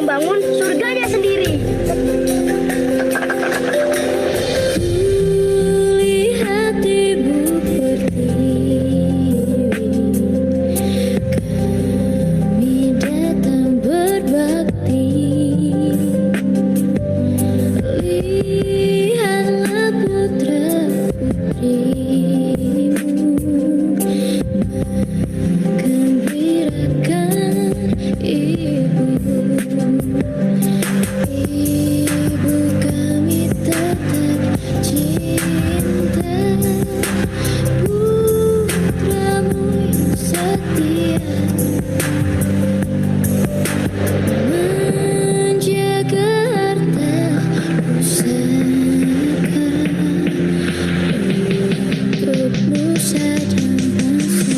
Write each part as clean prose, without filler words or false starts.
membangun surganya sendiri. Lihat ibu pertiwi, kami datang berbakti. Lihatlah putra putrimu, menggembirakan ibu. Ibu kami tetap cinta, putramu yang setia, menjaga harta pusaka untuk nusa dan bangsa.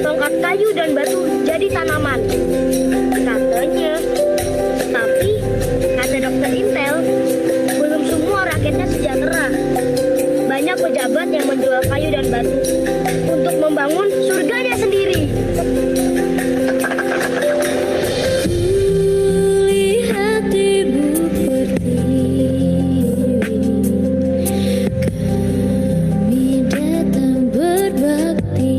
tongkat kayu dan batu jadi tanaman. Katanya, tapi kata dokter Intel, belum semua rakyatnya sejahtera. Banyak pejabat yang menjual kayu dan batu untuk membangun surganya sendiri. Lihat ibu pertiwi, kami datang berbakti.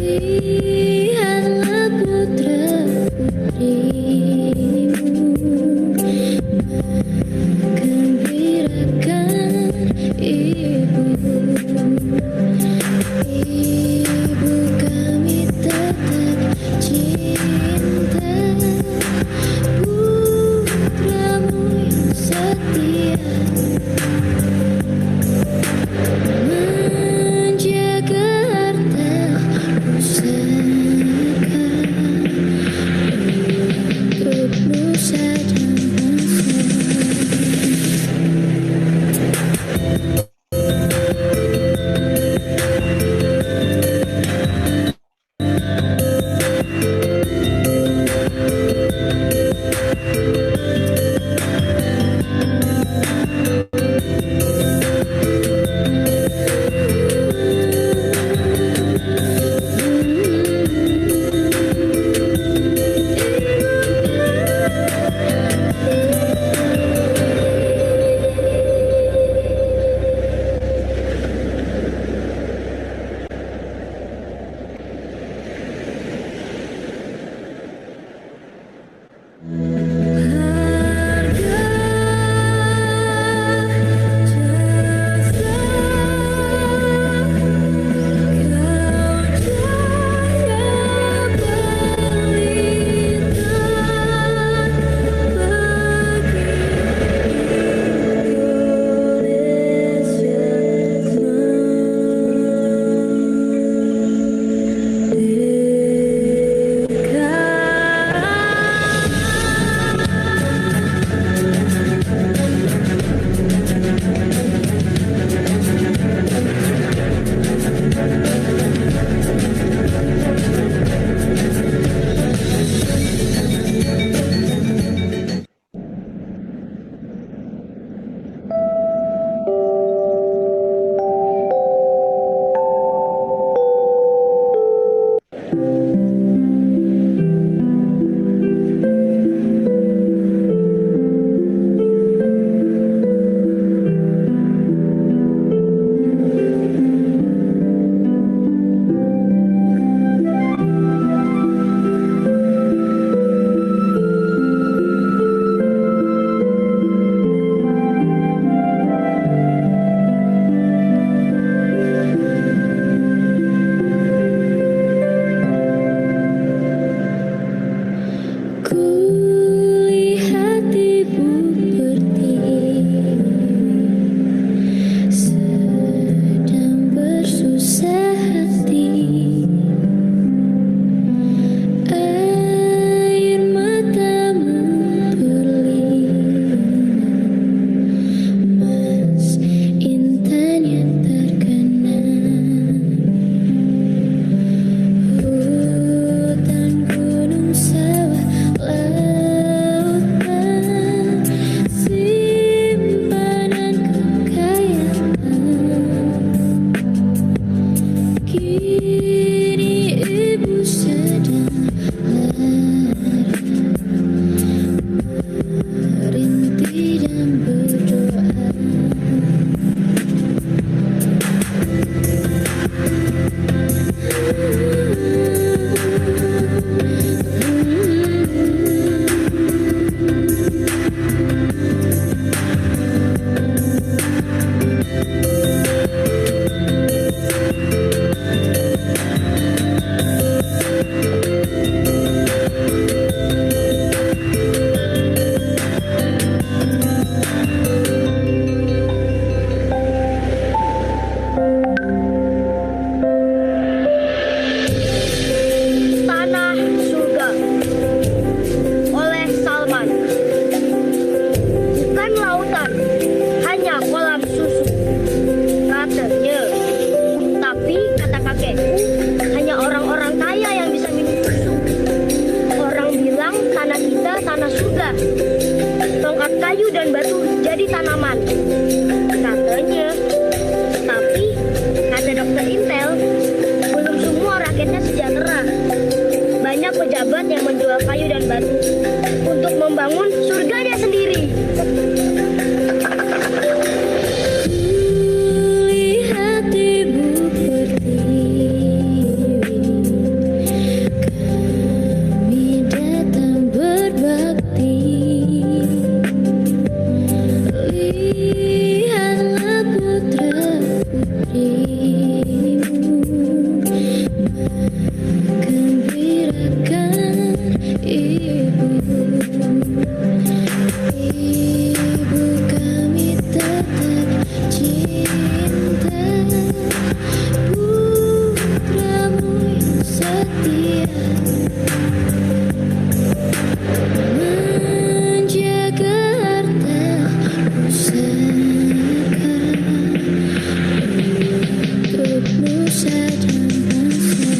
Lihatlah putra putrimu, menggembirakan ibu. putrimu, menggembirakan ibu. Ibu kami tetap cinta, putramu yang setia, menjaga harta pusaka untuk nusa dan bangsa.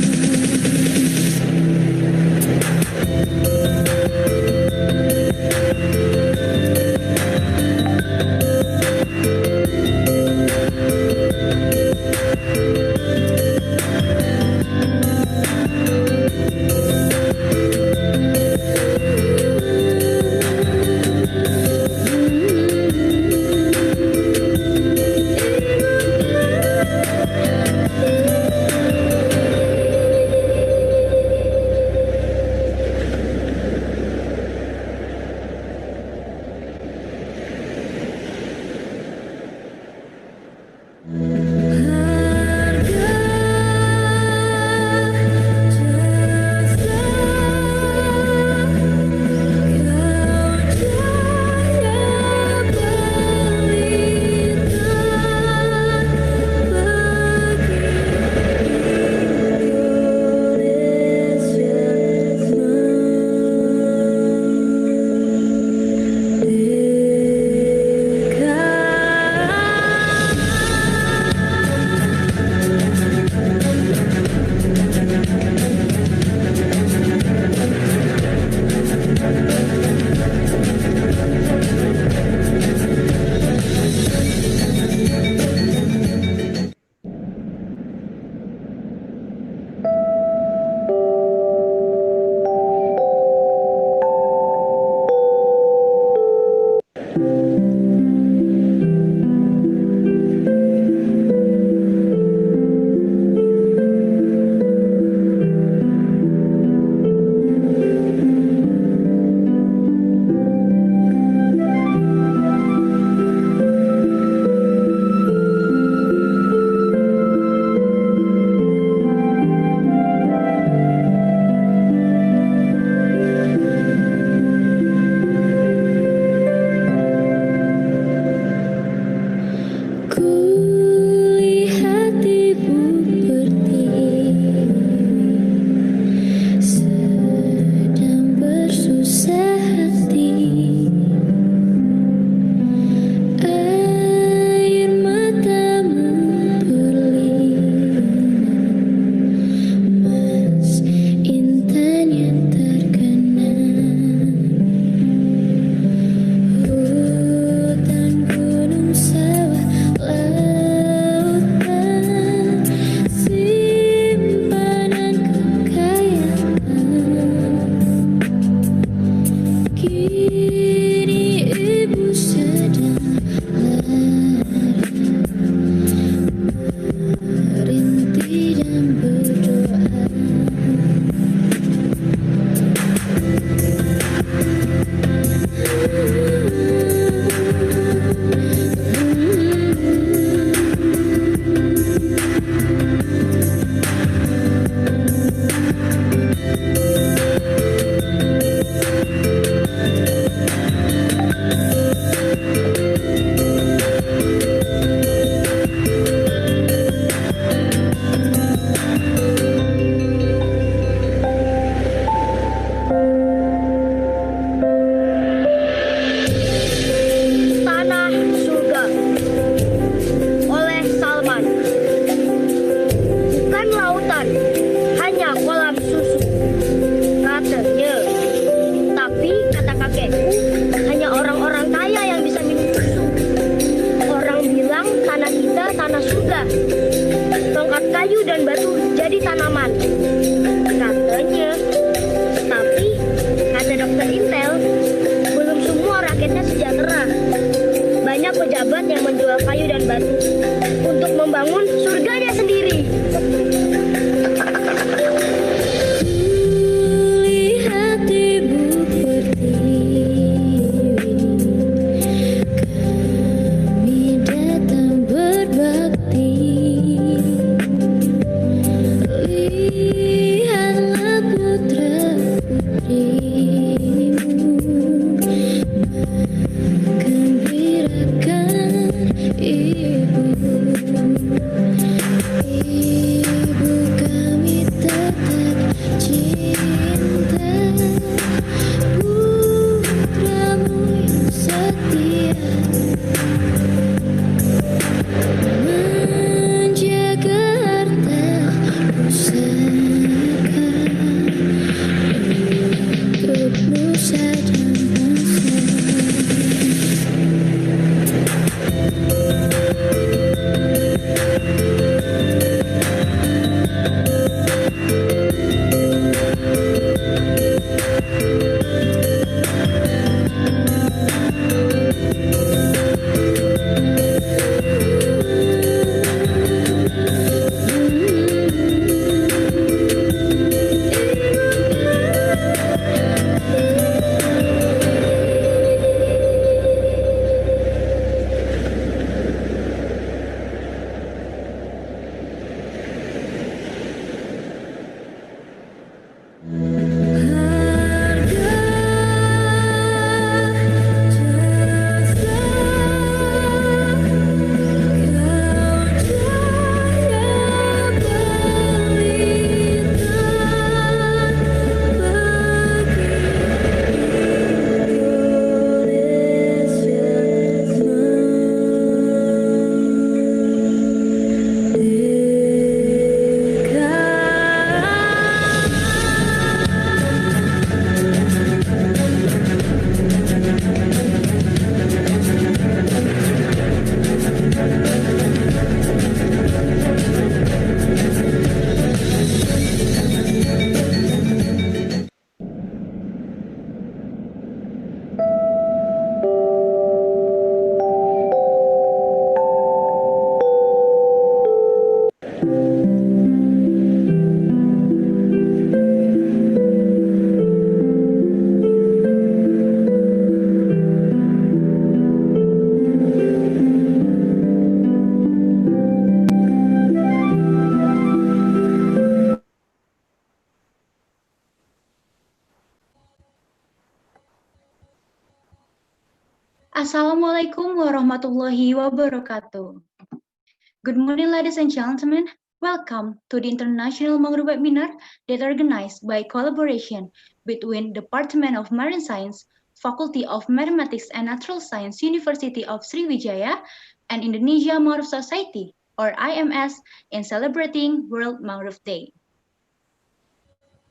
Kulihat ibu pertiwi sedang bersusah hati, air mata berlinang, mas intannya terkenang, hutan gunung sawah lautan, simpanan kekayaan. Kini ibu sedang merintih dan berdoa. Tanah Surga oleh Salman. Bukan lautan, hanya kolam susu, katanya. Tapi kata kakekku, hanya orang-orang kaya yang bisa minum susu. Orang bilang tanah kita tanah surga. Tongkat kayu dan batu jadi tanaman, katanya. Tapi kata dokter Intel, belum semua rakyatnya sejahtera. Banyak pejabat yang menjual kayu dan batu untuk membangun surganya sendiri. Kulihat ibu pertiwi, kami datang berbakti. Assalamualaikum warahmatullahi wabarakatuh. Good morning, ladies and gentlemen. Welcome to the International Mangrove Webinar that organized by collaboration between Department of Marine Science, Faculty of Mathematics and Natural Science, University of Sriwijaya, and Indonesia Mangrove Society, or IMS, in celebrating World Mangrove Day.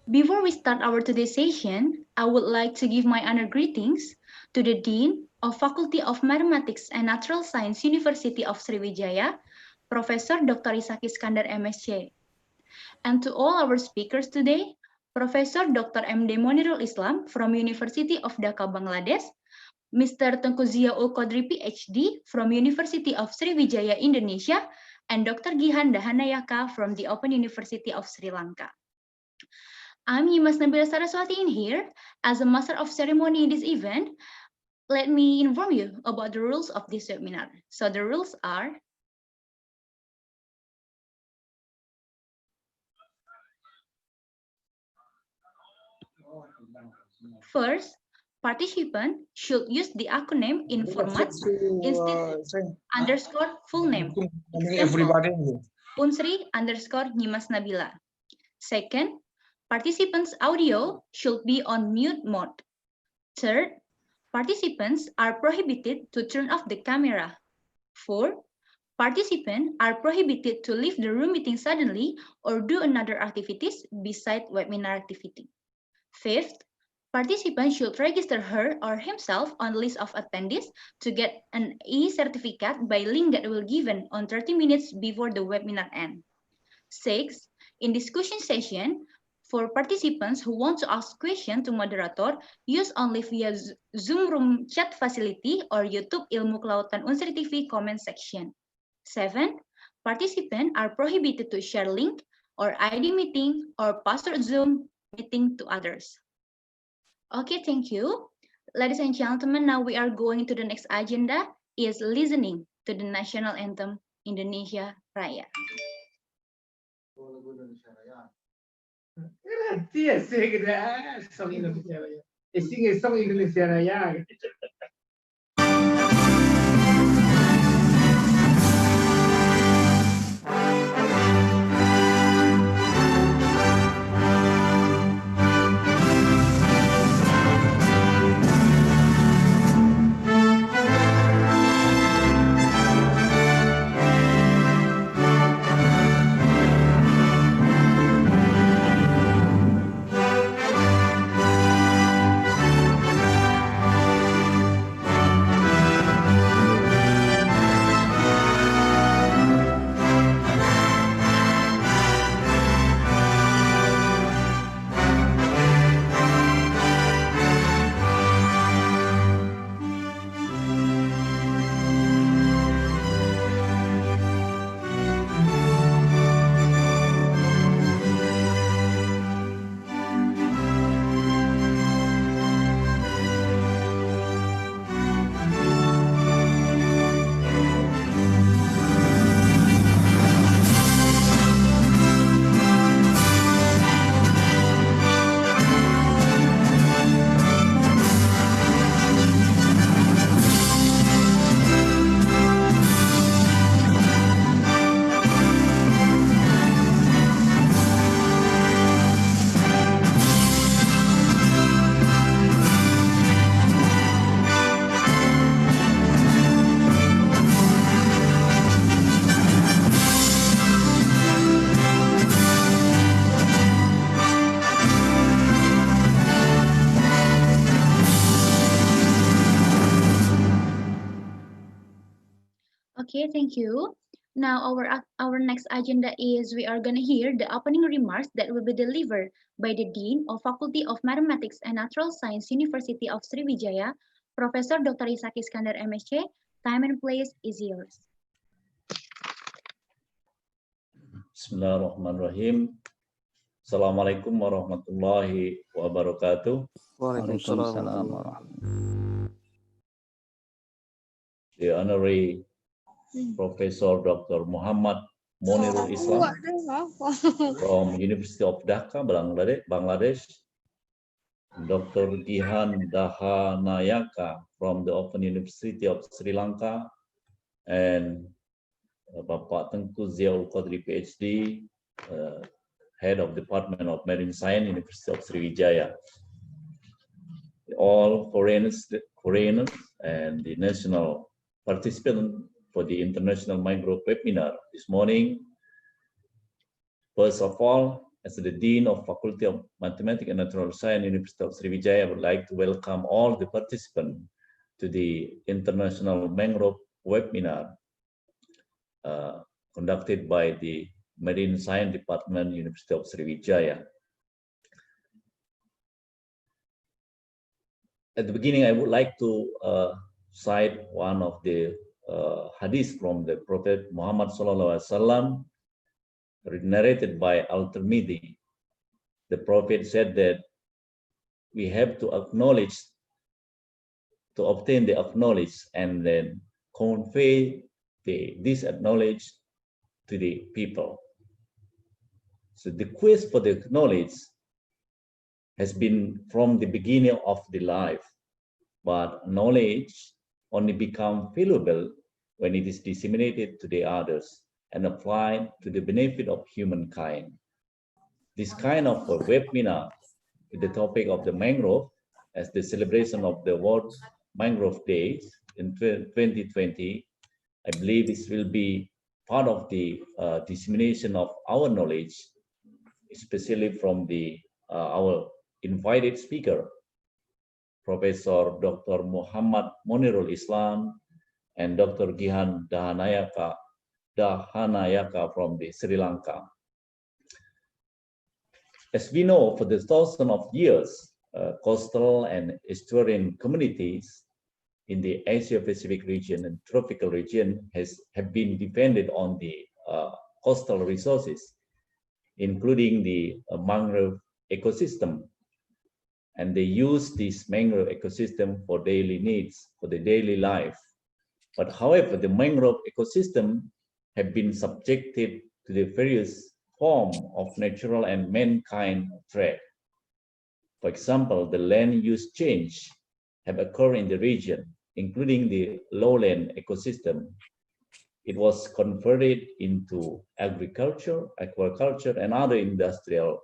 Before we start our today's session, I would like to give my honor greetings to the Dean of Faculty of Mathematics and Natural Science, University of Sriwijaya, Professor Dr. Isaki Iskandar MSc, and to all our speakers today, Professor Dr. M.D. Monirul Islam from University of Dhaka, Bangladesh, Mr. Tengku Ziaul Qadri PhD from University of Sriwijaya, Indonesia, and Dr. Gihan Dahanayaka from the Open University of Sri Lanka. I'm Yimas Nabila Saraswati in here as a master of ceremony in this event. Let me inform you about the rules of this webinar. So the rules are: first, participant should use the acronym in format institute underscore full name. Everybody. UNSRI underscore Nyimas Nabila. Second, participants' audio should be on mute mode. Third, participants are prohibited to turn off the camera. Fourth, participants are prohibited to leave the room meeting suddenly or do another activities beside webinar activity. Fifth, participants should register her or himself on the list of attendees to get an e-certificate by link that will be given on 30 minutes before the webinar end. Sixth, in discussion session, for participants who want to ask questions to moderator, use only via Zoom room chat facility or YouTube Ilmu Kelautan UNSRI TV comment section. 7. Participants are prohibited to share link or ID meeting or password Zoom meeting to others. Okay, thank you. Ladies and gentlemen, now we are going to the next agenda, is listening to the national anthem Indonesia Raya. Gracias, song Indonesia Raya. Sing a song Indonesia Raya. Okay, thank you. Now our next agenda is we are going to hear the opening remarks that will be delivered by the Dean of Faculty of Mathematics and Natural Science, University of Sriwijaya, Professor Dr. Isaki Iskandar MSc. Time and place is yours. Bismillahirrahmanirrahim. Assalamualaikum warahmatullahi wabarakatuh. Waalaikumsalam warahmatullahi. The Honorary Professor Dr. Muhammad Monirul Islam from University of Dhaka, Bangladesh, Dr. Gihan Dahanayaka from the Open University of Sri Lanka, and Bapak Tengku Ziaul Qadri PhD, Head of Department of Marine Science, University of Sriwijaya. All foreigners and the national participants for the International Mangrove Webinar this morning. First of all, as the Dean of Faculty of Mathematics and Natural Science, University of Sriwijaya, I would like to welcome all the participants to the International Mangrove Webinar conducted by the Marine Science Department, University of Sriwijaya. At the beginning, I would like to cite one of the hadith from the Prophet Muhammad SAW, narrated by Al-Tirmidhi. The Prophet said that we have to acknowledge, to obtain the acknowledge, and then convey this acknowledge to the people. So the quest for the knowledge has been from the beginning of the life, but knowledge only becomes valuable when it is disseminated to the others and applied to the benefit of humankind. This kind of a webinar with the topic of the mangrove as the celebration of the World Mangrove Day in 2020, I believe this will be part of the dissemination of our knowledge, especially from the our invited speaker, Professor Dr. Muhammad Monirul Islam and Dr. Gihan Dahanayaka from the Sri Lanka. As we know, for the thousands of years, coastal and estuarine communities in the Asia-Pacific region and tropical region have been dependent on the coastal resources, including the mangrove ecosystem. And they use this mangrove ecosystem for daily needs, for the daily life. But however, the mangrove ecosystem have been subjected to the various forms of natural and mankind threat. For example, the land use change have occurred in the region, including the lowland ecosystem. It was converted into agriculture, aquaculture, and other industrial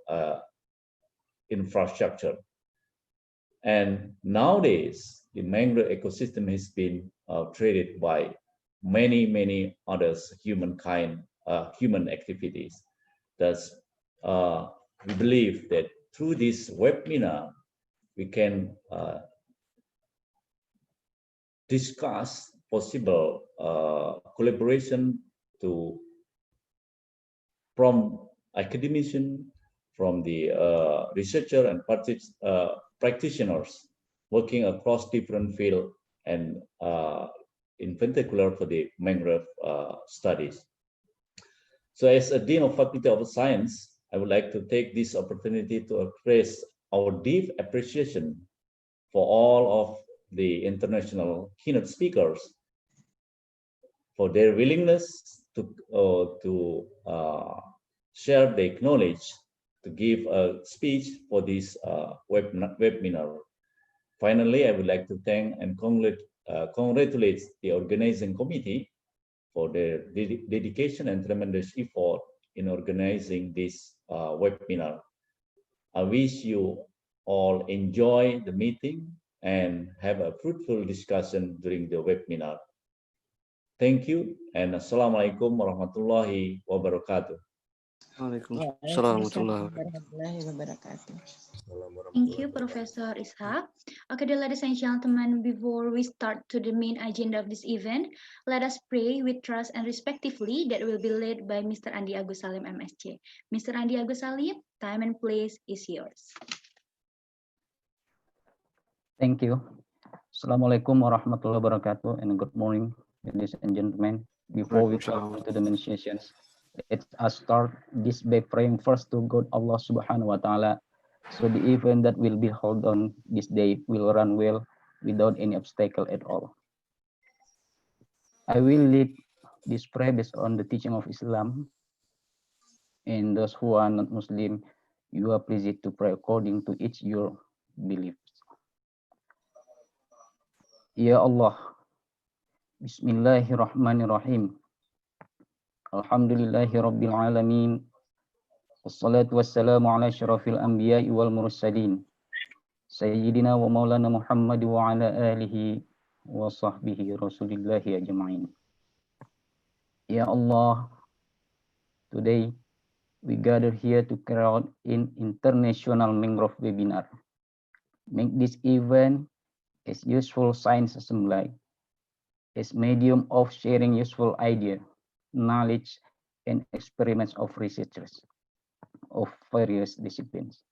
infrastructure. And nowadays, the mangrove ecosystem has been traded by many others human activities. Thus, we believe that through this webinar, we can discuss possible collaboration from academicians, from the researcher and practitioners working across different fields, and in particular for the mangrove studies. So as a Dean of Faculty of Science, I would like to take this opportunity to express our deep appreciation for all of the international keynote speakers for their willingness to share their knowledge, to give a speech for this webinar. Finally, I would like to thank and congratulate the organizing committee for their dedication and tremendous effort in organizing this webinar. I wish you all enjoy the meeting and have a fruitful discussion during the webinar. Thank you, and Assalamualaikum warahmatullahi wabarakatuh. Waalaikumsalam warahmatullahi wabarakatuh. Thank you, Professor Ishak. Okay, dear ladies and gentlemen, before we start to the main agenda of this event, let us pray with trust and respectively that will be led by Mr. Andi Agus Salim, MSc. Mr. Andi Agus Salim, time and place is yours. Thank you. Assalamualaikum warahmatullahi wabarakatuh, and good morning, ladies and gentlemen. Before we come to the main sessions, let us start this by praying first to God Allah Subhanahu wa Ta'ala, so the event that will be held on this day will run well without any obstacle at all. I will lead this prayer based on the teaching of Islam, and those who are not Muslim, you are pleased to pray according to each your beliefs. Ya Allah, Bismillahirrahmanirrahim. Alhamdulillahi Rabbil Alamin. Wassalatu wassalamu ala syarafil anbiya'i wal mursalin. Sayyidina wa maulana Muhammad wa ala alihi wa sahbihi rasulillahi ajma'in. Ya Allah, today we gather here to carry out an international mangrove webinar. Make this event as useful science assembly, as medium of sharing useful idea, knowledge, and experiments of researchers of various disciplines.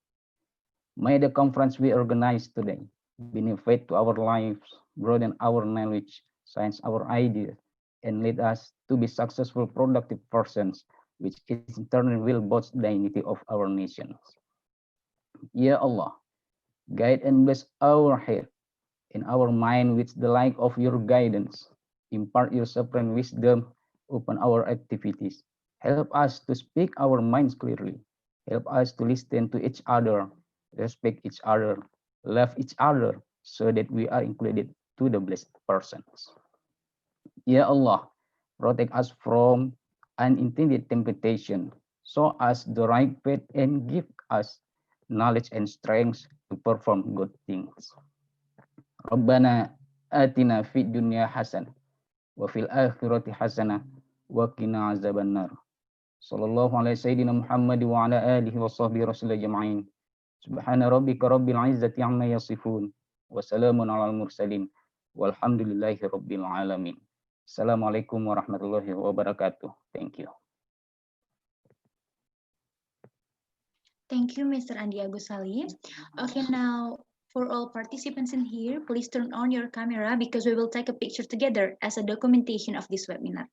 May the conference we organize today benefit to our lives, broaden our knowledge, science our ideas, and lead us to be successful, productive persons, which in turn will boost the dignity of our nations. Ya Allah, guide and bless our head and our mind with the light of your guidance. Impart your sovereign wisdom upon our activities. Help us to speak our minds clearly. Help us to listen to each other, respect each other, love each other, so that we are included to the blessed persons. Ya Allah, protect us from unintended temptation, show us the right path, and give us knowledge and strength to perform good things. Rabbana atina fid dunya hasanah wa fil akhirati hasanah wa qina azabannar. Sallallahu alaihi sayyidina Muhammad wa ala alihi wa sahbihi rasulillah jama'in. Subhana rabbika rabbil izzati amma yasifun wa salamun alal mursalin walhamdulillahi rabbil alamin. Assalamualaikum warahmatullahi wabarakatuh. Thank you. Thank you, Mr. Andi Agus Salim. Okay, now for all participants in here, please turn on your camera because we will take a picture together as a documentation of this webinar.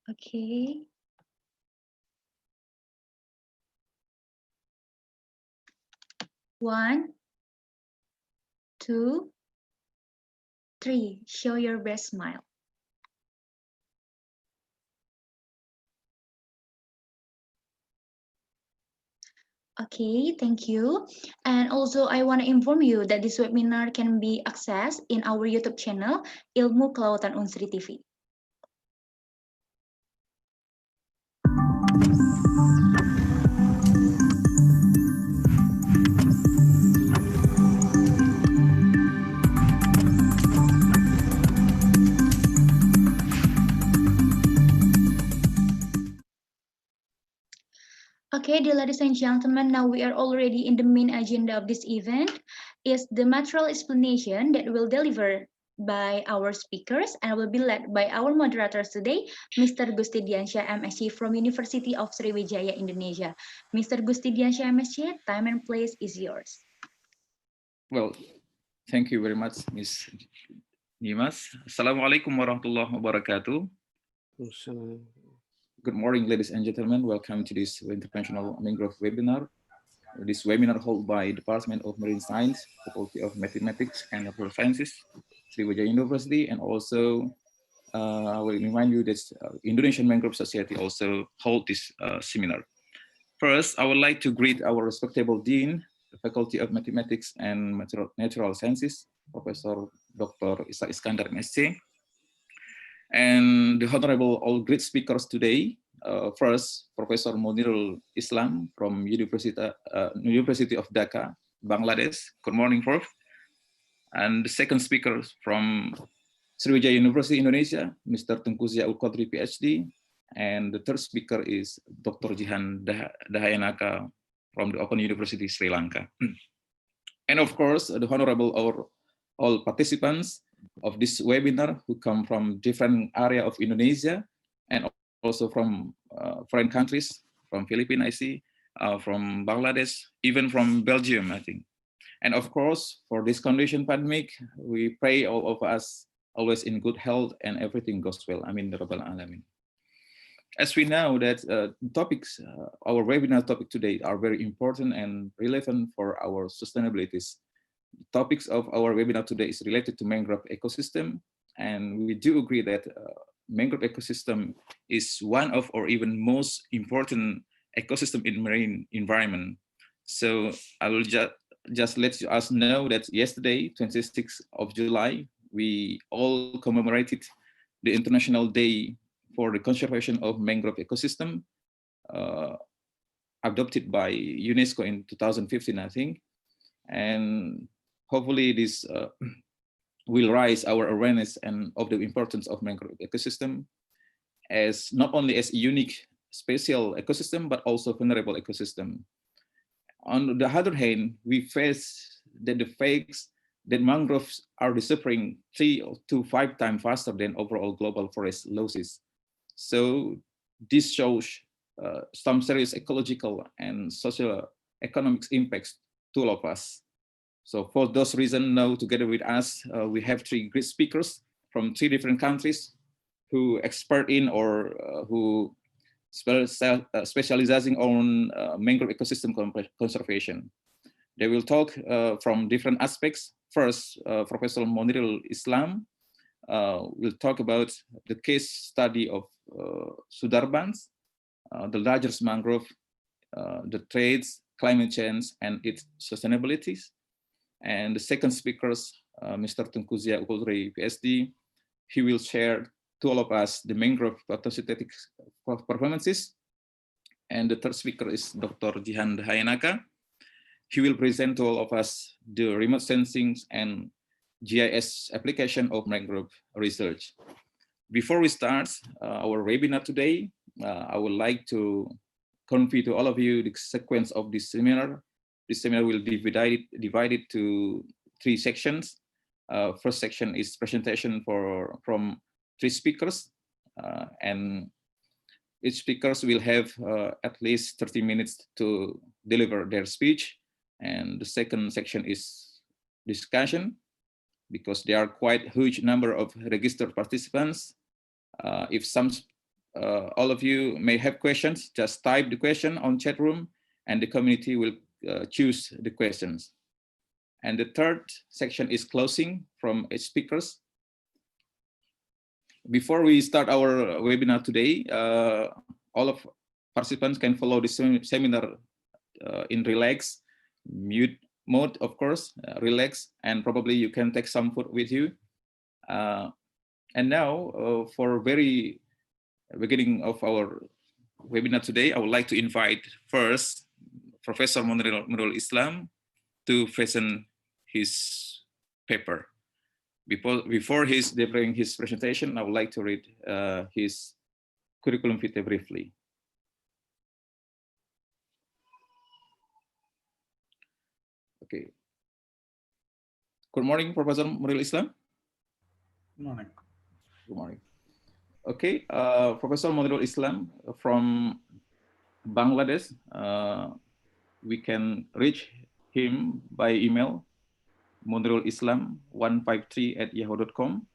Okay. One, two, three. Show your best smile. Okay, thank you. And also I want to inform you that this webinar can be accessed in our YouTube channel, Ilmu Kelautan UNSRI TV. Okay, dear ladies and gentlemen, now we are already in the main agenda of this event, is the material explanation that will deliver by our speakers and will be led by our moderators today, Mr. Gusti Diansyah MSc from University of Sriwijaya, Indonesia. Mr. Gusti Diansyah MSc, time and place is yours. Well, thank you very much, Ms. Nimas. Assalamualaikum warahmatullahi wabarakatuh. Good morning, ladies and gentlemen. Welcome to this International Mangrove Webinar. This webinar held by Department of Marine Science, Faculty of Mathematics and Natural Sciences, Sriwijaya University, and also I will remind you that Indonesian Mangrove Society also hold this seminar. First, I would like to greet our respectable Dean, the Faculty of Mathematics and Natural Sciences, Professor Dr. Isa Iskandar, MSc, and the honorable all great speakers today. First, Professor Monirul Islam from University of Dhaka, Bangladesh. Good morning, Prof. And the second speaker from Sriwijaya University, Indonesia, Mr. Tengku Ziaul Qadri, PhD. And the third speaker is Dr. Jihan Dahayanaka from the Open University, Sri Lanka. And of course, the honorable all participants of this webinar who come from different area of Indonesia and also from foreign countries, from Philippines, I see, from Bangladesh, even from Belgium, I think. And of course, for this condition pandemic, we pray all of us always in good health and everything goes well. Amin ya rabbal alamin. As we know that topics, our webinar topic today are very important and relevant for our sustainability topics of our webinar today is related to mangrove ecosystem, and we do agree that mangrove ecosystem is one of or even most important ecosystem in marine environment. So I will just let us know that yesterday, 26th of July, we all commemorated the International Day for the Conservation of Mangrove Ecosystem, adopted by UNESCO in 2015, I think. And hopefully this will raise our awareness and of the importance of mangrove ecosystem as not only as a unique special ecosystem, but also vulnerable ecosystem. On the other hand, we face that the facts that mangroves are disappearing 3 to 5 times faster than overall global forest losses. So this shows some serious ecological and socio-economic impacts to all of us. So for those reasons, now together with us, we have 3 great speakers from 3 different countries who expert in or who specializing on mangrove ecosystem conservation. They will talk from different aspects. First, Professor Monirul Islam will talk about the case study of Sundarbans, the largest mangrove, the trades, climate change, and its sustainabilities. And the second speaker, Mr. Tengku Zia Ulri, PhD, he will share to all of us the mangrove photosynthetic performances. And the third speaker is Dr. Jihan Hayanaka. He will present to all of us the remote sensing and GIS application of mangrove research. Before we start our webinar today, I would like to convey to all of you the sequence of this seminar. This seminar will be divided to 3 sections. First section is presentation from 3 speakers, and each speakers will have at least 30 minutes to deliver their speech. And the second section is discussion, because there are quite a huge number of registered participants. If all of you may have questions, just type the question on chat room and the community will choose the questions. And the third section is closing from each speakers. Before we start our webinar today, all of participants can follow the seminar in relax, mute mode, of course, relax, and probably you can take some food with you. And now, for very beginning of our webinar today, I would like to invite first Professor Monirul Islam to present his paper. Before he's delivering his presentation, I would like to read his curriculum vitae briefly. Okay. Good morning, Professor Monirul Islam. Good morning. Good morning. Okay, Professor Monirul Islam from Bangladesh. We can reach him by email, monirulislam153@yahoo.com.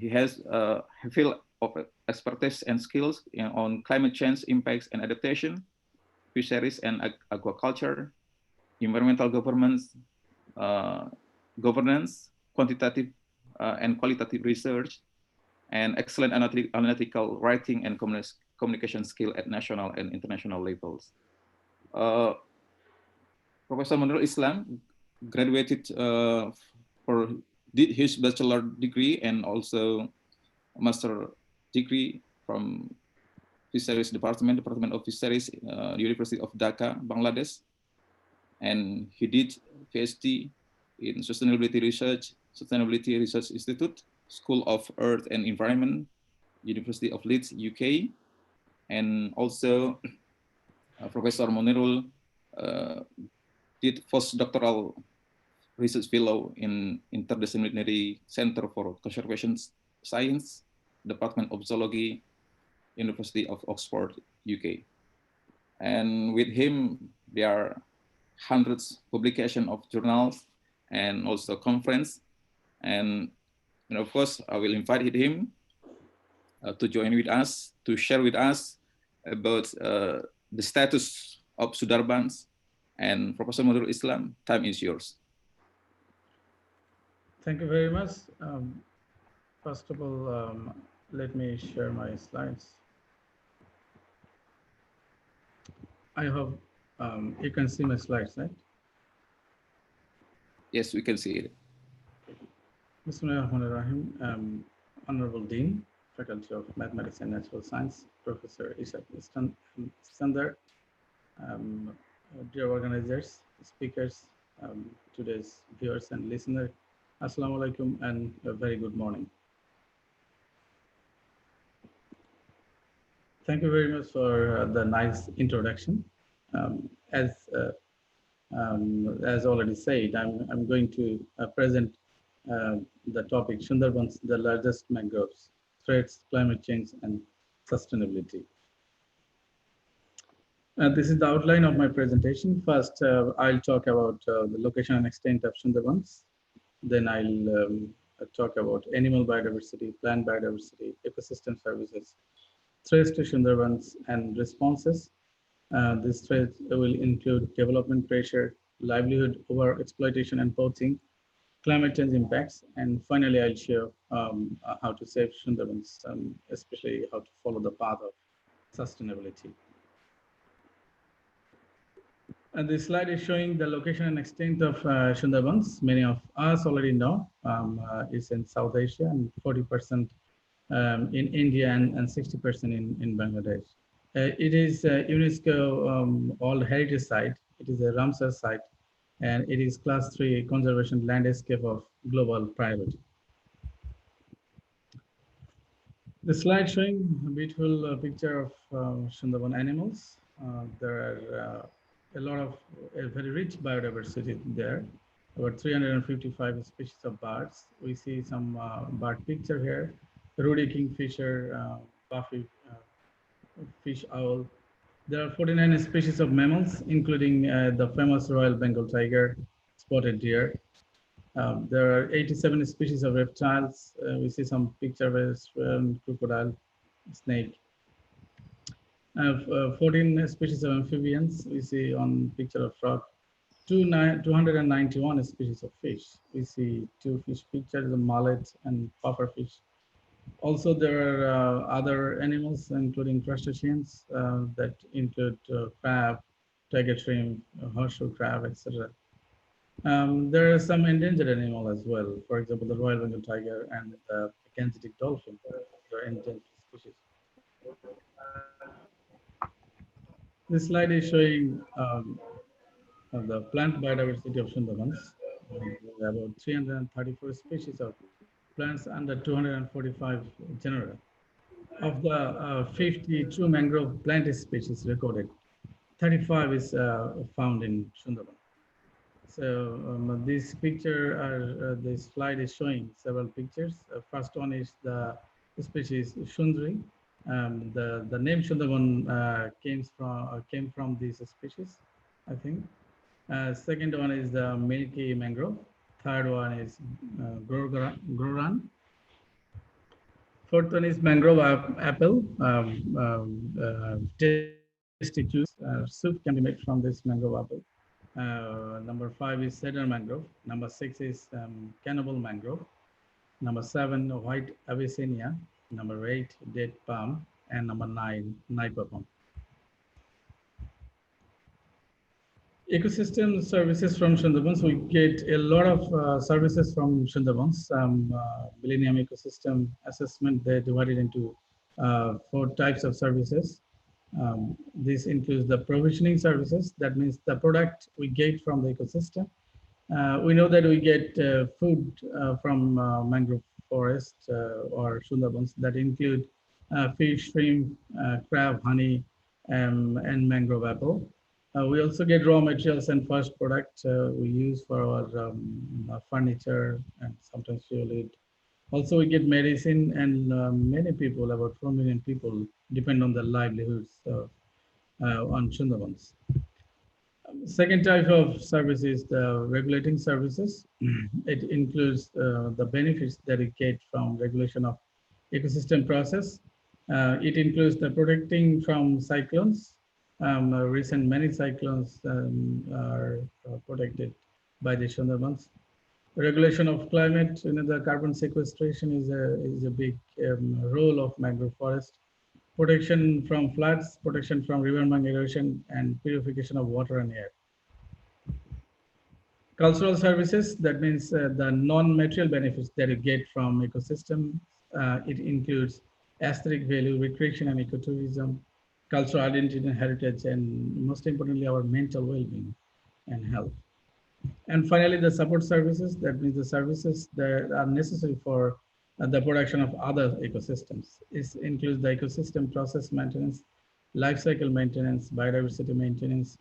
He has a field of expertise and skills on climate change impacts and adaptation, fisheries and aquaculture, environmental governance, quantitative and qualitative research, and excellent analytical writing and communication skill at national and international levels. Professor Monirul Islam graduated did his bachelor degree and also master degree from Fisheries Department of Fisheries, University of Dhaka, Bangladesh. And he did PhD in Sustainability Research Institute, School of Earth and Environment, University of Leeds, UK. And also Professor Monirul did postdoctoral research fellow in Interdisciplinary Center for Conservation Science, Department of Zoology, University of Oxford, UK. And with him, there are hundreds publication of journals and also conference. And of course, I will invite him to join with us, to share with us about the status of Sundarbans. And Professor Monirul Islam, time is yours. Thank you very much. First of all, let me share my slides. I hope you can see my slides, right? Yes, we can see it. Bismillahirrahmanirrahim. Honorable Dean, Faculty of Mathematics and Natural Science, Professor Ishak Iskandar, dear organizers, speakers, today's viewers and listeners, Assalamu alaikum and a very good morning. Thank you very much for the nice introduction. As already said, I'm going to present the topic Sundarbans, the largest mangroves, threats, climate change, and sustainability. This is the outline of my presentation. First, I'll talk about the location and extent of Sundarbans. Then I'll talk about animal biodiversity, plant biodiversity, ecosystem services, threats to Sundarbans, and responses. These threats will include development pressure, livelihood over exploitation and poaching, climate change impacts, and finally I'll share how to save Sundarbans, especially how to follow the path of sustainability. And this slide is showing the location and extent of Sundarbans. Many of us already know it's in South Asia and 40% in India and 60% in Bangladesh. It is a UNESCO World Heritage Site. It is a Ramsar site, and it is Class 3 conservation landscape of global priority. The slide showing a beautiful picture of Sundarban animals. There are a lot of a very rich biodiversity there. About 355 species of birds. We see some bird picture here. Ruddy kingfisher, buffy fish owl. There are 49 species of mammals, including the famous Royal Bengal tiger, spotted deer. There are 87 species of reptiles. We see some pictures of crocodile, snake. 14 species of amphibians. We see on picture of frog. 291 species of fish. We see two fish pictures, the mullet and puffer fish. Also, there are other animals, including crustaceans that include crab, tiger shrimp, horseshoe crab, etc. There are some endangered animals as well. For example, the Royal Bengal tiger and the Gangetic dolphin. They are endangered species. This slide is showing the plant biodiversity of Sundarbans. There are about 334 species of plants under 245 genera. Of the 52 mangrove plant species recorded, 35 is found in Sundarban. So this picture, this slide is showing several pictures. First one is the species Shundri. The name Sundarban came from this species, I think. Second one is the Milky mangrove. Third one is Groran. Fourth one is mangrove apple. Tasty juice, soup can be made from this mangrove apple. Number 5 is cedar mangrove. Number 6 is cannibal mangrove. Number 7, white avicennia. Number 8, date palm. And number 9, nipa palm. Ecosystem services from Sundarbans. We get a lot of services from Sundarbans. Millennium Ecosystem Assessment, they divided into 4 types of services. This includes the provisioning services. That means the product we get from the ecosystem. We know that we get food from mangrove forest or Sundarbans that include fish, shrimp, crab, honey, and mangrove apple. We also get raw materials and first product we use for our furniture and sometimes fuel. Also, we get medicine, and many people, about 4 million people, depend on their livelihoods on Sundarbans. Second type of service is the regulating services. It includes the benefits that we get from regulation of ecosystem process. It includes the protecting from cyclones. Recent many cyclones are protected by the Sundarbans. Regulation of climate, the carbon sequestration is a big role of mangrove forest. Protection from floods, protection from riverbank erosion, and purification of water and air. Cultural services, that means the non-material benefits that you get from ecosystem. It includes aesthetic value, recreation and ecotourism, cultural identity and heritage, and most importantly, our mental well-being and health. And finally, the support services, that means the services that are necessary for the production of other ecosystems. It includes the ecosystem process maintenance, life cycle maintenance, biodiversity maintenance.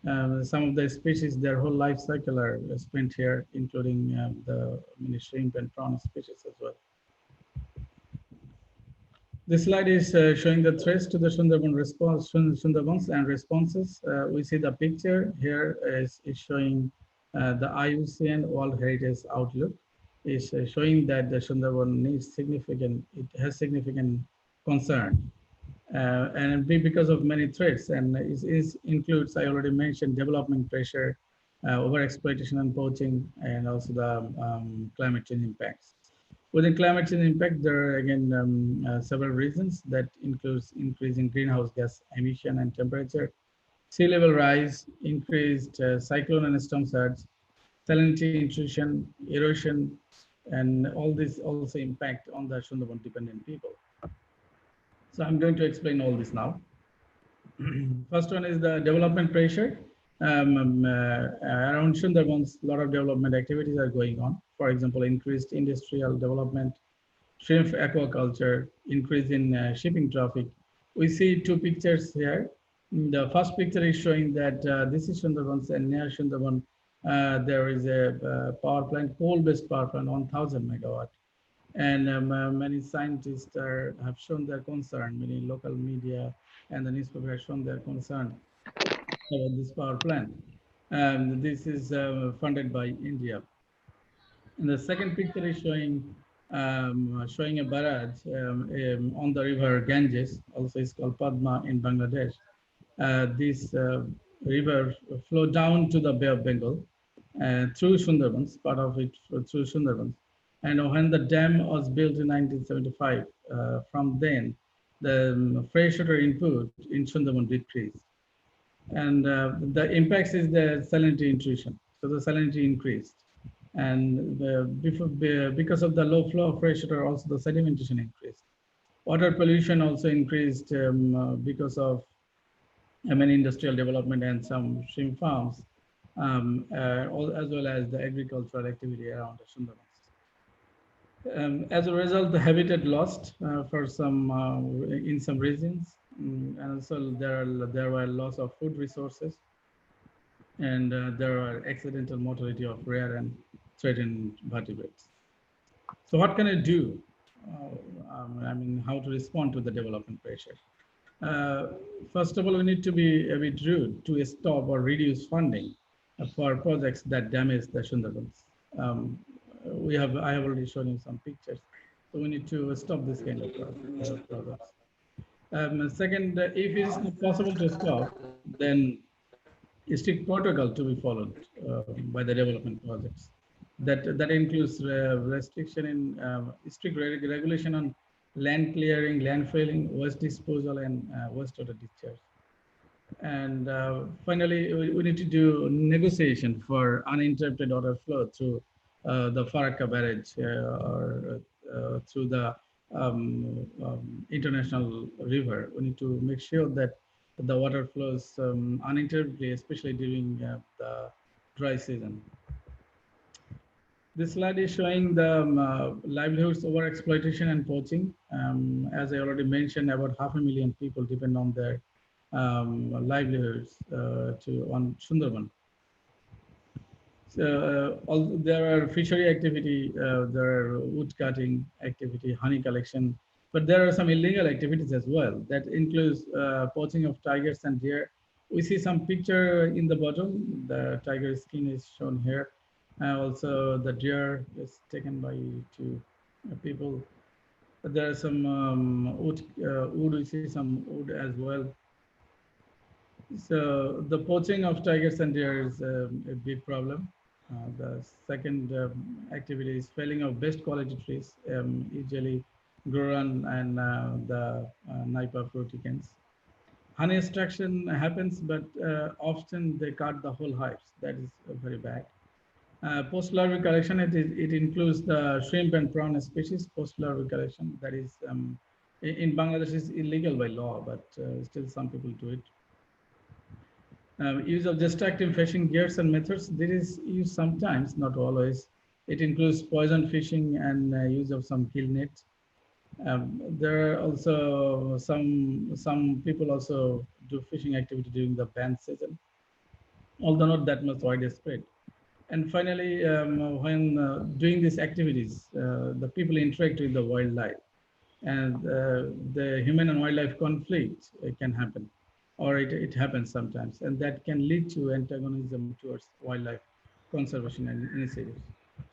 Some of the species, their whole life cycle are spent here, including the shrimp and prawn species as well. This slide is showing the threats to the Sundarban response, Sundarbans and responses. We see the picture here is showing the IUCN World Heritage Outlook is showing that the Sundarban needs significant, it has significant concern. And because of many threats, and it includes, I already mentioned, development pressure, overexploitation and poaching, and also the climate change impacts. Within climate change impact, there are again several reasons that includes increasing greenhouse gas emission and temperature, sea level rise, increased cyclone and storm surge, salinity intrusion, erosion, and all this also impact on the Sundarban dependent people. So I'm going to explain all this now. First one is the development pressure. Around Sundarbans, a lot of development activities are going on. For example, increased industrial development, shrimp aquaculture, increase in shipping traffic. We see two pictures here. The first picture is showing that this is Sundarbans, and near Sundarban, there is a power plant, coal-based power plant, 1,000 megawatt. And many scientists have shown their concern, many local media and the newspaper have shown their concern about this power plant. This is funded by India. And the second picture is showing a barrage on the river Ganges, also is called Padma in Bangladesh. This river flow down to the Bay of Bengal through Sundarbans, part of it through Sundarbans. And when the dam was built in 1975, from then, the freshwater input in Sundarban decreased. And the impacts is the salinity intrusion. So the salinity increased. And because of the low flow of freshwater, also the sedimentation increased. Water pollution also increased because of many industrial development and some shrimp farms, as well as the agricultural activity around the Sundarbans. As a result, the habitat lost for some in some regions, and also there were loss of food resources, and there are accidental mortality of rare and threatened vertebrates. So what can I do? I mean, how to respond to the development pressure? First of all, we need to be a bit rude to stop or reduce funding for projects that damage the Sundarbans. I have already shown you some pictures. So we need to stop this kind of projects. Second, if it is not possible to stop, then a strict protocol to be followed by the development projects. That includes restriction in strict regulation on land clearing, land filling, waste disposal, and wastewater discharge. And finally, we need to do negotiation for uninterrupted water flow through the Farakka barrage or through the international river. We need to make sure that the water flows uninterruptedly, especially during the dry season. This slide is showing the livelihoods over exploitation and poaching. As I already mentioned, about 500,000 people depend on their livelihoods on Sundarban. So there are fishery activity, there are wood cutting activity, honey collection, but there are some illegal activities as well. That includes poaching of tigers and deer. We see some picture in the bottom. The tiger skin is shown here. Also, the deer is taken by two people. But there are some wood. We see some wood as well. So the poaching of tigers and deer is a big problem. The second activity is felling of best quality trees, usually Goran and the Naipa fruticans. Honey extraction happens, but often they cut the whole hives. That is very bad. Post-larval collection, it includes the shrimp and prawn species. Post-larval collection, that is, in Bangladesh is illegal by law, but still some people do it. Use of destructive fishing gears and methods. This is used sometimes, not always. It includes poison fishing and use of some kill nets. There are also some people also do fishing activity during the ban season, although not that much widespread. And finally, when doing these activities, the people interact with the wildlife, and the human and wildlife conflict can happen, or it happens sometimes, and that can lead to antagonism towards wildlife conservation and initiatives.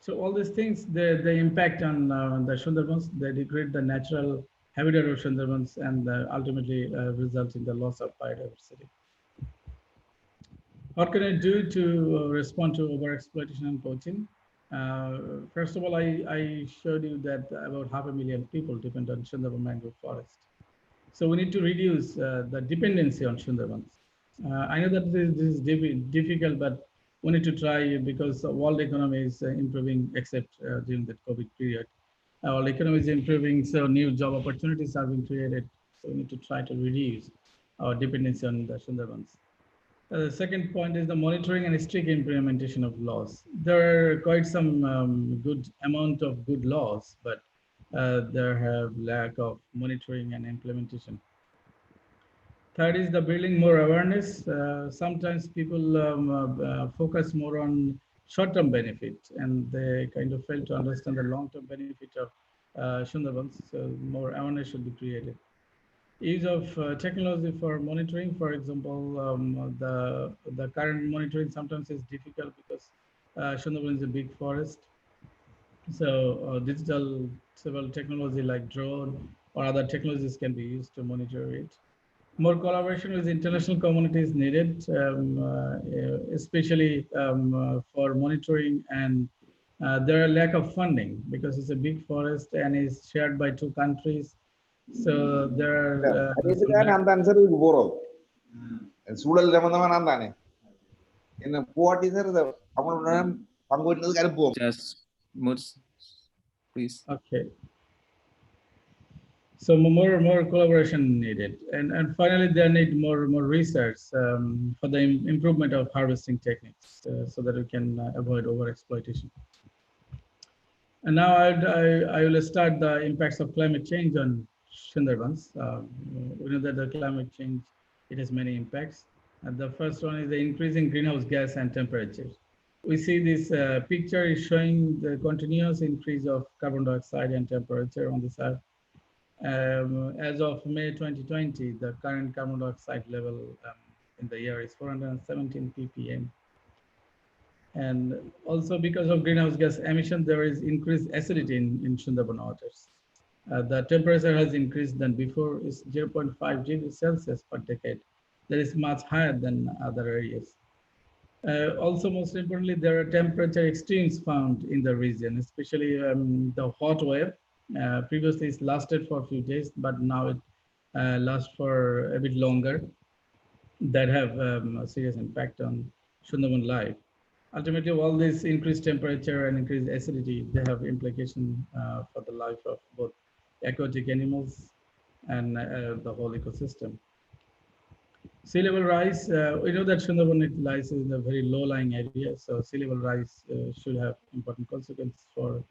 So all these things, they impact on the Sundarbans. They degrade the natural habitat of Sundarbans and ultimately result in the loss of biodiversity. What can I do to respond to overexploitation and poaching? First of all, I showed you that about 500,000 people depend on Sundarban mangrove forest. So we need to reduce the dependency on Sundarbans. I know that this is difficult, but we need to try, because the world economy is improving, except during the COVID period. Our economy is improving, so new job opportunities are being created. So we need to try to reduce our dependency on the Sundarbans. The second point is the monitoring and strict implementation of laws. There are quite some good amount of good laws, but there have lack of monitoring and implementation. Third is the building more awareness. Sometimes people focus more on short-term benefit, and they kind of fail to understand the long-term benefit of Sundarbans. So more awareness should be created. Use of technology for monitoring, for example, the current monitoring sometimes is difficult because Sundarban is a big forest. So digital several technology like drone or other technologies can be used to monitor it. More collaboration with international community is needed, especially for monitoring, and there are lack of funding because it's a big forest and is shared by 2 countries. So there are Just moods, please. Okay. So more collaboration needed, and finally there need more research for the improvement of harvesting techniques, so that we can avoid overexploitation. And now I will start the impacts of climate change on Sundarbans. We know that the climate change, it has many impacts. And the first one is the increasing greenhouse gas and temperature. We see this picture is showing the continuous increase of carbon dioxide and temperature on this earth. As of May 2020, the current carbon dioxide level in the year is 417 ppm. And also because of greenhouse gas emission, there is increased acidity in Sundarban waters. The temperature has increased than before. Is 0.5 degrees Celsius per decade. That is much higher than other areas. Also, most importantly, there are temperature extremes found in the region, especially the hot wave. Previously, it lasted for a few days, but now it lasts for a bit longer. That have a serious impact on Sundarban life. Ultimately, all this increased temperature and increased acidity, they have implication for the life of both aquatic animals and the whole ecosystem. Sea level rise, we know that Sundarban lies in a very low-lying area, so sea level rise should have important consequences for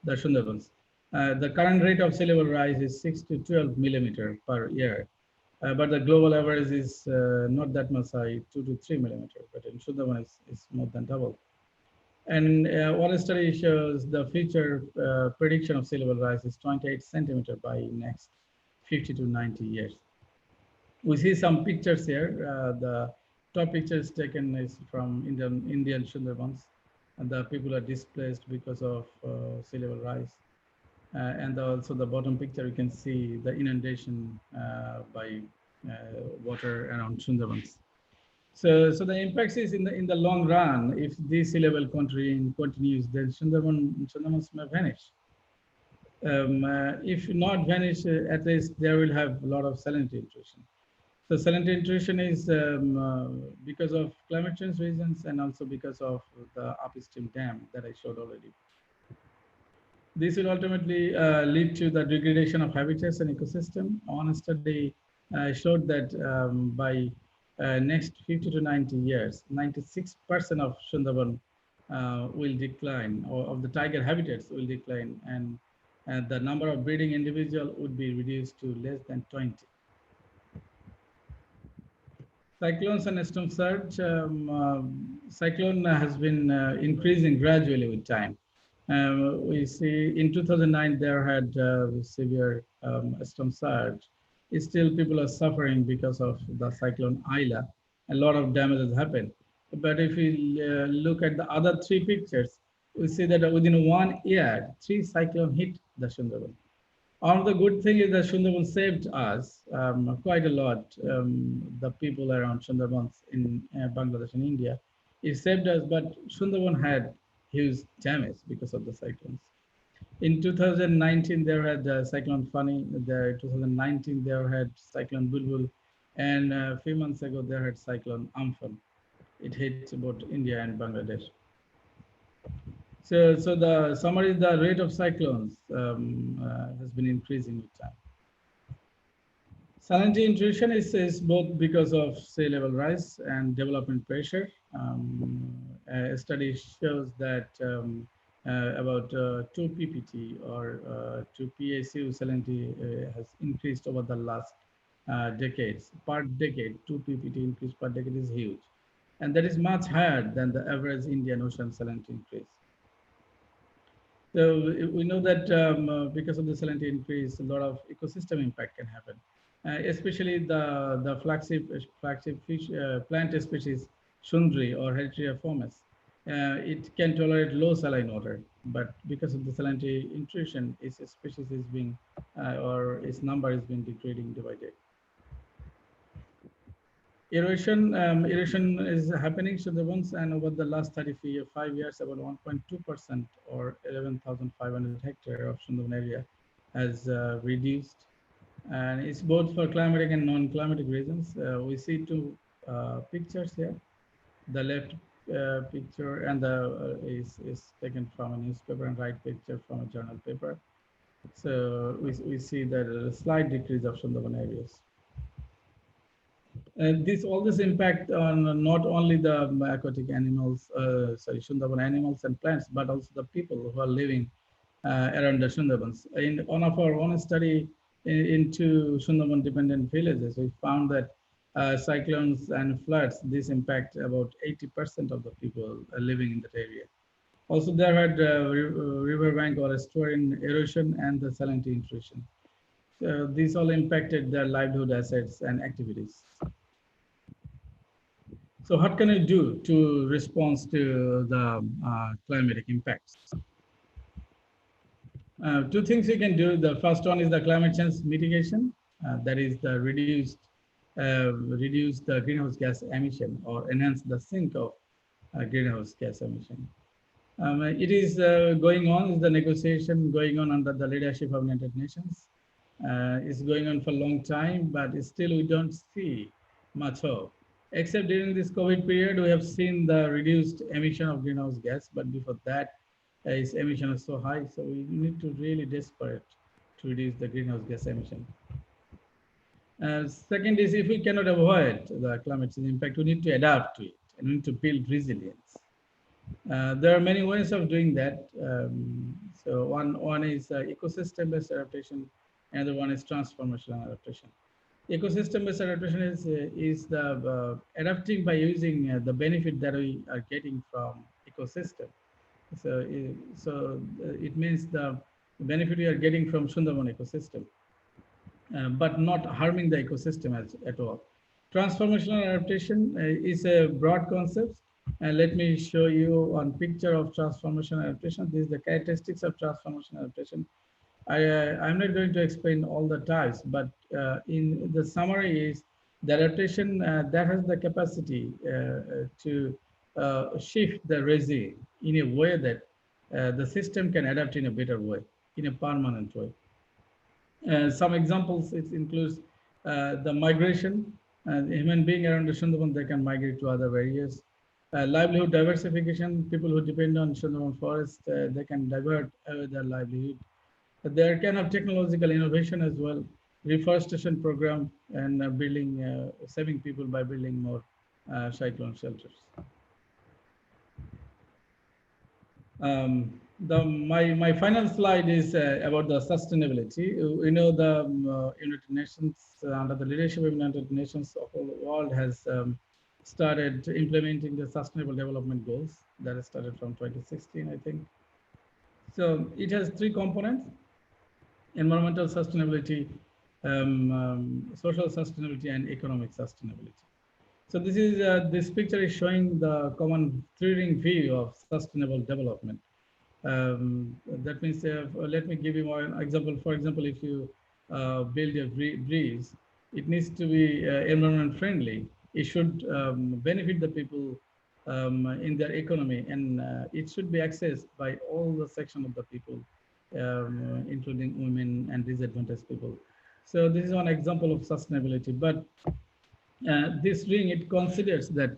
the Sundarbans. The current rate of sea level rise is 6 to 12 millimeter per year, but the global average is not that much high, 2 to 3 millimeter, but in Sundarban is more than double. And one study shows the future prediction of sea level rise is 28 centimeter by next 50 to 90 years. We see some pictures here. The top picture is taken is from Indian Sundarbans, and the people are displaced because of sea level rise. And also the bottom picture, you can see the inundation by water around Sundarbans. So the impacts is in the long run. If this sea level continues, then Sundarbans may vanish. If not vanish, at least there will have a lot of salinity intrusion. So salinity intrusion is because of climate change reasons and also because of the upstream dam that I showed already. This will ultimately lead to the degradation of habitats and ecosystem. One study showed that by next 50 to 90 years, 96% of Sundarban will decline, or of the tiger habitats will decline, and the number of breeding individual would be reduced to less than 20. Cyclones and storm surge. Cyclone has been increasing gradually with time. We see in 2009 there had severe storm surge. Still, people are suffering because of the cyclone Aila. A lot of damage has happened. But if we look at the other three pictures, we see that within 1 year, 3 cyclones hit the Sundarban. One of the good thing is that Sundarban saved us quite a lot. The people around Sundarban in Bangladesh and India, it saved us, but Sundarban had huge damage because of the cyclones. In 2019, there had Cyclone Fani. There, 2019, there had Cyclone Bulbul, and a few months ago, there had Cyclone Amphan. It hit both India and Bangladesh. So the summary is the rate of cyclones has been increasing with time. Salinity intrusion is both because of sea level rise and development pressure. A study shows that about 2 ppt or 2 PSU salinity has increased over the last decades. Per decade, 2 ppt increase per decade is huge. And that is much higher than the average Indian Ocean salinity increase. So we know that because of the salinity increase, a lot of ecosystem impact can happen, especially the flagship fish, plant species, Sundri or Heritiera formis. It can tolerate low saline water, but because of the salinity intrusion, its species is being, or its number is being degrading day by day. Erosion is happening to the ones, and over the last 35 years, about 1.2% or 11,500 hectares of Sundarban area has reduced, and it's both for climatic and non-climatic reasons. We see 2 pictures here. The left picture and the is taken from a newspaper, and right picture from a journal paper. So we see that a slight decrease of Sundarban areas. All this impact on not only the aquatic animals, Sundarban animals and plants, but also the people who are living around the Sundarbans. In one of our own study into Sundarban dependent villages, we found that cyclones and floods, this impact about 80% of the people living in that area. Also, there had riverbank or estuarine erosion and the salinity intrusion. So these all impacted their livelihood assets and activities. So what can I do to respond to the climatic impacts? 2 things you can do. The first one is the climate change mitigation. That is the reduce the greenhouse gas emission or enhance the sink of greenhouse gas emission. It is going on, is the negotiation going on under the leadership of United Nations. It's going on for a long time, but still we don't see much hope. Except during this COVID period, we have seen the reduced emission of greenhouse gas, but before that, its emission is so high, so we need to really desperate to reduce the greenhouse gas emission. Second is, if we cannot avoid the climate change impact, we need to adapt to it and we need to build resilience. There are many ways of doing that. So one is ecosystem-based adaptation, and the one is transformational adaptation. Ecosystem-based adaptation is the adapting by using the benefit that we are getting from ecosystem. So it means the benefit we are getting from Sundarban ecosystem, but not harming the ecosystem at all. Transformational adaptation is a broad concept. And let me show you one picture of transformational adaptation. These are the characteristics of transformational adaptation. I'm not going to explain all the types, but in the summary is The adaptation that has the capacity to shift the regime in a way that the system can adapt in a better way, in a permanent way. Some examples, it includes the migration, human being around the Sundarban, they can migrate to other areas. Livelihood diversification, people who depend on Sundarban forest, they can divert their livelihood. There kind of technological innovation as well, reforestation program, and building, saving people by building more cyclone shelters. My final slide is about the sustainability. We know the United Nations, under the leadership of United Nations of all the world, has started implementing the Sustainable Development Goals that started from 2016, I think. So it has three components: environmental sustainability, social sustainability, and economic sustainability. So this picture is showing the common three-ring view of sustainable development. That means, let me give you one example. For example, if you build a bridge, it needs to be environment friendly. It should benefit the people in their economy, and it should be accessed by all the section of the people, including women and disadvantaged people. So this is one example of sustainability. But this ring, it considers that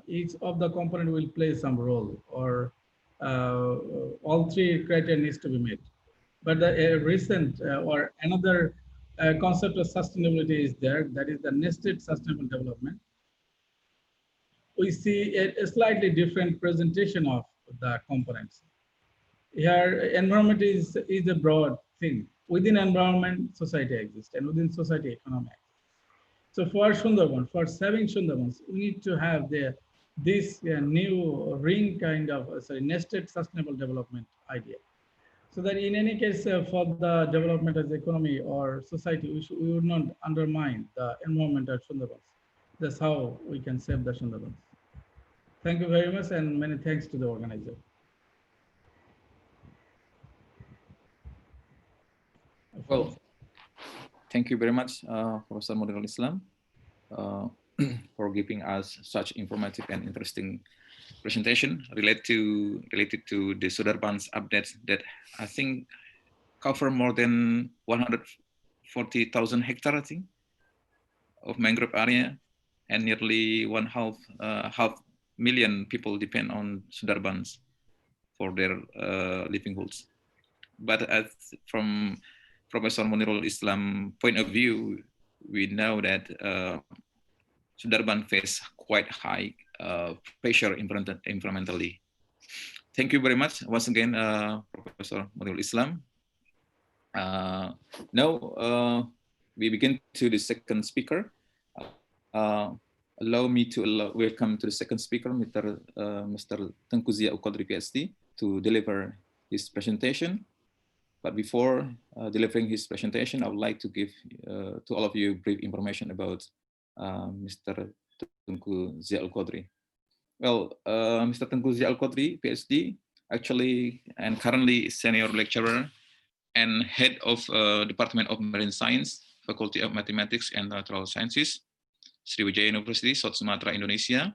each of the component will play some role, or all three criteria needs to be met. But the recent or another concept of sustainability is there, that is the nested sustainable development. We see a slightly different presentation of the components. Here, environment is a broad thing. Within environment, society exists, and within society, economy exists. So for Sundarban, for saving Sundarbans, we need to have this new ring kind of, nested sustainable development idea. So that in any case, for the development of the economy or society, we would not undermine the environment of Sundarbans. That's how we can save the Sundarbans. Thank you very much, and many thanks to the organizer. Well, thank you very much, Professor Model Islam, for giving us such informative and interesting presentation related to the Sundarbans updates that I think cover more than 140,000 hectares, I think, of mangrove area, and nearly half million people depend on Sundarbans for their livelihoods. But from Professor Munirul Islam point of view, we know that Sundarban face quite high pressure environmentally. Thank you very much once again, Professor Munirul Islam. Now we begin to the second speaker. Allow me to welcome to the second speaker, Mr. Tengku Zia Al-Qadri, PhD, to deliver his presentation. But before delivering his presentation, I would like to give to all of you brief information about Mr. Tengku Zia Al-Qadri. Well, Mr. Tengku Zia Al-Qadri, PhD, actually and currently senior lecturer and head of Department of Marine Science, Faculty of Mathematics and Natural Sciences, Sriwijaya University, South Sumatra, Indonesia,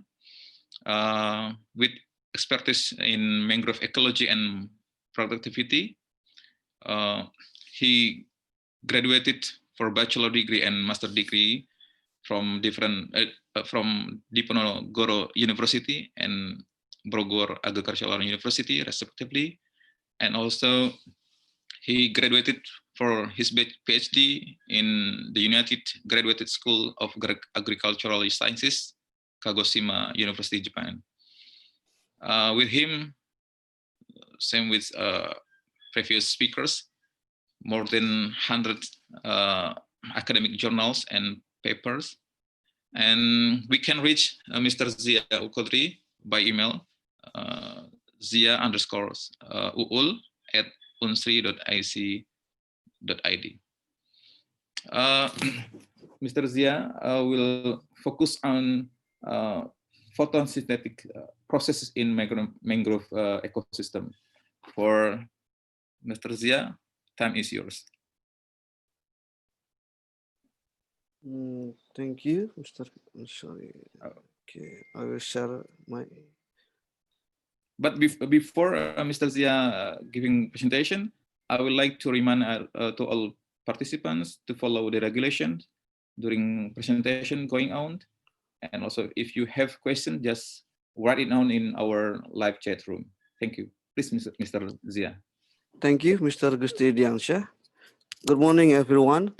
with expertise in mangrove ecology and productivity. He graduated for bachelor degree and master degree from Diponegoro University and Bogor Agricultural University, respectively. And also, he graduated for his PhD in the United Graduate School of Agricultural Sciences, Kagoshima University, Japan. With him, same with previous speakers, more than 100 academic journals and papers. And we can reach Mr. Zia Al-Qadri by email, zia_uul@unsri.ic.id. Mr. Zia will focus on photosynthetic processes in mangrove ecosystem. For Mr. Zia, time is yours. Thank you, Mr. Sorry. Uh, Okay, I will share my. But before Mr. Zia giving presentation, I would like to remind to all participants to follow the regulations during presentation going on. And also, if you have questions, just write it down in our live chat room. Thank you. Please, Mr. Zia. Thank you, Mr. Gusti Diansyah. Good morning, everyone.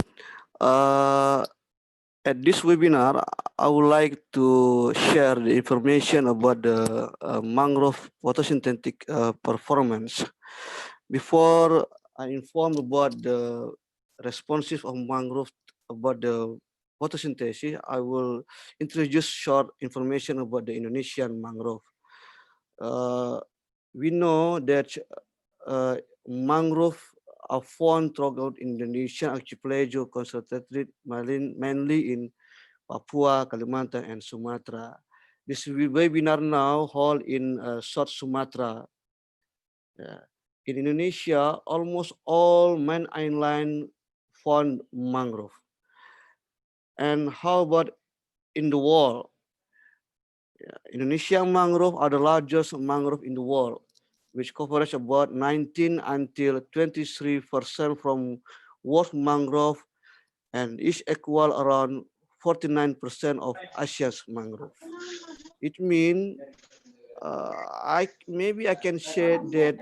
At this webinar, I would like to share the information about the mangrove photosynthetic performance. Before I inform about the responses of mangrove about the photosynthesis, I will introduce short information about the Indonesian mangrove. We know that mangrove are found throughout Indonesian archipelago, concentrated mainly in Papua, Kalimantan, and Sumatra. This webinar now held in South Sumatra. In Indonesia, almost all main island found mangrove. And how about in the world? Indonesian mangrove are the largest mangrove in the world, which covers about 19 until 23% from world mangrove and is equal around 49% of Asia's mangrove. It means maybe I can say that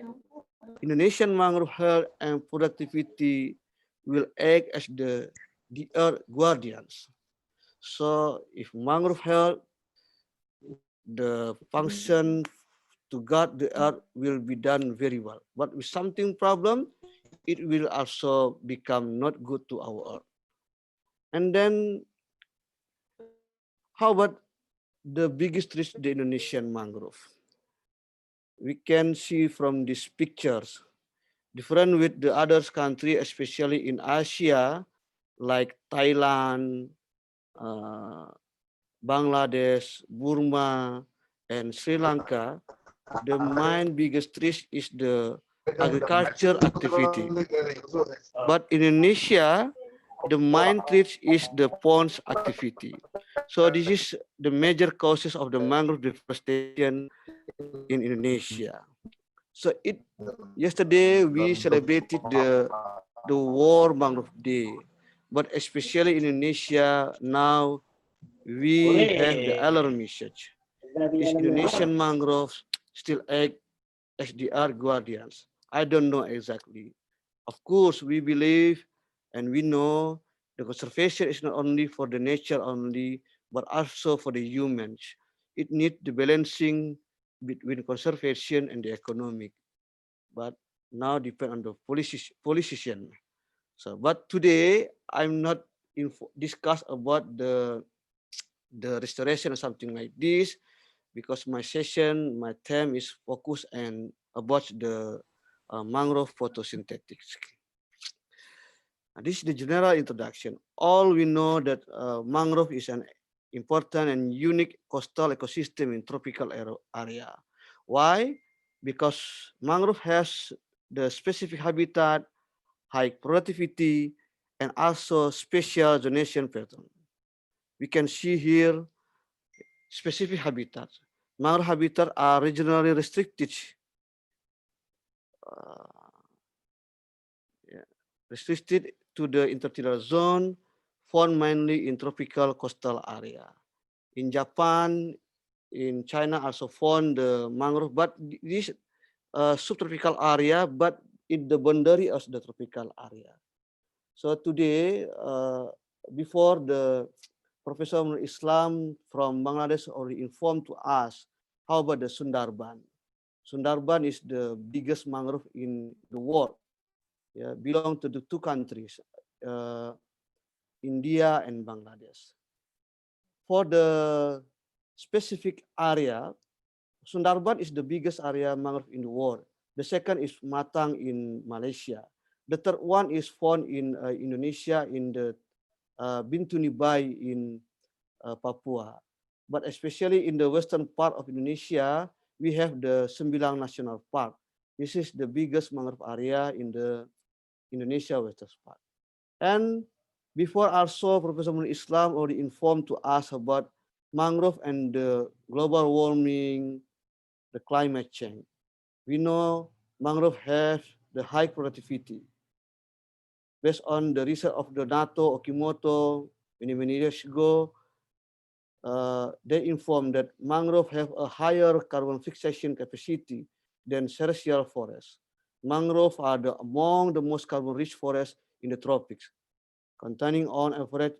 Indonesian mangrove health and productivity will act as the earth guardians. So if mangrove health, the function to guard the earth will be done very well. But with something problem, it will also become not good to our earth. And then, how about the biggest risk, the Indonesian mangrove? We can see from these pictures, different with the other country, especially in Asia, like Thailand, Bangladesh, Burma, and Sri Lanka. The main biggest risk is the agriculture activity. But in Indonesia, the main threat is the ponds activity. So this is the major causes of the mangrove deforestation in Indonesia. So yesterday we celebrated the World Mangrove Day, but especially in Indonesia now we have the alarm message. These Indonesian mangroves still act as the earth guardians. I don't know exactly. Of course, we believe and we know the conservation is not only for the nature only, but also for the humans. It needs the balancing between conservation and the economic. But now depend on the politician. So, but today I'm not discuss about the restoration or something like this, because my session, my theme is focused and about the mangrove photosynthetics. This is the general introduction. All we know that mangrove is an important and unique coastal ecosystem in tropical area. Why? Because mangrove has the specific habitat, high productivity, and also special zonation pattern. We can see here specific habitats. Mangrove habitats are regionally restricted. Restricted to the intertidal zone, found mainly in tropical coastal area. In Japan, in China also found the mangrove, but this subtropical area, but in the boundary of the tropical area. So today, before the Professor Islam from Bangladesh already informed to us how about the Sundarban. Sundarban is the biggest mangrove in the world. Yeah, belong to the two countries, India and Bangladesh. For the specific area, Sundarban is the biggest area mangrove in the world. The second is Matang in Malaysia. The third one is found in Indonesia in the Bintuni Bay in Papua. But especially in the western part of Indonesia, we have the Sembilang National Park. This is the biggest mangrove area in the Indonesia western part. And Before also, Professor Munir Islam already informed to us about mangrove and the global warming, the climate change. We know mangrove have the high productivity. Based on the research of the NATO Okimoto many years ago, they informed that mangrove have a higher carbon fixation capacity than terrestrial forests. Mangrove are among the most carbon-rich forests in the tropics, containing on average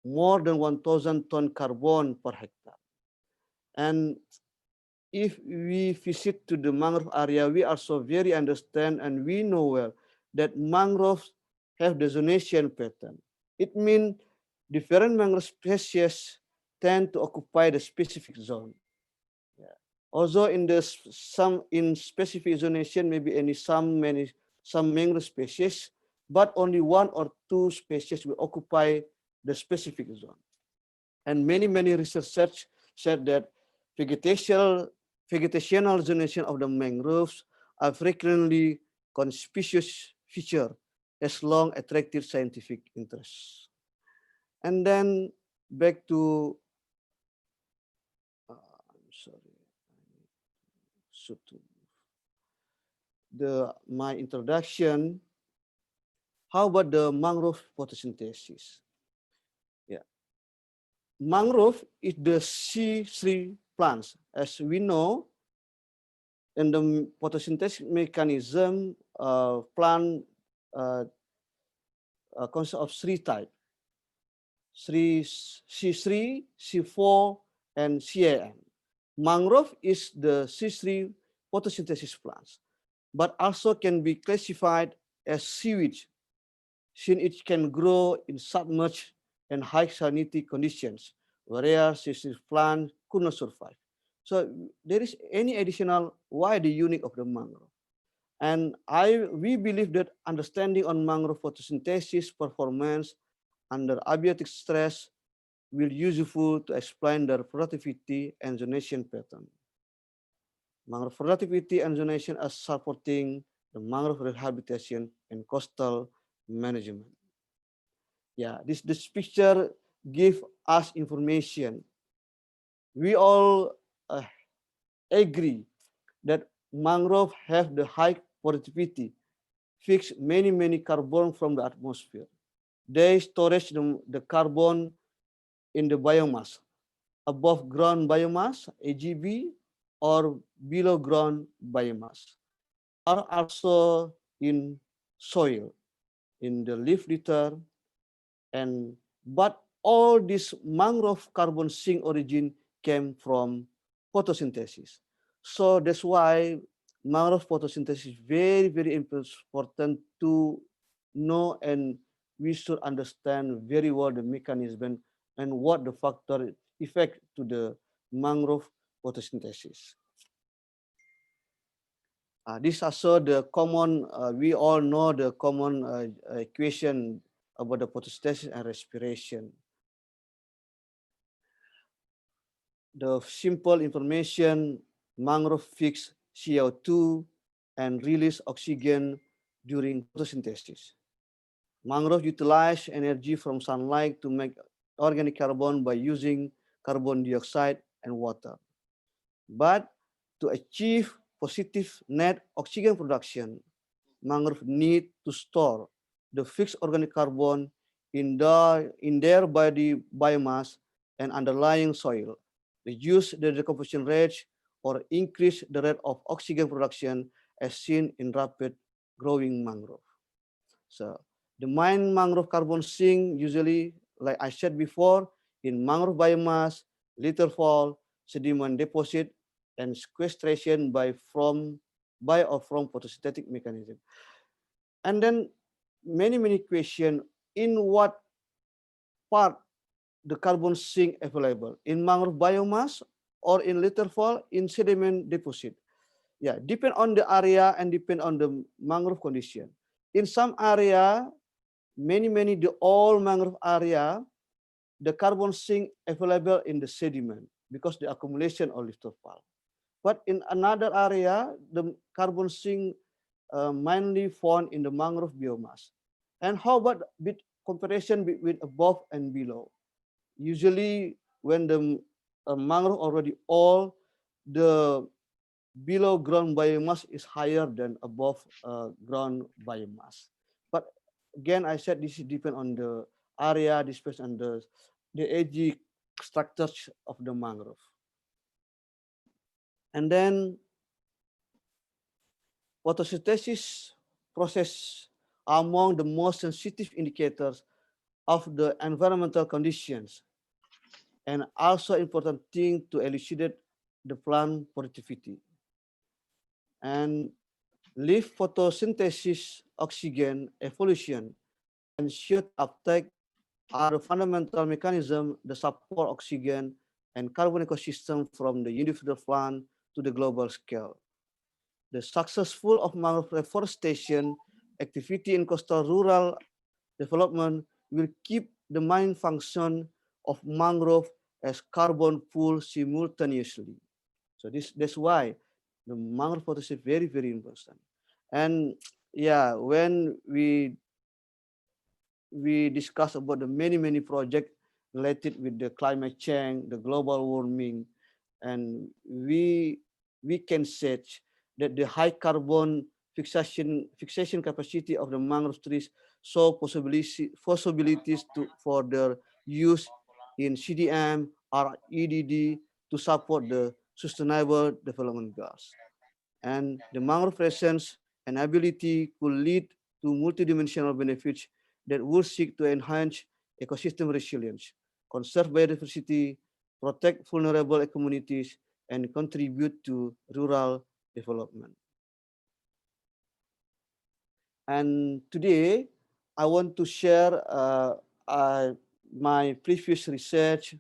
more than 1,000 ton carbon per hectare. And if we visit to the mangrove area, we also very understand and we know well that mangroves have the zonation pattern. It means different mangrove species tend to occupy the specific zone. Yeah. Also, in specific zonation, maybe some mangrove species, but only one or two species will occupy the specific zone. And many researchers said that vegetational zonation of the mangroves are frequently conspicuous feature as long attracted scientific interest. And then back to, I'm sorry, my introduction. How about the mangrove photosynthesis? Yeah, mangrove is the C3 plants. As we know, in the photosynthesis mechanism, plant consists of three types: C3, C4, and CAN. Mangrove is the C3 photosynthesis plants, but also can be classified as seaweed, since it can grow in submerged and high salinity conditions, whereas C3 plant could not survive. So there is any additional why the unique of the mangrove. And we believe that understanding on mangrove photosynthesis performance under abiotic stress will useful to explain their productivity and zonation pattern. Mangrove productivity and zonation are supporting the mangrove rehabilitation and coastal management. Yeah, this picture give us information. We all agree that mangrove have the high productivity, fix many carbon from the atmosphere. They storage the carbon in the biomass, above ground biomass, AGB, or below ground biomass, are also in soil, in the leaf litter, but all this mangrove carbon sink origin came from photosynthesis. So that's why mangrove photosynthesis is very important to know, and we should understand very well the mechanism and what the factor effect to the mangrove photosynthesis. This also the common, we all know the common equation about the photosynthesis and respiration. The simple information, mangrove fix CO2 and release oxygen during photosynthesis. Mangrove utilize energy from sunlight to make organic carbon by using carbon dioxide and water. But to achieve positive net oxygen production, mangrove need to store the fixed organic carbon in their body biomass and underlying soil, reduce the decomposition rate, or increase the rate of oxygen production as seen in rapid growing mangrove. So the main mangrove carbon sink usually, like I said before, in mangrove biomass, litter fall, sediment deposit, and sequestration by or from photosynthetic mechanism. And then many questions: in what part the carbon sink available? In mangrove biomass or in litter fall, in sediment deposit? Yeah, depend on the area and depend on the mangrove condition. In some area, the all mangrove area, the carbon sink available in the sediment because the accumulation of litter fall. But in another area, the carbon sink mainly found in the mangrove biomass. And how about comparison between above and below. Usually, when the mangrove already old, the below ground biomass is higher than above ground biomass. But again, I said this depends on the area, this depends on the age structures of the mangrove. And then photosynthesis process are among the most sensitive indicators of the environmental conditions and also important thing to elucidate the plant productivity. And leaf photosynthesis, oxygen evolution, and CO2 uptake are the fundamental mechanism that support oxygen and carbon ecosystem from the individual plant to the global scale. The successful of mangrove reforestation activity in coastal rural development will keep the main function of mangrove as carbon pool simultaneously. So that's why the mangrove photosynthesis is very, very important. And yeah, when we discuss about the many projects related with the climate change, the global warming, and we can say that the high carbon fixation capacity of the mangrove trees show possibilities for their use in CDM or EDD to support the sustainable development goals. And the mangrove presence and ability could lead to multidimensional benefits that will seek to enhance ecosystem resilience, conserve biodiversity, protect vulnerable communities, and contribute to rural development. And today, I want to share my previous research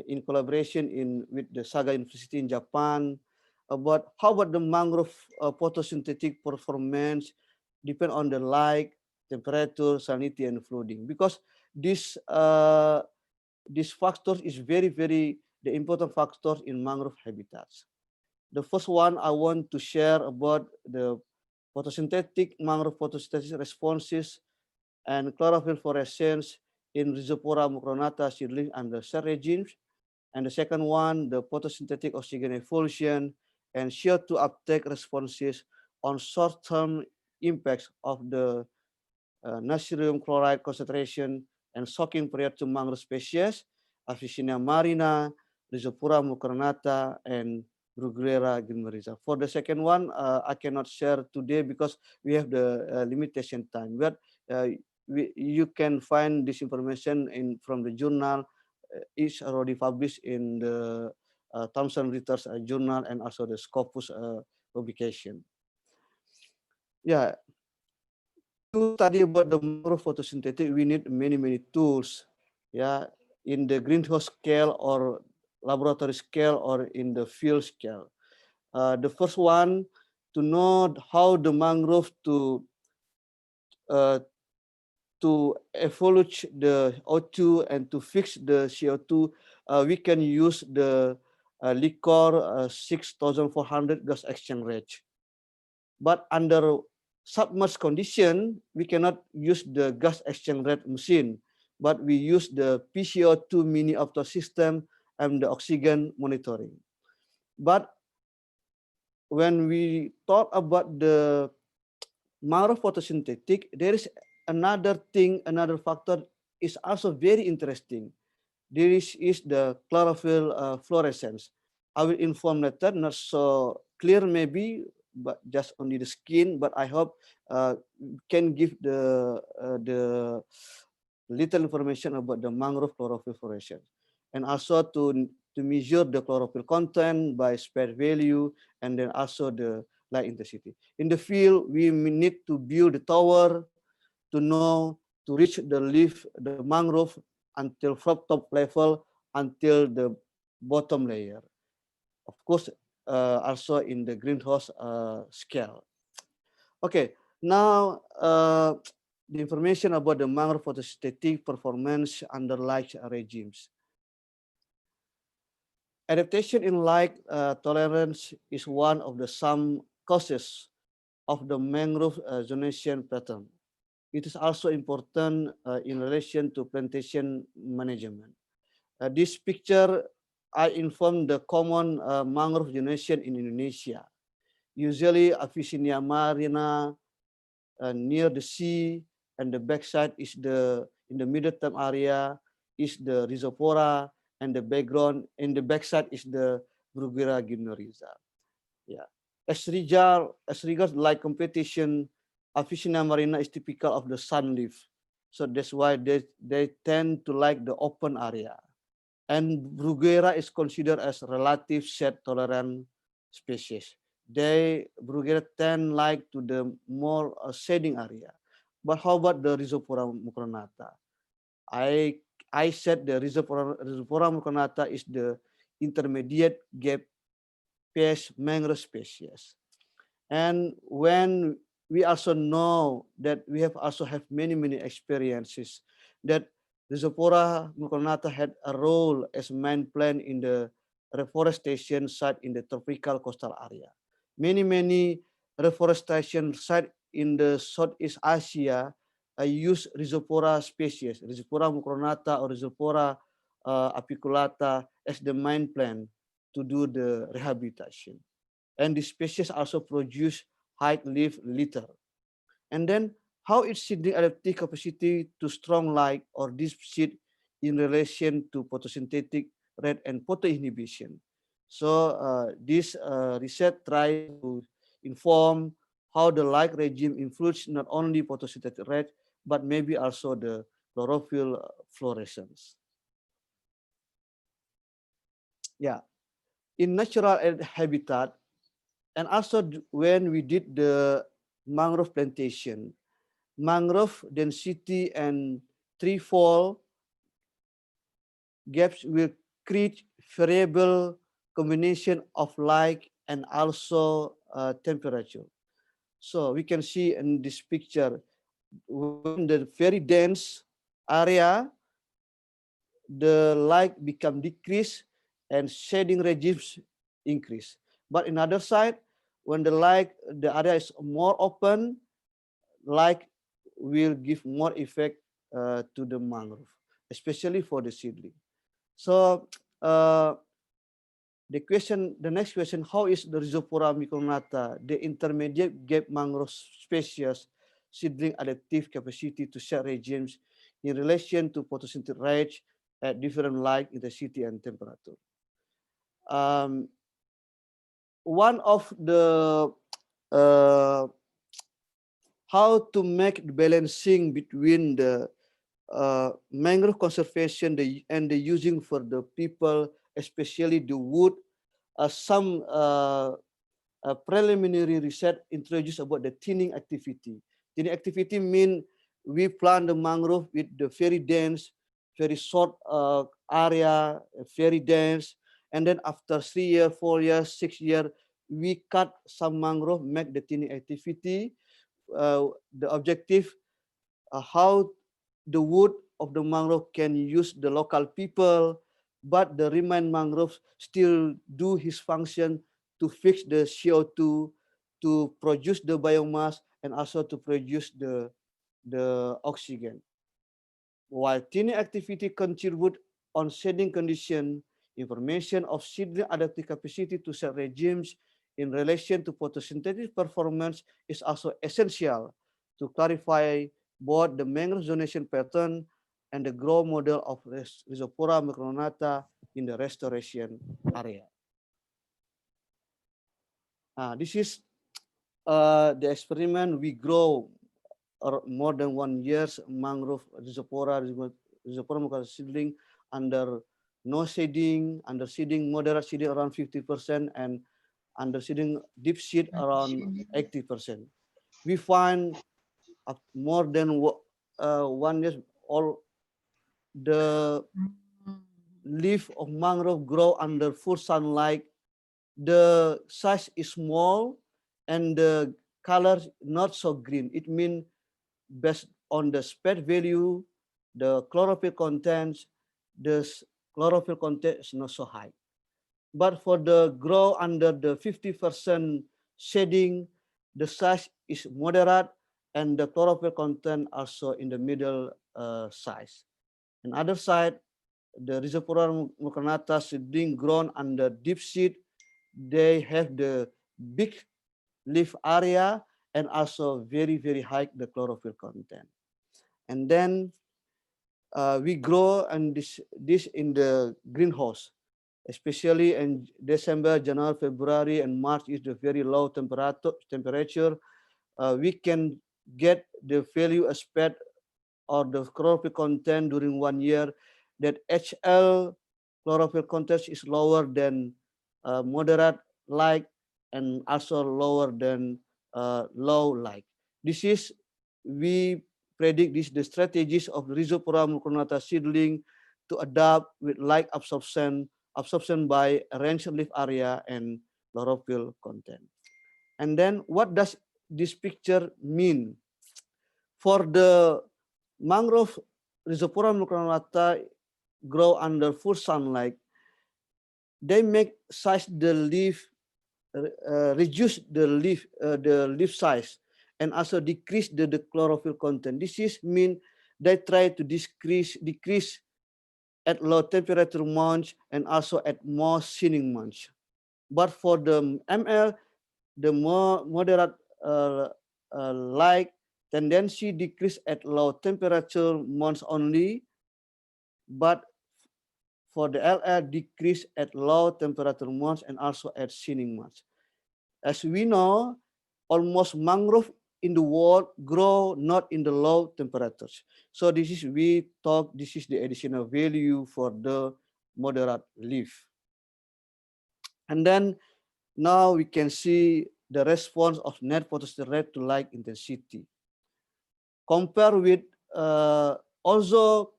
in collaboration with the Saga University in Japan about how about the mangrove photosynthetic performance depend on the light, temperature, salinity, and flooding. Because this factor is very the important factors in mangrove habitats. The first one I want to share about the photosynthetic mangrove photosynthesis responses and chlorophyll fluorescence in Rhizopora mucronata seedling under cell regimes. And the second one, the photosynthetic oxygen evolution and CO2 uptake responses on short-term impacts of the natrium chloride concentration and soaking period to mangrove species, Avicennia marina, Rhizopora mucronata, and Bruguiera gimneriza. For the second one, I cannot share today because we have the limitation time. But you can find this information from the journal. Is already published in the Thomson Reuters journal and also the Scopus publication. Yeah, to study about the mangrove photosynthetic, we need many tools. Yeah, in the greenhouse scale or laboratory scale or in the field scale. The first one, to know how the mangrove to evolve the O2 and to fix the CO2, we can use the liquor 6400 gas exchange rate. But under submerged condition, we cannot use the gas exchange rate machine, but we use the PCO2 mini opto system and the oxygen monitoring. But when we talk about the mangrove photosynthetic, there is another thing, another factor is also very interesting. This is the chlorophyll fluorescence. I will inform later, not so clear maybe, but just only the skin. But I hope can give the little information about the mangrove chlorophyll fluorescence, and also to measure the chlorophyll content by spare value, and then also the light intensity. In the field, we need to build the tower to know to reach the leaf, the mangrove until from top level until the bottom layer. Of course, also in the greenhouse scale. Okay, now the information about the mangrove photosynthetic performance under light regimes. Adaptation in light tolerance is one of the some causes of the mangrove zonation pattern. it is also important in relation to plantation management. This picture, I informed the common mangrove generation in Indonesia. Usually Avicennia marina near the sea, and the backside is in the middle term area is the Rhizopora, and the background in the backside is the Bruguera gymnorrhiza. Yeah. As regards light competition, Avicennia marina is typical of the sunleaf. So that's why they tend to like the open area. And Bruguera is considered as relative shade tolerant species. Bruguera tend like to the more shading area. But how about the Rhizopora mucronata? I said the Rhizopora mucronata is the intermediate gap pest mangrove species. And when we also know that we have many experiences that Rhizopora mucronata had a role as main plant in the reforestation site in the tropical coastal area. Many reforestation site in the Southeast Asia use Rhizopora species, Rhizopora mucronata or Rhizopora apiculata as the main plant to do the rehabilitation. And the species also produce high leaf litter. And then how its seedling adaptive capacity to strong light or deep seed in relation to photosynthetic rate and photoinhibition. So this research tries to inform how the light regime influences not only photosynthetic rate, but maybe also the chlorophyll fluorescence. Yeah, in natural habitat, and also when we did the mangrove plantation, mangrove density and treefall gaps will create variable combination of light and also temperature. So we can see in this picture, when the very dense area, the light become decreased and shading regimes increase. But in other side, when the area is more open, light will give more effect to the mangrove, especially for the seedling. So the next question, how is the Rhizopora micronata, the intermediate gap mangrove species, seedling adaptive capacity to set regimes in relation to photosynthetic rates at different light intensity and temperature? One of the how to make the balancing between the mangrove conservation and the using for the people, especially the wood. Some preliminary research introduced about the thinning activity. Thinning activity mean we plant the mangrove with the very dense, very short area, very dense, and then after 3 years, 4 years, 6 years, we cut some mangrove, make the thinning activity. The objective, how the wood of the mangrove can use the local people, but the remain mangrove still do his function to fix the CO2, to produce the biomass, and also to produce the oxygen. While thinning activity contribute on shading condition, information of seedling adaptive capacity to set regimes in relation to photosynthetic performance is also essential to clarify both the mangrove zonation pattern and the growth model of Rhizopora micronata in the restoration area. This is the experiment. We grow more than 1 year's mangrove Rhizopora micronata seedling under no shading, under seeding, moderate seeding around 50%, and under seeding deep seed around 80%. We find more than 1 year all the leaf of mangrove grow under full sunlight. The size is small and the color not so green. It means based on the SPECT value, the chlorophyll content is not so high. But for the grow under the 50% shading, the size is moderate and the chlorophyll content also in the middle size. On other side, the Rhizophora mucronata seedling grown under deep seed, they have the big leaf area and also very, very high the chlorophyll content. And then we grow and this in the greenhouse, especially in December, January, February, and March is the very low temperature. We can get the value aspect or the chlorophyll content during 1 year that HL chlorophyll content is lower than moderate light and also lower than low light. This is, we predict this the strategies of the Rhizophora mucronata seedling to adapt with light absorption by arranged leaf area and chlorophyll content. And then what does this picture mean? For the mangrove Rhizophora mucronata grow under full sunlight, they make size the leaf, reduce the leaf size, and also decrease the chlorophyll content. This is mean they try to decrease at low temperature months and also at more shining months. But for the ML, the more moderate light tendency decrease at low temperature months only, but for the LL decrease at low temperature months and also at shining months. As we know, almost mangrove in the world grow not in the low temperatures. So this is, we talk, this is the additional value for the moderate leaf. And then now we can see the response of net photosynthetic rate to light intensity. Compare with also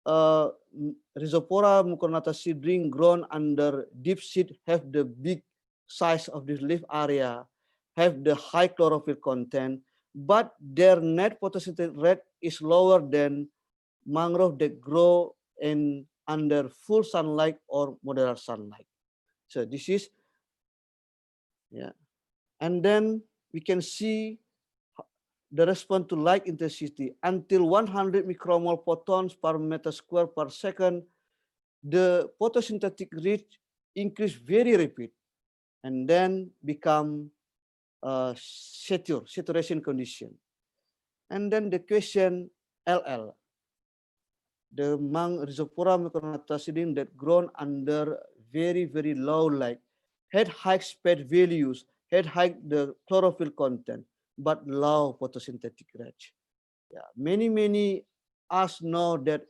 Rhizophora mucronata seedling grown under deep seed have the big size of this leaf area, have the high chlorophyll content, but their net photosynthetic rate is lower than mangrove that grow in under full sunlight or moderate sunlight. So this is, yeah. And then we can see the response to light intensity until 100 micromole photons per meter square per second. The photosynthetic rate increase very rapid and then become saturation condition. And then the question LL, the Rhizophora mucronata seedling that grown under very, very low light, had high speed values, had high the chlorophyll content, but low photosynthetic rate. Yeah, many us know that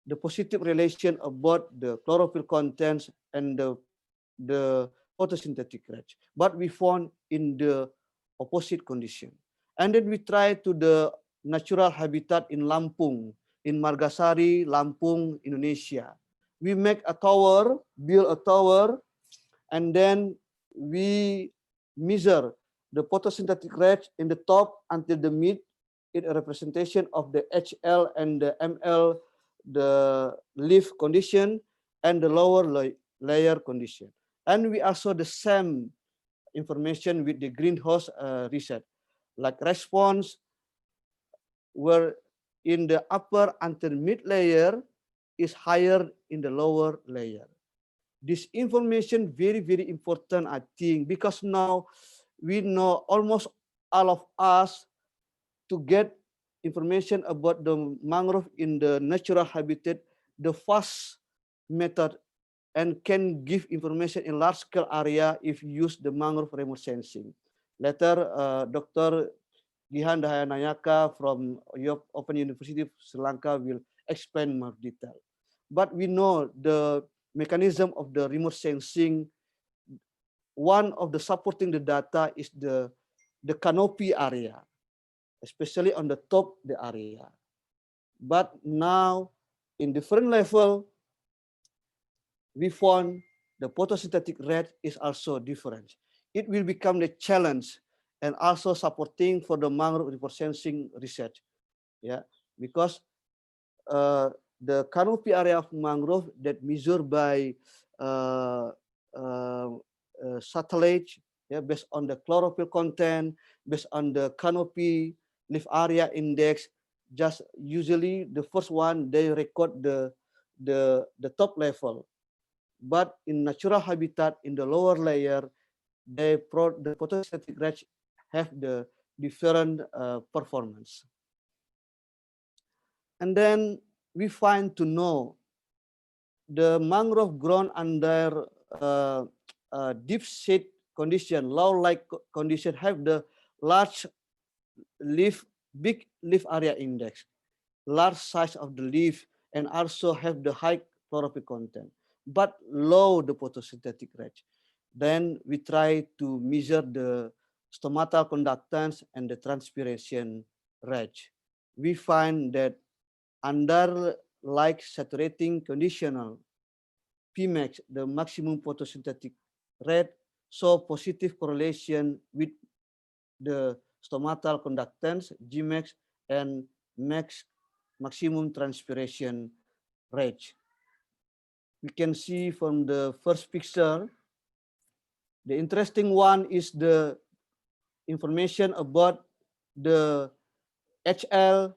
the positive relation about the chlorophyll contents and the photosynthetic rate, but we found in the opposite condition. And then we try to the natural habitat in Lampung, in Margasari, Lampung, Indonesia. We make a tower, build a tower, and then we measure the photosynthetic rate in the top until the mid, it a representation of the HL and the ML, the leaf condition, and the lower layer condition. And we also the same information with the greenhouse research, like response where in the upper until mid layer is higher in the lower layer. This information very important, I think, because now we know almost all of us to get information about the mangrove in the natural habitat, the fast method, and can give information in large scale area if you use the mangrove remote sensing. Later, Dr. Gihan Dahayanayaka from Open University of Sri Lanka will explain more detail. But we know the mechanism of the remote sensing. One of the supporting the data is the canopy area, especially on the top the area. But now in different level, we found the photosynthetic rate is also different. It will become the challenge and also supporting for the mangrove remote sensing research. Yeah, because the canopy area of mangrove that measured by satellite, yeah, based on the chlorophyll content, based on the canopy leaf area index, just usually the first one, they record the top level. But in natural habitat, in the lower layer, the photosynthetic range have the different performance. And then we find to know the mangrove grown under deep shade condition, low light condition, have the large big leaf area index, large size of the leaf, and also have the high chlorophyll content, but low the photosynthetic rate. Then we try to measure the stomatal conductance and the transpiration rate. We find that under like saturating conditional Pmax, the maximum photosynthetic rate, show positive correlation with the stomatal conductance, Gmax, and maximum transpiration rate. We can see from the first picture, the interesting one is the information about the HL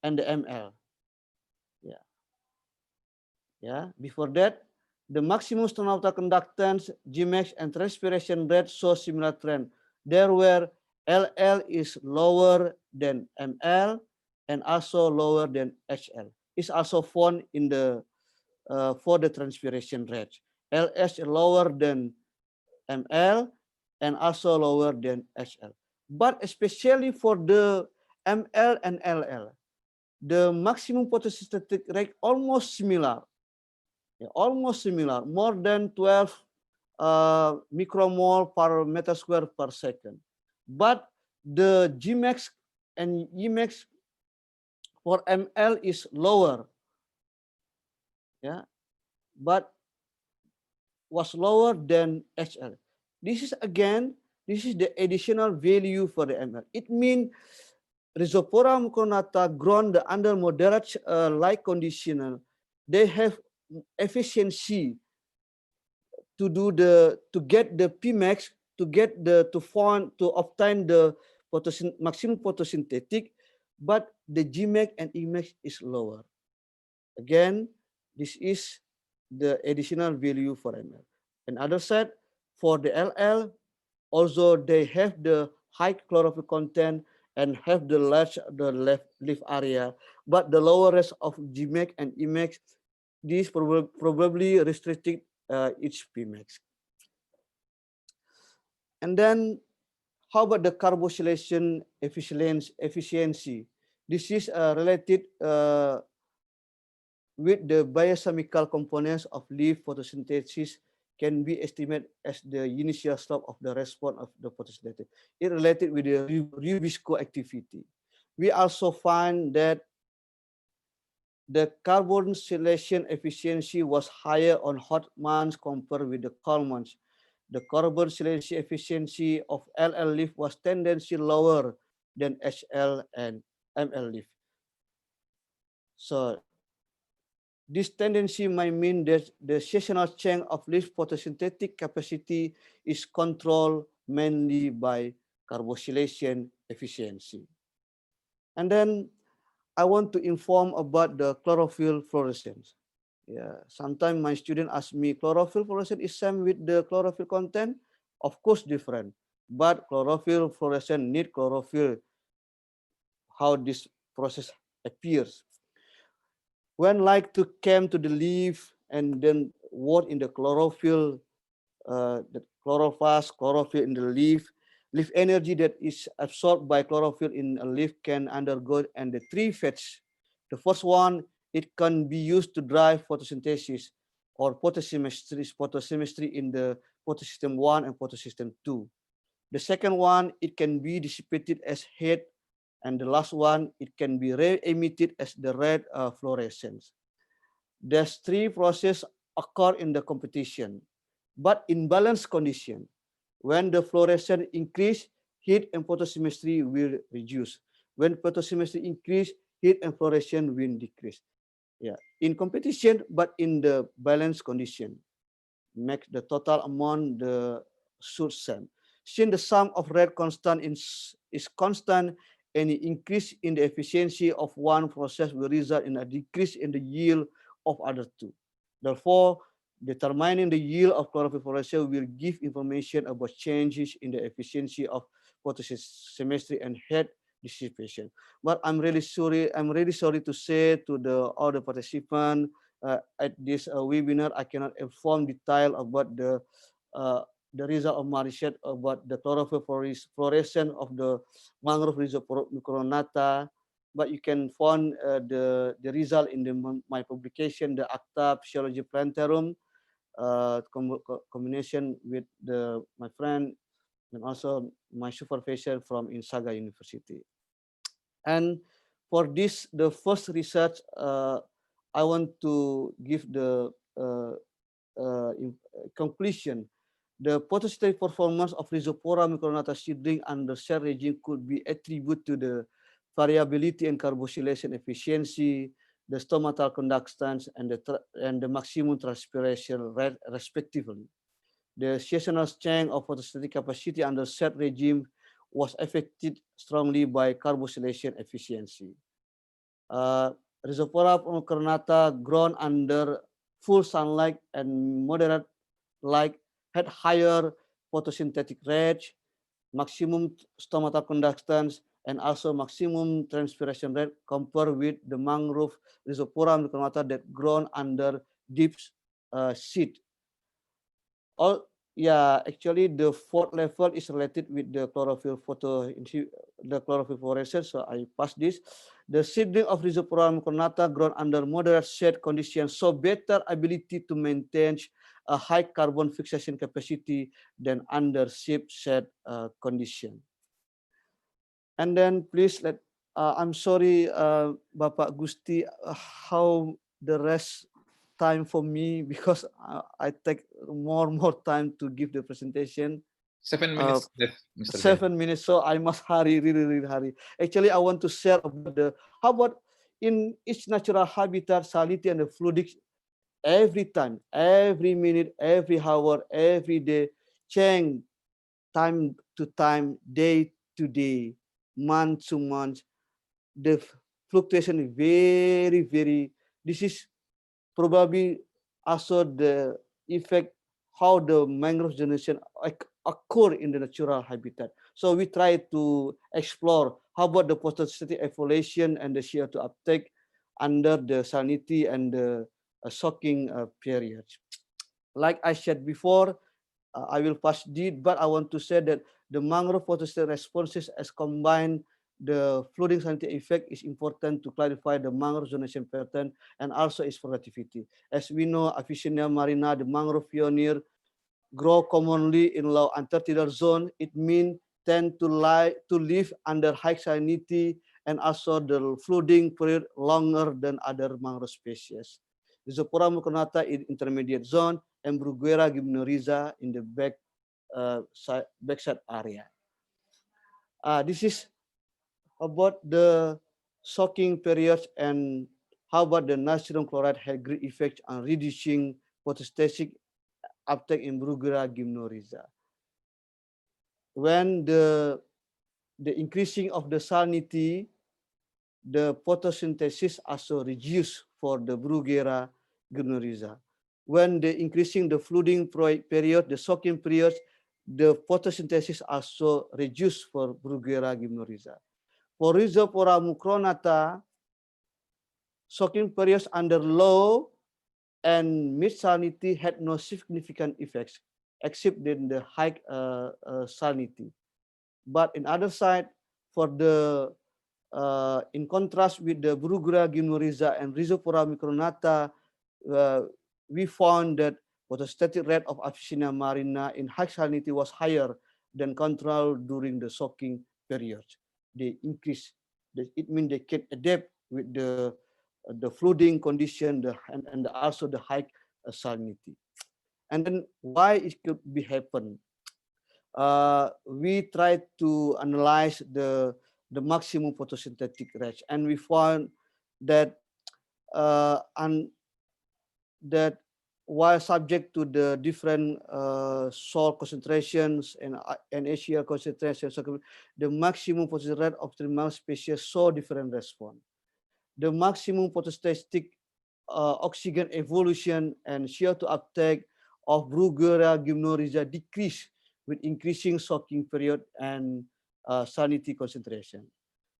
and the ML. Before that, the maximum stomatal conductance, Gmax, and transpiration rate show similar trend. There where LL is lower than ML and also lower than HL. It's also found in the for the transpiration rate. LS is lower than ML and also lower than HL. But especially for the ML and LL, the maximum photosynthetic rate almost similar. Almost similar, more than 12 micromole per meter square per second. But the Gmax and Emax for ML is lower, but was lower than HL. This is the additional value for the ML. It means Rhizopora mucornata grown under moderate light condition, they have efficiency to get the Pmax, to obtain the maximum photosynthetic, but the Gmax and Emax is lower. Again, this is the additional value for ML. And other side, for the LL, also they have the high chlorophyll content and have the large leaf area, but the lower rest of Gmax and Emax, this probably restricted its Pmax. And then, how about the carboxylation efficiency? This is related with the biochemical components of leaf photosynthesis can be estimated as the initial slope of the response of the photosynthesis. It related with the Rubisco activity. We also find that the carboxylation efficiency was higher on hot months compared with the cold months. The carboxylation efficiency of LL leaf was tendency lower than HL and ML leaf. So this tendency might mean that the seasonal change of leaf photosynthetic capacity is controlled mainly by carboxylation efficiency. And then I want to inform about the chlorophyll fluorescence. Sometimes my student ask me, chlorophyll fluorescence is same with the chlorophyll content? Of course different, but chlorophyll fluorescence need chlorophyll, how this process appears. When light came to the leaf and then what in the chlorophyll, the chlorophyll in the leaf energy that is absorbed by chlorophyll in a leaf can undergo and the three phases. The first one, it can be used to drive photosynthesis or photosymmetry in the photosystem 1 and photosystem 2. The second one, it can be dissipated as heat, and the last one, it can be re-emitted as the red fluorescence. These three processes occur in the competition, but in balanced condition. When the fluorescence increase, heat and photosymmetry will reduce. When photosymmetry increase, heat and fluorescence will decrease. In competition, but in the balanced condition, make the total amount the should same. Since the sum of red constant is constant, any increase in the efficiency of one process will result in a decrease in the yield of other two. Therefore, determining the yield of chlorophyllorescence will give information about changes in the efficiency of photosymmetry and heat dissipation. But I'm really sorry to say to the other participants at this webinar, I cannot inform detail about the result of my research about the chlorophyllescence of the mangrove Rhizophrormicronata, but you can find the result in my publication, the Acta Physiology Plantarum, combination with my friend and also my supervisor from Insaga University. And for this, the first research, I want to give the conclusion. The photosynthetic performance of Rhizophora micronata seedling under cell regime could be attributed to the variability in carboxylation efficiency, the stomatal conductance, and the maximum transpiration rate, respectively. The seasonal strength of photosynthetic capacity under cell regime was affected strongly by carboxylation efficiency. Rhizophora micronata grown under full sunlight and moderate light had higher photosynthetic rate, maximum stomatal conductance, and also maximum transpiration rate compared with the mangrove Rhizophora micronata that grown under deep seed. Actually the fourth level is related with the the chlorophyllescence, so I passed this. The seedling of Rhizophora micronata grown under moderate shade conditions show better ability to maintain a high carbon fixation capacity than under sheep shade condition. And then please I'm sorry, Bapak Gusti, how the rest time for me, because I take more time to give the presentation. 7 minutes left, Mr. 7 minutes, so I must hurry, really hurry. Actually, I want to share about how about in each natural habitat, salinity and the fluidics, every time, every minute, every hour, every day, change time to time, day to day, month to month. The fluctuation is very. This is probably also the effect how the mangrove generation occur in the natural habitat. So we try to explore how about the photosynthetic evaluation and the CO2 uptake under the salinity and the soaking period. Like I said before, I will pass it, but I want to say that the mangrove photosynthetic responses as combined the flooding salinity effect is important to clarify the mangrove zonation pattern and also its productivity. As we know, Avicennia marina, the mangrove pioneer, grow commonly in low intertidal zone. It means tend to live under high salinity and also the flooding period longer than other mangrove species. Rhizophora micronata in intermediate zone and Bruguera gymnorrhiza in the backside area. This is about the soaking periods and how about the natrium chloride had great effect on reducing photosynthetic uptake in Bruguera gymnorrhiza. When the increasing of the salinity, the photosynthesis also reduced for the Bruguera gymnorrhiza. When the increasing the flooding period, the soaking periods, the photosynthesis also reduced for Bruguera gymnorrhiza. For Rhizophora micronata, soaking periods under low and mid salinity had no significant effects except in the high salinity. But in other side, for the in contrast with the Bruguera gymnorrhiza and Rhizophora micronata, we found that photostatic rate of Avicennia marina in high salinity was higher than control during the soaking period. They increase. It means they can adapt with the flooding condition and also the high salinity. And then why it could be happen? We tried to analyze the maximum photosynthetic rate, and we found that that while subject to the different salt concentrations and HCl concentrations, the maximum potential rate of thermal species saw different response. The maximum photostatic oxygen evolution and CO2 uptake of Bruguiera gymnorrhiza decreased with increasing soaking period and salinity concentration.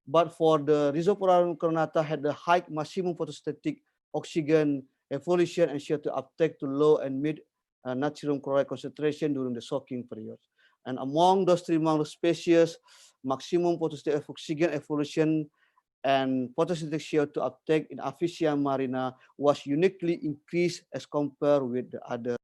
But for the Rhizophora cornata had the high maximum photostatic oxygen evolution and CO2 uptake to low and mid natrium chloride concentration during the soaking period. And among those three species, maximum photostatic oxygen evolution and photosynthetic CO2 uptake in Aphysia marina was uniquely increased as compared with the other.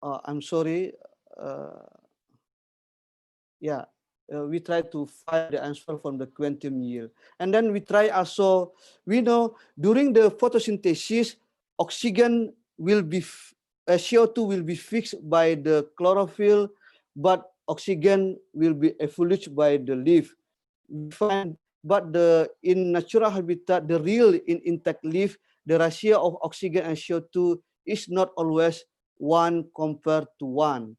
I'm sorry. Yeah, we try to find the answer from the quantum yield. And then we try also, we know during the photosynthesis, oxygen will be, CO2 will be fixed by the chlorophyll, but oxygen will be effluxed by the leaf. We find, but in natural habitat, the real in intact leaf, the ratio of oxygen and CO2 is not always 1 compared to 1.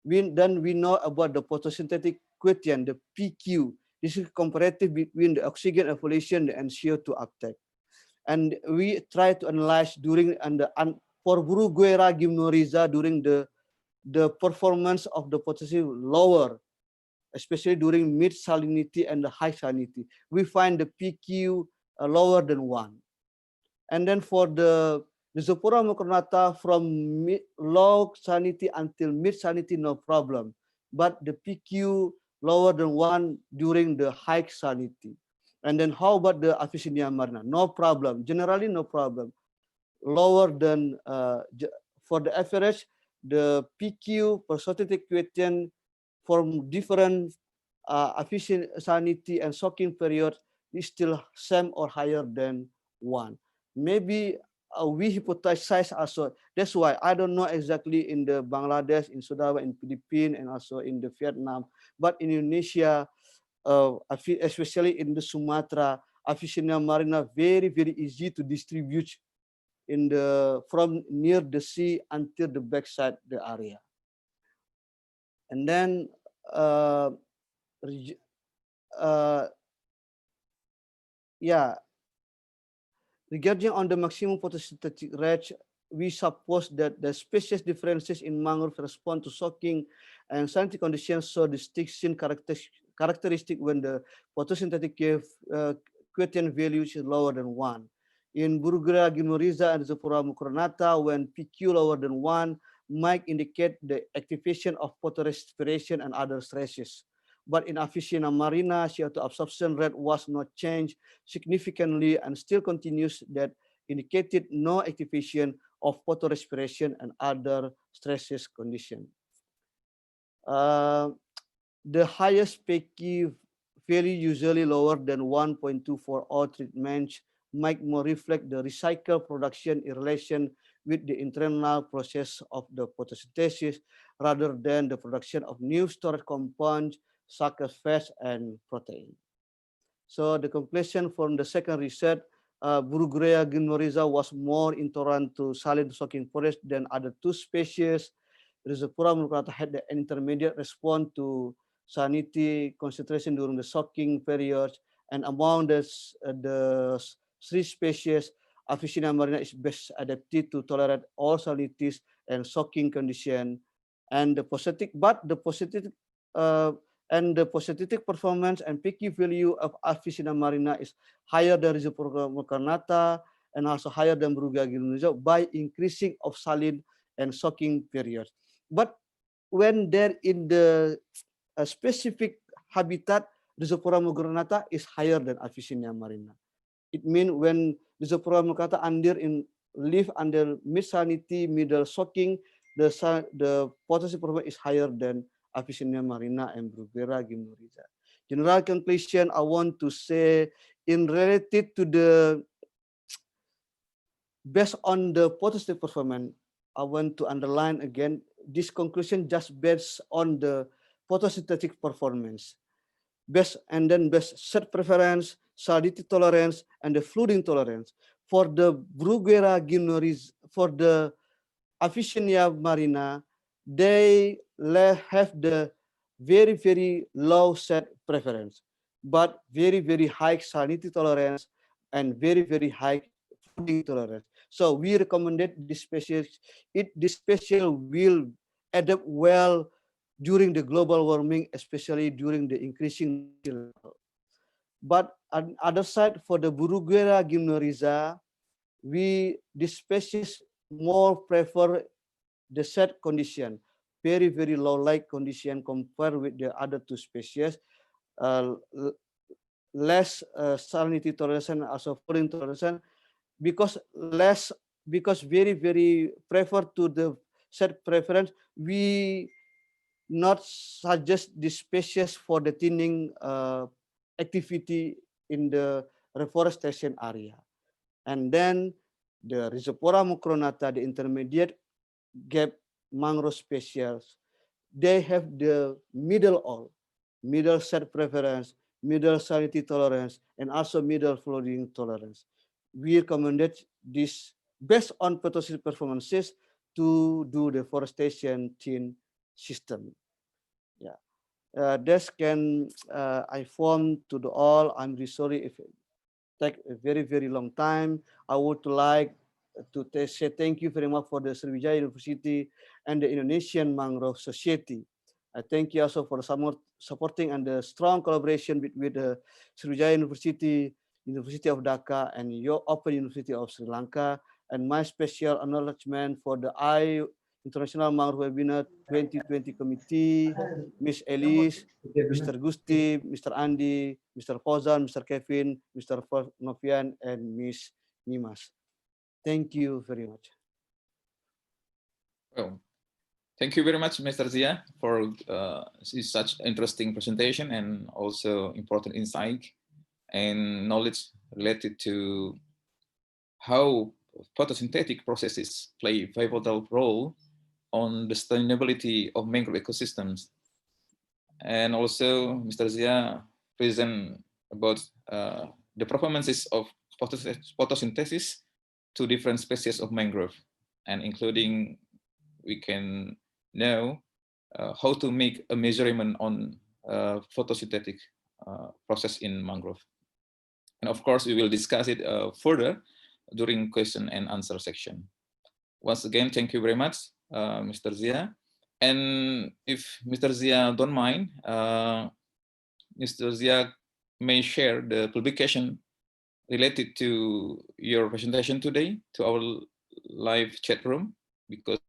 Then we know about the photosynthetic quotient, the PQ. This is comparative between the oxygen evolution and CO2 uptake. And we try to analyze during for Bruguiera gymnorrhiza during the performance of the photosynthesis lower, especially during mid salinity and the high salinity. We find the PQ lower than 1. And then for the Rhizophora mucornata from low salinity until mid salinity, no problem. But the PQ lower than 1 during the high salinity. And then how about the Aphysinia marina? No problem. Generally, no problem. Lower than, for the average, the PQ persociative quotient from different salinity and soaking period is still same or higher than 1. Maybe we hypothesize also. That's why I don't know exactly in the Bangladesh, in Sunda, in Philippines, and also in the Vietnam. But in Indonesia, especially in the Sumatra, Aphysinia marina very easy to distribute in the from near the sea until the backside the area. And then yeah, regarding on the maximum photosynthetic rate, we suppose that the species differences in mangrove respond to soaking and salinity conditions show distinction characteristic when the photosynthetic quotient value is lower than 1. In Bruguiera gymnorrhiza and Rhizophora mucornata, when PQ lower than 1 might indicate the activation of photorespiration and other stresses. But in Aphysinia marina, CO2 absorption rate was not changed significantly and still continues that indicated no activation of photorespiration and other stresses condition. The highest PQ value usually lower than 1.24 all treatments might more reflect the recycle production in relation with the internal process of the photosynthesis rather than the production of new storage compounds such as fats and protein. So the conclusion from the second research, Bruguiera gymnorrhiza was more intolerant to saline soaking forest than other two species. Rhizophora mucornata had the intermediate response to salinity concentration during the soaking period, and among the 3 species, Aphysinia marina is best adapted to tolerate all salinities and soaking condition. And the positive performance and PQ value of Aphysinia marina is higher than Rhizophora mucornata and also higher than Bruguiera gymnorrhiza by increasing of saline and soaking periods. But when they're in the specific habitat, Rhizophora mucornata is higher than Aphysinia marina. It means when Rhizophora mucornata live under mid salinity, middle soaking, the potency performance is higher than Aphysinia marina and Bruguiera gymnorrhiza. General conclusion I want to say in related to the based on the photosynthetic performance, I want to underline again, this conclusion just based on the photosynthetic performance. Based set preference, salinity tolerance, and the flooding tolerance. For the Bruguera gymnoris, for the Avicennia marina, they have the very low set preference, but very high salinity tolerance and very high flooding tolerance. So we recommended this species. This species will adapt well during the global warming, especially during the increasing sea level. But on other side, for the Bruguera gymnorrhiza, this species more prefer the set condition, very low light condition compared with the other two species, less salinity tolerance and also flooding tolerance, because very prefer to the set preference. We not suggest this species for the thinning activity in the reforestation area. And then the Rhizophora mucronata, the intermediate gap mangrove species, they have the middle set preference, middle salinity tolerance, and also middle flooding tolerance. We recommended this based on photosynthetic performances to do the forestation thin system. Yeah, this can I form to the all. I'm really sorry if it take a very long time. I would like to say thank you very much for the Sriwijaya University and the Indonesian Mangrove Society. I thank you also for supporting and the strong collaboration with the Sriwijaya University, University of Dhaka, and your Open University of Sri Lanka. And my special acknowledgement for the International Mangrove Webinar 2020 Committee, Miss Elise, Mr. Gusti, Mr. Andi, Mr. Fauzan, Mr. Kevin, Mr. Novian, and Miss Nimas. Thank you very much. Well, thank you very much, Mr. Zia, for such interesting presentation and also important insight and knowledge related to how photosynthetic processes play a pivotal role on the sustainability of mangrove ecosystems. And also, Mr. Zia present about the performances of photosynthesis to different species of mangrove, and including we can know how to make a measurement on photosynthetic process in mangrove. And of course, we will discuss it further during question and answer section. Once again, thank you very much, Mr. Zia. And if Mr. Zia don't mind, Mr. Zia may share the publication related to your presentation today to our live chat room, because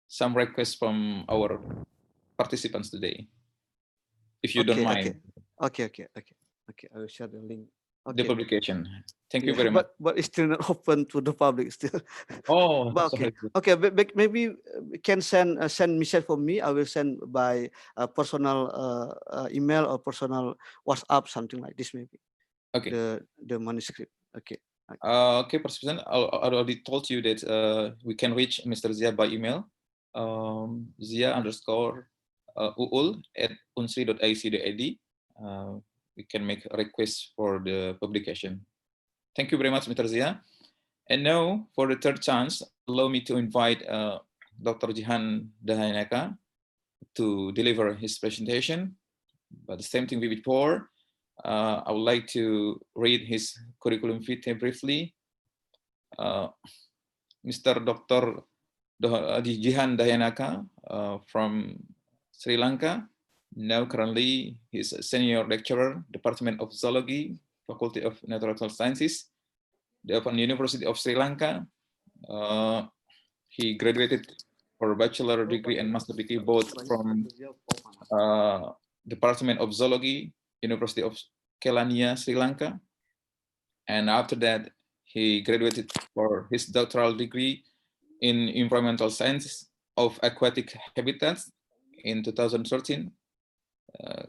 some requests from our participants today, if you don't mind. Okay. I will share the link. The publication. Thank you very much. But it's still not open to the public still. Oh, but okay. sorry. Okay, but maybe can send message for me. I will send by personal email or personal WhatsApp, something like this maybe. Okay. The manuscript. Okay. Okay, President. I already told you that we can reach Mr. Zia by email. Zia_uul@unsri.ac.id. We can make a request for the publication. Thank you very much, Mr. Zia. And now, for the third chance, allow me to invite Dr. Jihan Dahaneka to deliver his presentation. But the same thing before, I would like to read his curriculum vitae briefly. Mr. Dr. Jihan Dahaneka from Sri Lanka. Now currently he's a senior lecturer, Department of Zoology, Faculty of Natural Sciences, the Open University of Sri Lanka. He graduated for a bachelor degree and master degree both from Department of Zoology, University of Kelania, Sri Lanka. And after that, he graduated for his doctoral degree in environmental science of aquatic habitats in 2013.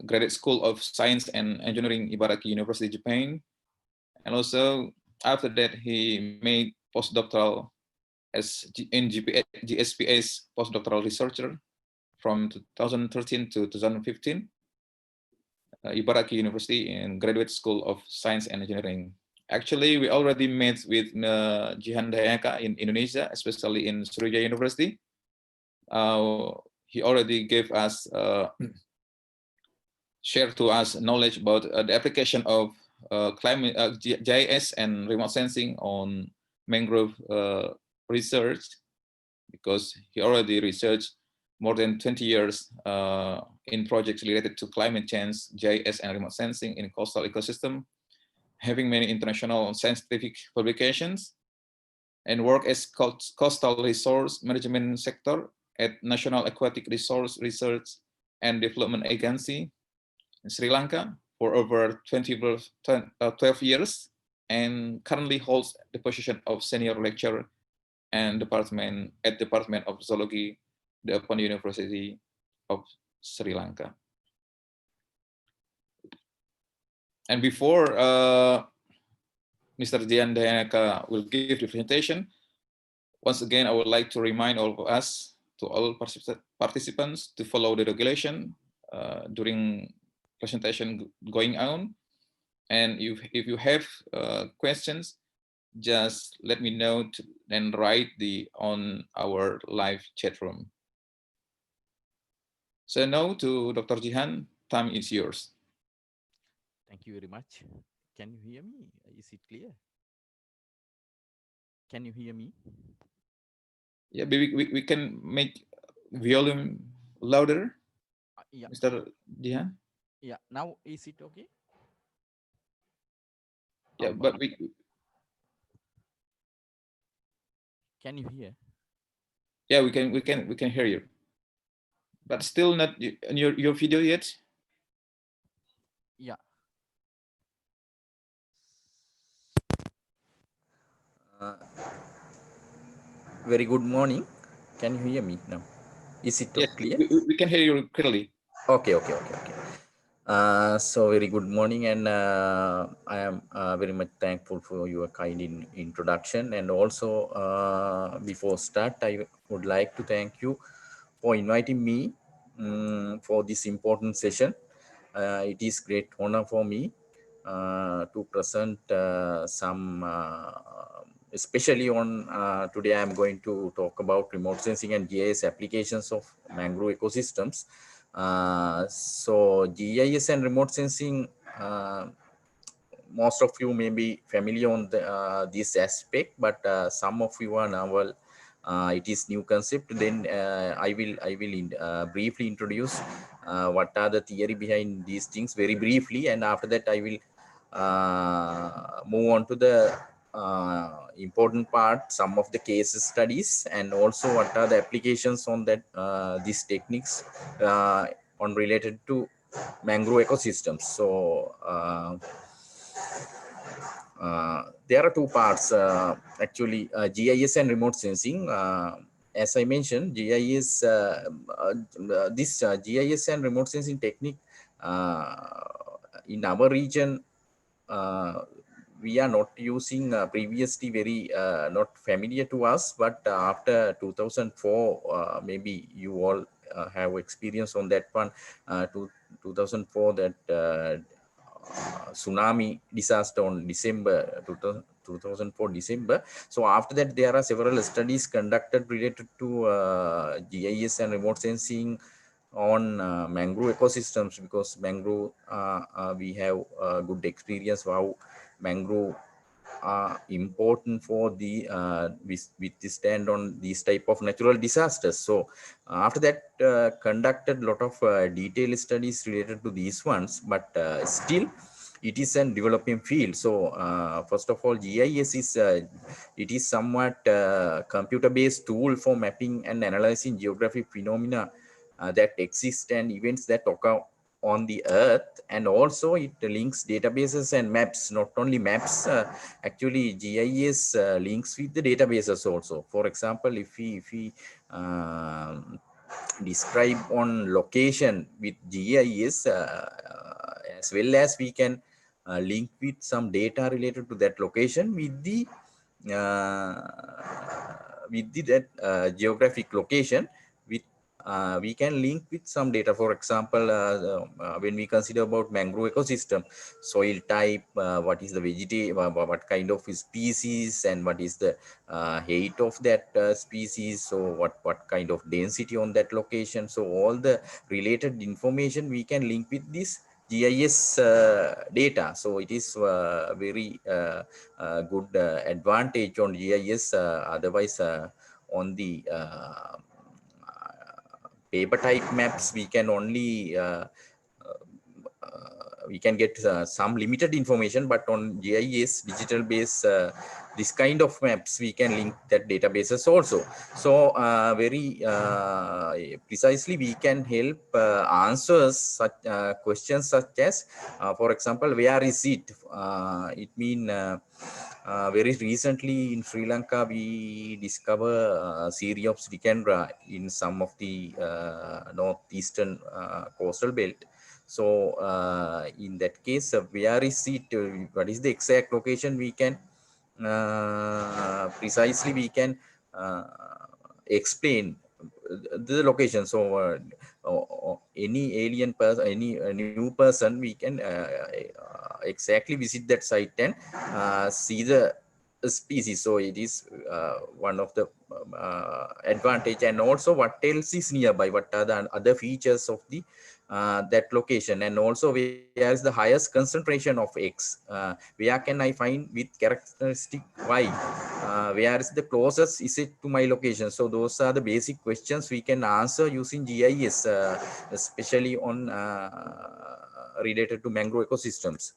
Graduate School of Science and Engineering, Ibaraki University, Japan. And also after that, he made postdoctoral in GSPA's postdoctoral researcher from 2013 to 2015, Ibaraki University in Graduate School of Science and Engineering. Actually, we already met with Jihan Dayaka in Indonesia, especially in Sriwijaya University. He already gave us, shared to us knowledge about the application of climate GIS and remote sensing on mangrove research, because he already researched more than 20 years in projects related to climate change, GIS, and remote sensing in coastal ecosystem, having many international scientific publications, and work as coastal resource management sector at National Aquatic Resource Research and Development Agency in Sri Lanka for over 12 years, and currently holds the position of senior lecturer and Department of Zoology, the Open University of Sri Lanka. And before Mr. Jihan Dayaka will give the presentation, once again, I would like to remind all of us, to all participants, to follow the regulation during presentation going on. And if you have questions, just let me know and write on our live chat room. So now to Dr. Jihan, time is yours. Thank you very much. Can you hear me? Is it clear? Can you hear me? Yeah, we can make volume louder, yeah. Mr. Jihan. Yeah, now is it okay? Yeah, but we... Can you hear? Yeah, we can hear you, but still not in your video yet. Yeah. Very good morning. Can you hear me now? Is it yes, clear? We can hear you clearly. Okay. So very good morning, and I am very much thankful for your kind introduction. And also, before start, I would like to thank you for inviting me for this important session. It is great honor for me to present some, especially on today I'm going to talk about remote sensing and GIS applications of mangrove ecosystems. So GIS and remote sensing, most of you may be familiar on this aspect, but some of you are novel. It is new concept. Then I will briefly introduce what are the theory behind these things very briefly, and after that I will move on to the important part, some of the case studies, and also what are the applications on that these techniques on related to mangrove ecosystems. So there are two parts actually, GIS and remote sensing. As I mentioned, GIS, this GIS and remote sensing technique in our region, we are not using previously, very not familiar to us, but after 2004, maybe you all have experience on that one. 2004, that tsunami disaster on December 2004 December. So after that, there are several studies conducted related to GIS and remote sensing on mangrove ecosystems, because mangrove, we have good experience how mangrove are important for the with the stand on these type of natural disasters. So after that, conducted a lot of detailed studies related to these ones, but still it is a developing field. So first of all, GIS is it is somewhat computer-based tool for mapping and analyzing geographic phenomena that exist and events that occur on the earth, and also it links databases and maps. Not only maps, actually GIS links with the databases also. For example, if we describe on location with GIS, as well as we can link with some data related to that location with the with that geographic location, with we can link with some data. For example, when we consider about mangrove ecosystem, soil type, what is the vegetation, what kind of species, and what is the height of that species, so what kind of density on that location. So all the related information we can link with this GIS data. So it is very good advantage on GIS. Otherwise, on the paper type maps, we can only we can get some limited information, but on GIS digital base, this kind of maps we can link that databases also. So very precisely we can help answers such questions such as, for example, where is it? It mean very recently in Sri Lanka we discover a series of Srikendra in some of the northeastern coastal belt. So in that case, where is it? What is the exact location? We can precisely we can explain the location. So any alien person, any new person, we can exactly visit that site and see the species. So it is one of the advantage. And also what else is nearby, what are the other features of the that location, and also where is the highest concentration of X, where can I find with characteristic Y, where is the closest is it to my location. So those are the basic questions we can answer using GIS, especially on related to mangrove ecosystems.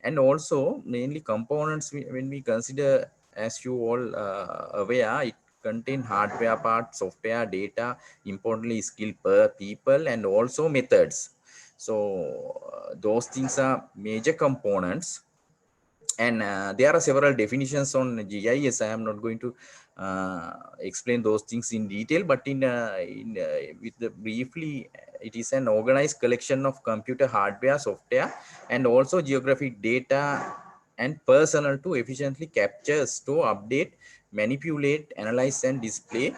And also mainly components, when we consider, as you all aware, it contain hardware part, software, data, importantly skill per people, and also methods. So those things are major components. And there are several definitions on GIS. I am not going to explain those things in detail, but with the briefly, it is an organized collection of computer hardware, software, and also geographic data and personnel to efficiently capture, store, update, manipulate, analyze, and display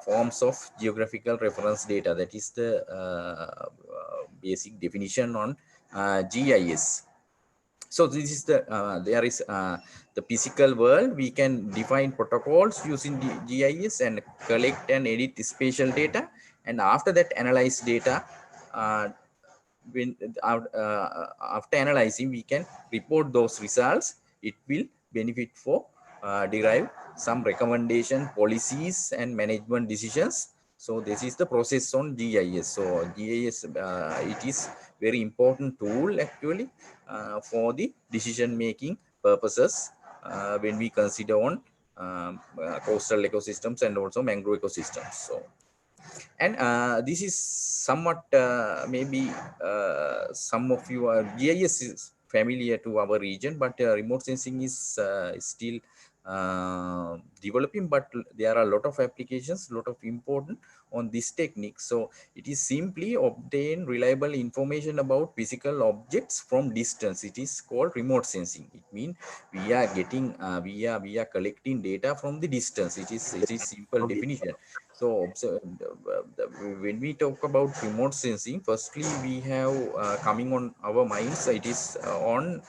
forms of geographical reference data. That is the basic definition on GIS. So this is the there is the physical world. We can define protocols using the GIS and collect and edit spatial data, and after that analyze data. uh, when after analyzing, we can report those results. It will benefit for derive some recommendation, policies, and management decisions. So this is the process on GIS. So GIS, it is very important tool actually for the decision making purposes when we consider on coastal ecosystems and also mangrove ecosystems. So, and this is somewhat maybe some of you are GIS is familiar to our region, but remote sensing is still developing, but there are a lot of applications, lot of important on this technique. So it is simply obtain reliable information about physical objects from distance. It is called remote sensing. It means we are getting we are collecting data from the distance. It is simple definition. So when we talk about remote sensing, firstly we have coming on our minds, it is on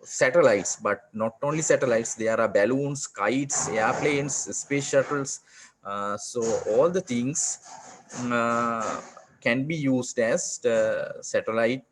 satellites, but not only satellites, there are balloons, kites, airplanes, space shuttles. So all the things can be used as uh, satellite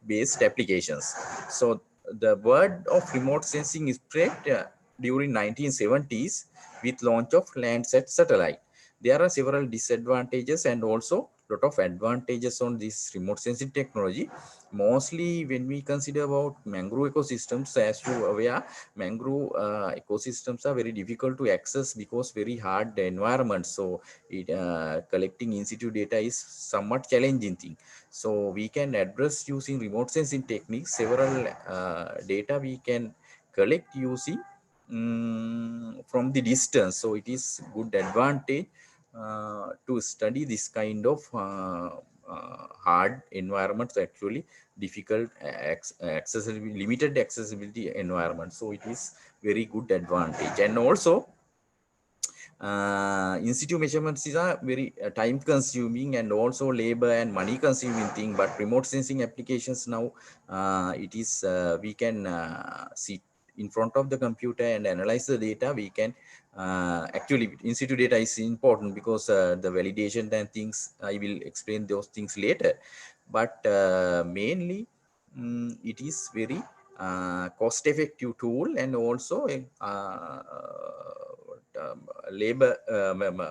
based applications. So the word of remote sensing is spread during 1970s with launch of Landsat satellite. There are several disadvantages and also lot of advantages on this remote sensing technology. Mostly when we consider about mangrove ecosystems, as you are aware, mangrove ecosystems are very difficult to access because very hard environment. So it collecting in situ data is somewhat challenging thing. So we can address using remote sensing techniques several data we can collect using from the distance. So it is good advantage to study this kind of hard environments, actually difficult accessibility, limited accessibility environment. So it is very good advantage. And also in situ measurements is a very time consuming and also labor and money consuming thing, but remote sensing applications now, it is we can sit in front of the computer and analyze the data. We can actually in situ data is important because the validation and things, I will explain those things later, but mainly it is very cost effective tool, and also labor,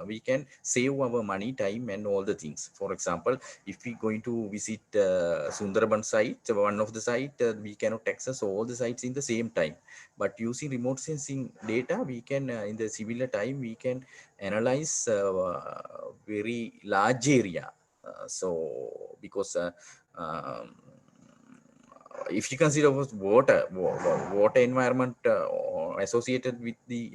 we can save our money, time, and all the things. For example, if we going to visit Sundarban site, one of the site, we cannot access all the sites in the same time, but using remote sensing data, we can in the similar time we can analyze very large area. So because um, if you consider water environment associated with the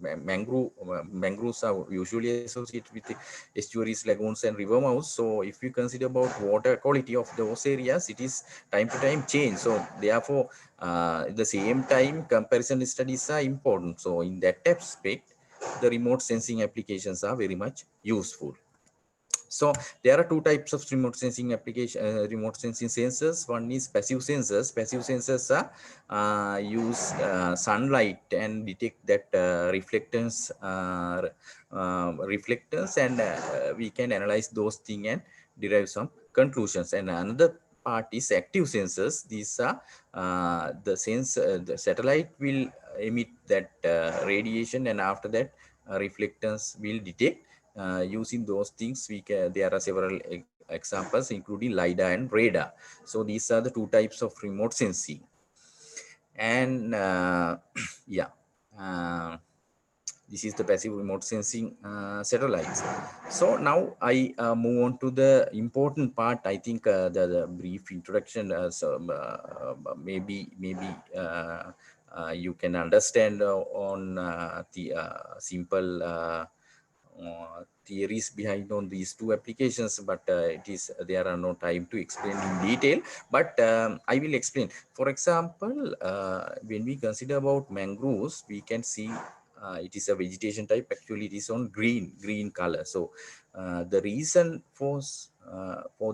mangroves are usually associated with the estuaries, lagoons, and river mouths. So if you consider about water quality of those areas, it is time to time change. So therefore, at the same time, comparison studies are important. So in that aspect, the remote sensing applications are very much useful. So there are two types of remote sensing application, remote sensing sensors. One is passive sensors. Passive sensors are use sunlight and detect that reflectance, and we can analyze those things and derive some conclusions. And another part is active sensors. These are the satellite will emit that radiation, and after that reflectance will detect. Using those things, there are several examples, including LiDAR and radar. So these are the two types of remote sensing. And yeah, this is the passive remote sensing satellites. So now I move on to the important part. I think the brief introduction, maybe you can understand on the simple theories behind on these two applications, but there are no time to explain in detail, but I will explain. For example, when we consider about mangroves, we can see it is a vegetation type. Actually, it is on green color. So the reason for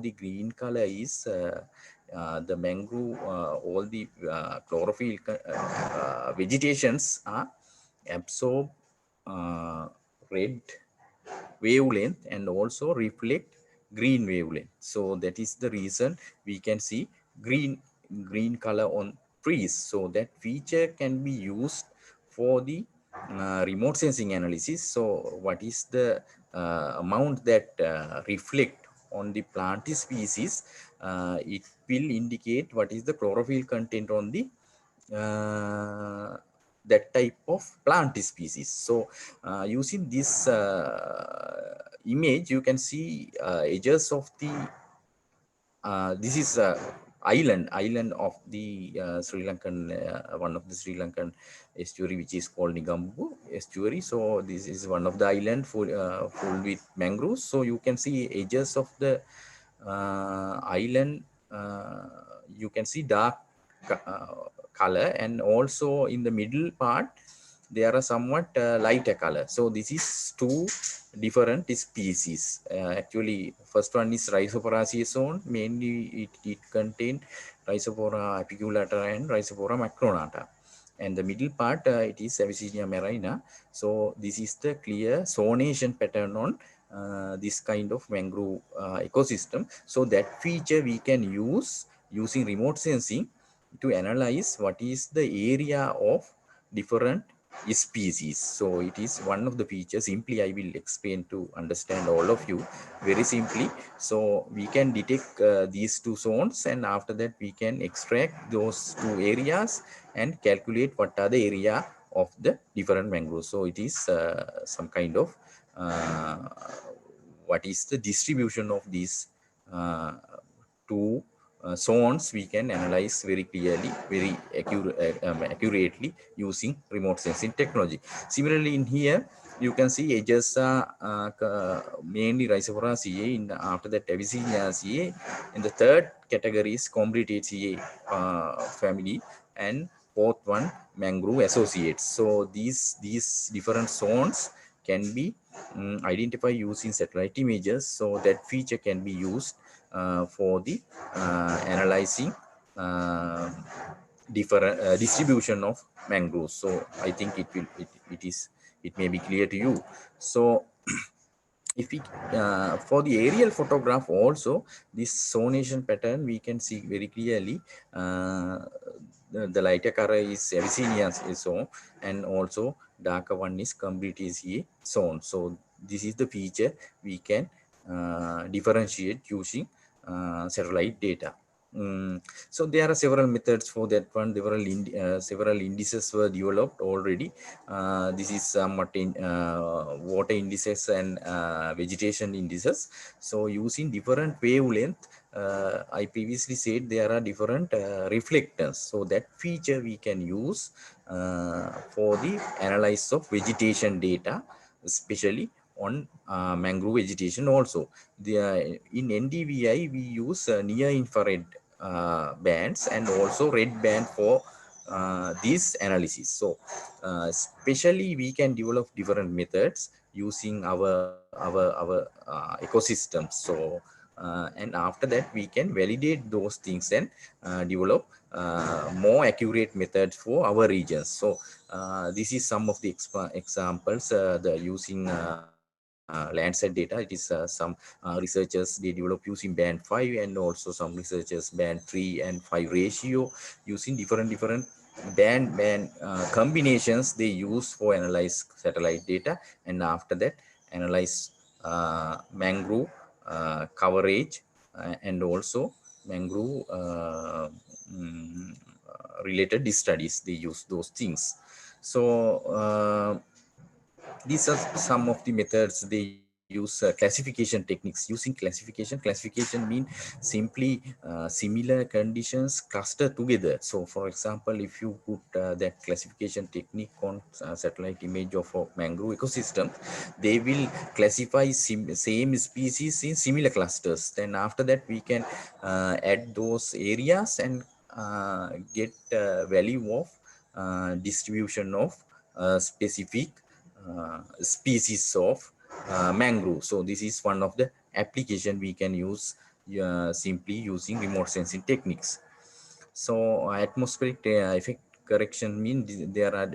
the green color is the mangrove, all the chlorophyll vegetations are absorb red wavelength and also reflect green wavelength. So that is the reason we can see green color on trees. So that feature can be used for the remote sensing analysis. So what is the amount that reflect on the plant species, it will indicate what is the chlorophyll content on the that type of plant species. So using this image, you can see edges of the this is island of the Sri Lankan, one of the Sri Lankan estuary, which is called Nigambu estuary. So this is one of the island full with mangroves. So you can see edges of the island. You can see dark color, and also in the middle part there are somewhat lighter color. So this is two different species. Actually, first one is Rhizophora zone. Mainly it contains Rhizophora apiculata and Rhizophora macronata. And the middle part, it is Avicennia marina. So this is the clear zonation pattern on this kind of mangrove ecosystem. So that feature we can use using remote sensing to analyze what is the area of different species. So it is one of the features. Simply I will explain to understand all of you very simply. So we can detect these two zones, and after that we can extract those two areas and calculate what are the area of the different mangroves. So it is some kind of what is the distribution of these two zones we can analyze very clearly, very accurately using remote sensing technology. Similarly, in here you can see edges are mainly Rhizophora after that Avicennia CA. In the third category is Combretaceae family, and fourth one mangrove associates. So these different zones can be identified using satellite images. So that feature can be used for the analyzing different distribution of mangroves. So I think it may be clear to you. So if we for the aerial photograph also, this zonation pattern we can see very clearly. The lighter color is Abyssinia zone, and also darker one is Combretaceae zone. So this is the feature we can differentiate using satellite data. So there are several methods for that one. Several indices were developed already. This is somewhat in water indices and vegetation indices. So using different wavelength, I previously said there are different reflectors. So that feature we can use for the analysis of vegetation data, especially on mangrove vegetation also. In NDVI, we use near infrared bands and also red band for these analysis. So especially we can develop different methods using our ecosystems. So and after that we can validate those things and develop more accurate methods for our regions. So this is some of the examples the using Landsat data. It is some researchers they develop using band 5, and also some researchers band 3 and 5 ratio, using different band combinations they use for analyze satellite data, and after that analyze mangrove coverage and also mangrove related studies. They use those things. So these are some of the methods they use. Classification techniques. Using classification mean simply similar conditions clustered together. So for example, if you put that classification technique on satellite image of a mangrove ecosystem, they will classify same species in similar clusters. Then after that we can add those areas and get value of distribution of specific species of mangrove. So this is one of the application we can use simply using remote sensing techniques. So atmospheric effect correction means there are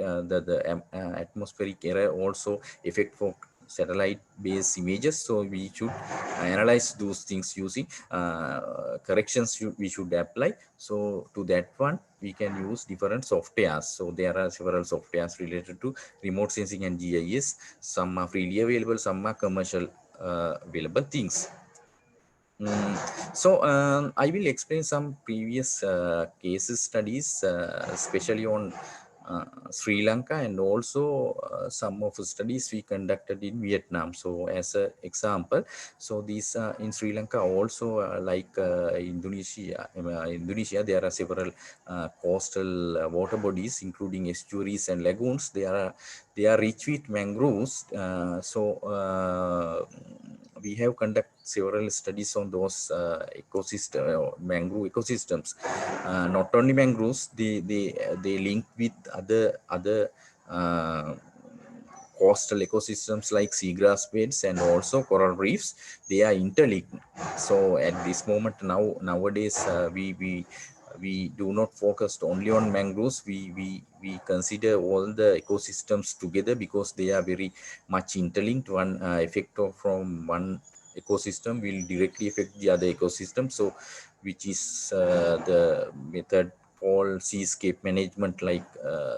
atmospheric error also effect for satellite based images. So we should analyze those things using corrections we should apply. So to that one we can use different softwares. So there are several softwares related to remote sensing and GIS. Some are freely available, some are commercial available things. So I will explain some previous cases studies, especially on Sri Lanka, and also some of the studies we conducted in Vietnam. So as an example, so these in Sri Lanka also like Indonesia, there are several coastal water bodies, including estuaries and lagoons. They are rich with mangroves. We have conducted several studies on those mangrove ecosystems. Not only mangroves, they link with other coastal ecosystems like seagrass beds and also coral reefs. They are interlinked. So at this moment nowadays we do not focus only on mangroves. We consider all the ecosystems together because they are very much interlinked. One effect from one ecosystem will directly affect the other ecosystem. So which is the method called seascape management, like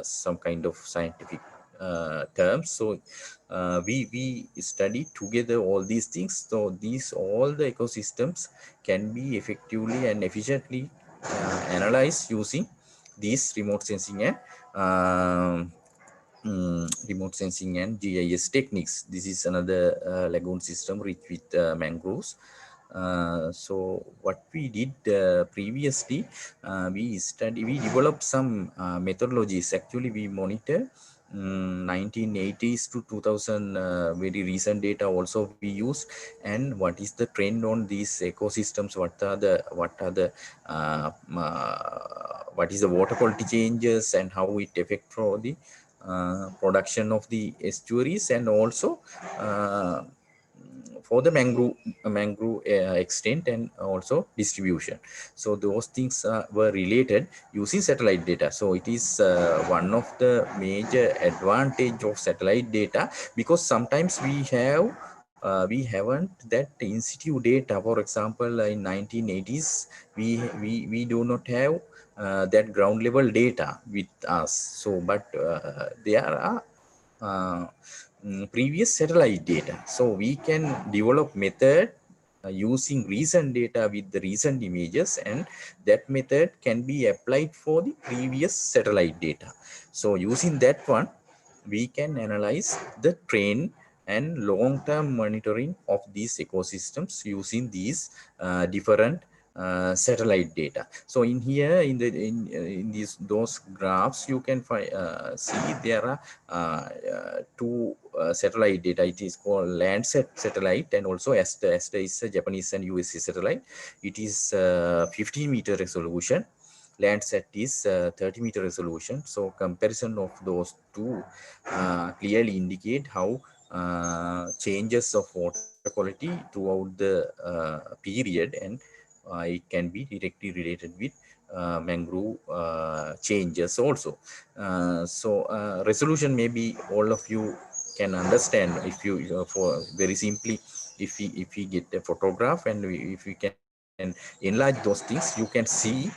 some kind of scientific terms. So we study together all these things. So all the ecosystems can be effectively and efficiently analyzed using these remote sensing and GIS techniques. This is another lagoon system rich with mangroves. So what we did previously, we developed some methodologies. Actually, we monitor 1980s to 2000, very recent data also we used, and what is the trend on these ecosystems, what is the water quality changes and how it affect for the production of the estuaries, and also uh, for the mangrove extent and also distribution. So those things were related using satellite data. So it is one of the major advantage of satellite data, because sometimes we haven't that in situ data. For example, in 1980s we do not have that ground level data with us. So but there are previous satellite data. So we can develop method using recent data with the recent images, and that method can be applied for the previous satellite data. So using that one, we can analyze the trend and long-term monitoring of these ecosystems using these different satellite data. So in here, in these those graphs, you can find see there are two satellite data. It is called Landsat satellite, and also Asta is a Japanese and USA satellite. It is 15-meter resolution. Landsat is 30-meter resolution. So comparison of those two clearly indicate how changes of water quality throughout the period, and it can be directly related with mangrove changes also. Resolution, maybe all of you can understand if you for very simply, if we get a photograph and if we can enlarge those things, you can see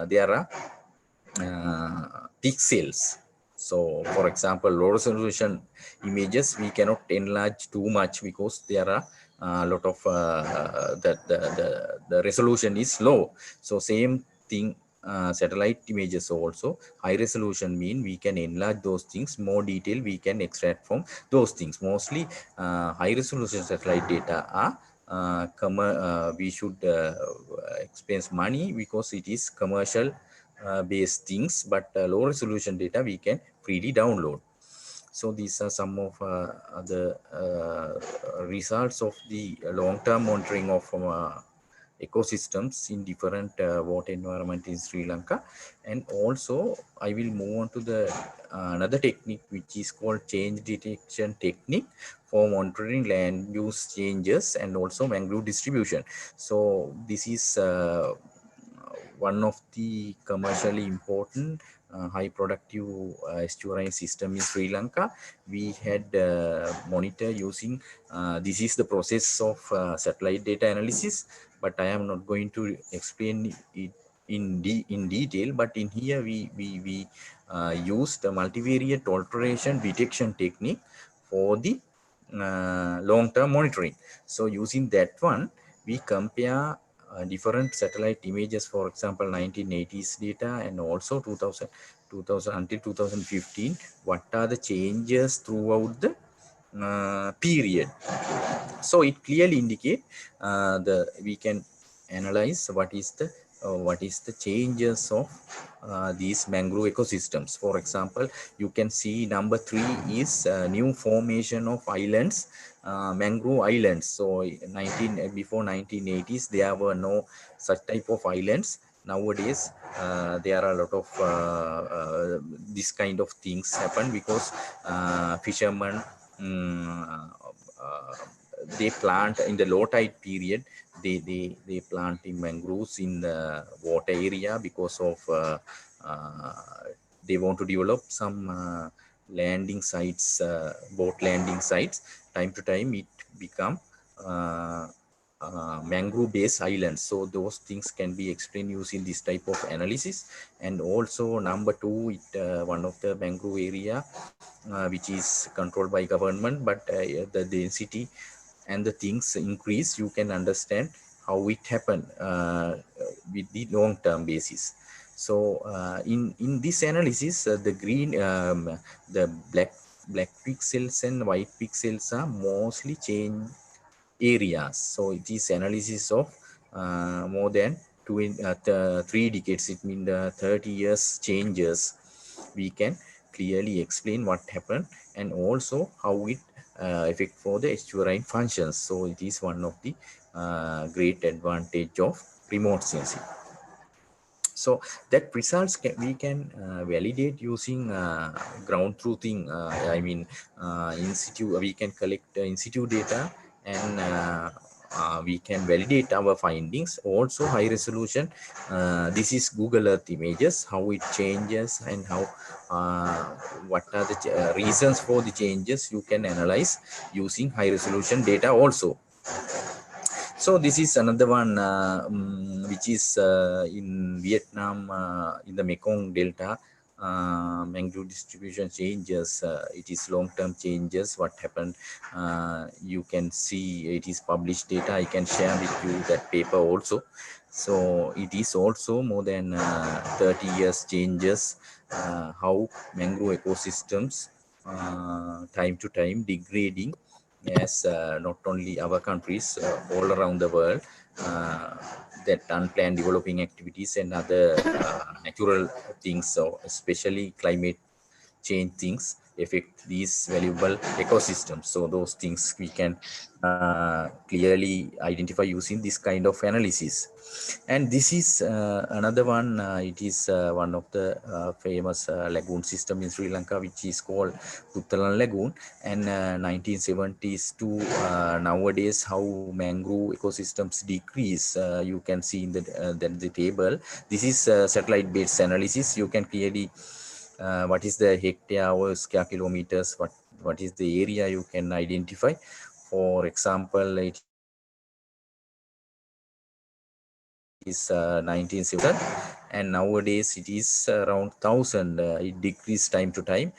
there are pixels. So for example, low resolution images we cannot enlarge too much because there are a lot of the resolution is low. So same thing, satellite images also high resolution mean we can enlarge those things, more detail we can extract from those things. Mostly high resolution satellite data are we should expense money because it is commercial based things, but low resolution data we can freely download. So these are some of the results of the long-term monitoring of ecosystems in different water environment in Sri Lanka. And also I will move on to the another technique which is called change detection technique for monitoring land use changes and also mangrove distribution. So this is one of the commercially important high productive estuarine system in Sri Lanka. We had monitor using this is the process of satellite data analysis, but I am not going to explain it in detail. But in here we used the multivariate alteration detection technique for the long-term monitoring. So using that one, we compare different satellite images, for example 1980s data and also 2000 until 2015. What are the changes throughout the period? So it clearly indicate we can analyze what is the changes of these mangrove ecosystems. For example, you can see number 3 is new formation of islands, mangrove islands. So before 1980s there were no such type of islands. Nowadays there are a lot of this kind of things happen because fishermen uh, they plant in the low tide period. They plant in mangroves in the water area because of they want to develop some landing sites, boat landing sites. Time to time it become uh, mangrove based islands. So those things can be explained using this type of analysis. And also number 2, one of the mangrove area which is controlled by government, but the density and the things increase, you can understand how it happened with the long term basis. So in this analysis, the green the black pixels and white pixels are mostly change areas. So it is analysis of more than 3 decades. It means the 30 years changes we can clearly explain what happened and also how it affect for the estuarine functions. So it is one of the great advantage of remote sensing. So that results we can validate using ground truthing. In situ, we can collect in situ data, and we can validate our findings. Also high resolution. This is Google Earth images, how it changes and how what are the reasons for the changes you can analyze using high resolution data also. So this is another one which is in Vietnam, in the Mekong Delta. Mangrove distribution changes. It is long-term changes. What happened? You can see it is published data. I can share with you that paper also. So it is also more than 30 years changes. How mangrove ecosystems time to time degrading, as not only our countries, all around the world, that unplanned developing activities and other natural things, so especially climate change things, affect these valuable ecosystems. So those things we can clearly identify using this kind of analysis. And this is another one. It is one of the famous lagoon system in Sri Lanka, which is called Puttalan Lagoon. And 1970s to nowadays, how mangrove ecosystems decrease. You can see in the table. This is satellite-based analysis. You can clearly what is the hectare or square kilometers, what is the area you can identify. For example, it is 1970, and nowadays it is around 1000. It decreased time to time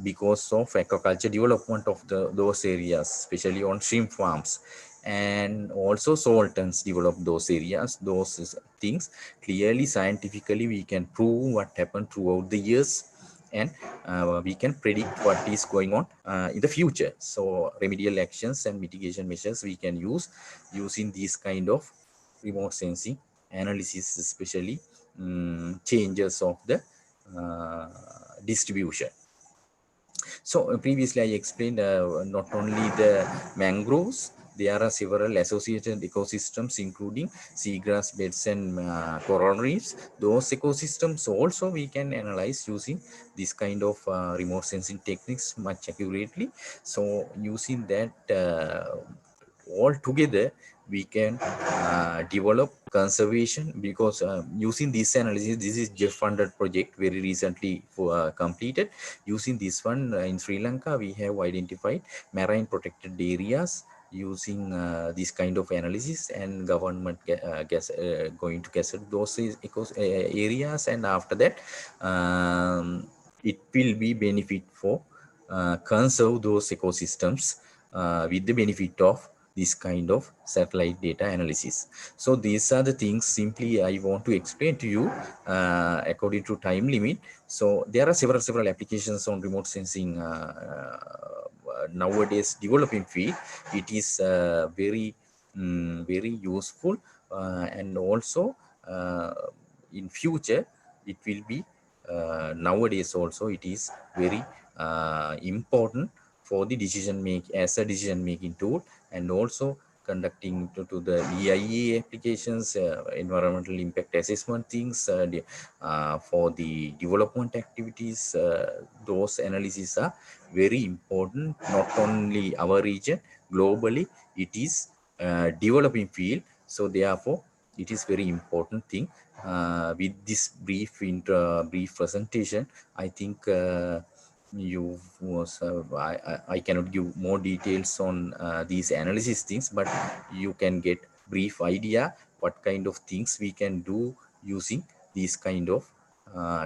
because of aquaculture development of those areas, especially on shrimp farms. And also saltons develop those areas. Those things clearly scientifically we can prove what happened throughout the years, and we can predict what is going on in the future. So remedial actions and mitigation measures we can use using these kind of remote sensing analysis, especially changes of the distribution. So previously I explained not only the mangroves, there are several associated ecosystems, including seagrass beds and coral reefs. Those ecosystems also we can analyze using this kind of remote sensing techniques much accurately. So using that all together, we can develop conservation, because using this analysis, this is Jeff funded project very recently completed. Using this one in Sri Lanka, we have identified marine protected areas using this kind of analysis, and government going to gazette those areas, and after that it will be benefit for conserve those ecosystems with the benefit of this kind of satellite data analysis. So these are the things simply I want to explain to you according to time limit. So there are several applications on remote sensing nowadays developing field. It is very useful, and also in future it will be nowadays also it is very important for the decision make as a decision making tool, and also conducting to the EIA applications, environmental impact assessment things, for the development activities. Those analyses are very important, not only our region, globally it is developing field. So therefore it is very important thing. With this brief presentation, I think you was I cannot give more details on these analysis things, but you can get brief idea what kind of things we can do using these kind of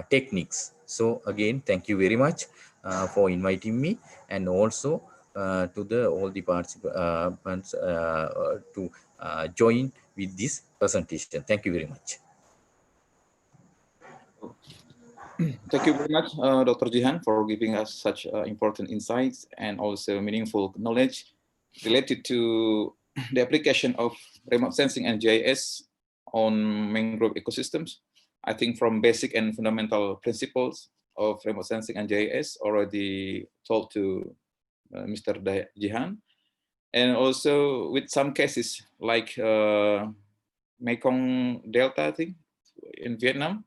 techniques. So again, thank you very much for inviting me, and also to the all the participants to join with this presentation. Thank you very much. Thank you very much, Dr. Jihan, for giving us such important insights and also meaningful knowledge related to the application of remote sensing and GIS on mangrove ecosystems. I think from basic and fundamental principles of remote sensing and GIS already told to Mr. Jihan, and also with some cases like Mekong Delta, I think, in Vietnam,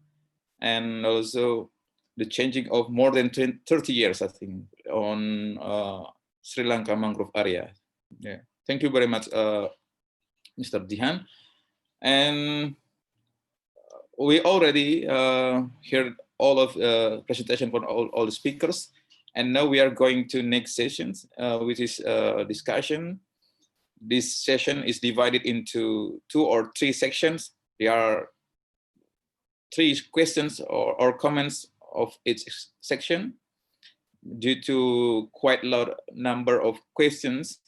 and also the changing of more than 30 years, I think, on Sri Lanka mangrove area. Yeah, thank you very much, Mr. Jihan. And we already heard all of presentation from all the speakers, and now we are going to next sessions, which is discussion. This session is divided into 2 or 3 sections. There are 3 questions or comments of each section. Due to quite a lot number of questions,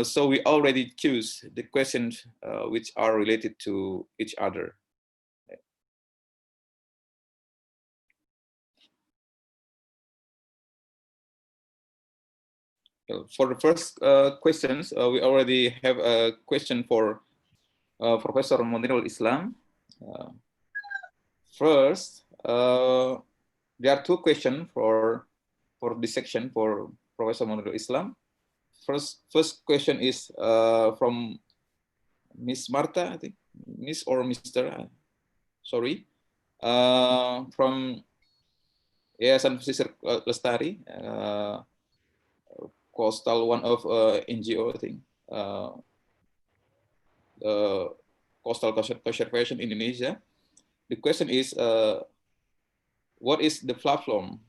so we already choose the questions which are related to each other. For the first questions, we already have a question for Professor Munirul Islam. First, there are 2 questions for this section for Professor Munirul Islam. First question is from Miss Marta, I think, Miss or Mr. Sorry, from Yayasan Pesisir Lestari, Coastal, one of NGO, I think, Coastal Conservation Indonesia. The question is, what is the platform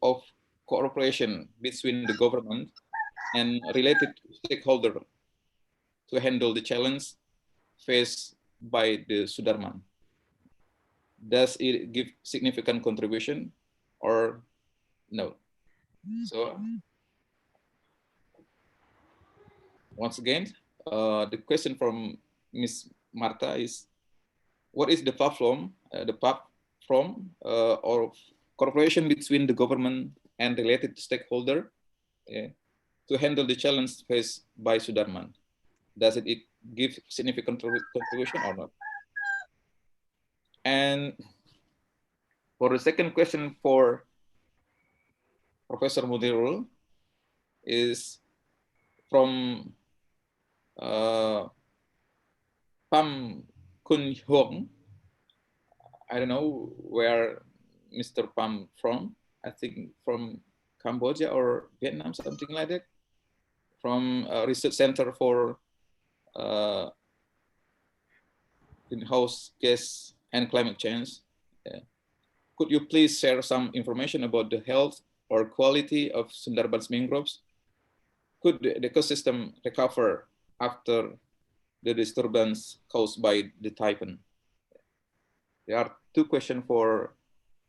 of cooperation between the government and related stakeholders to handle the challenge faced by the Sudarman? Does it give significant contribution or no? So once again, the question from Ms. Marta is, what is the platform, or cooperation between the government and related stakeholder to handle the challenge faced by Sudarman? Does it give significant contribution or not? And for the second question for Professor Munirul is from Pam Kun Hong. I don't know where Mr. Pam from. I think from Cambodia or Vietnam, something like that. From a research center for greenhouse gas and climate change. Could you please share some information about the health or quality of Sundarban's mangroves? Could the ecosystem recover after the disturbance caused by the typhoon? There are 2 questions for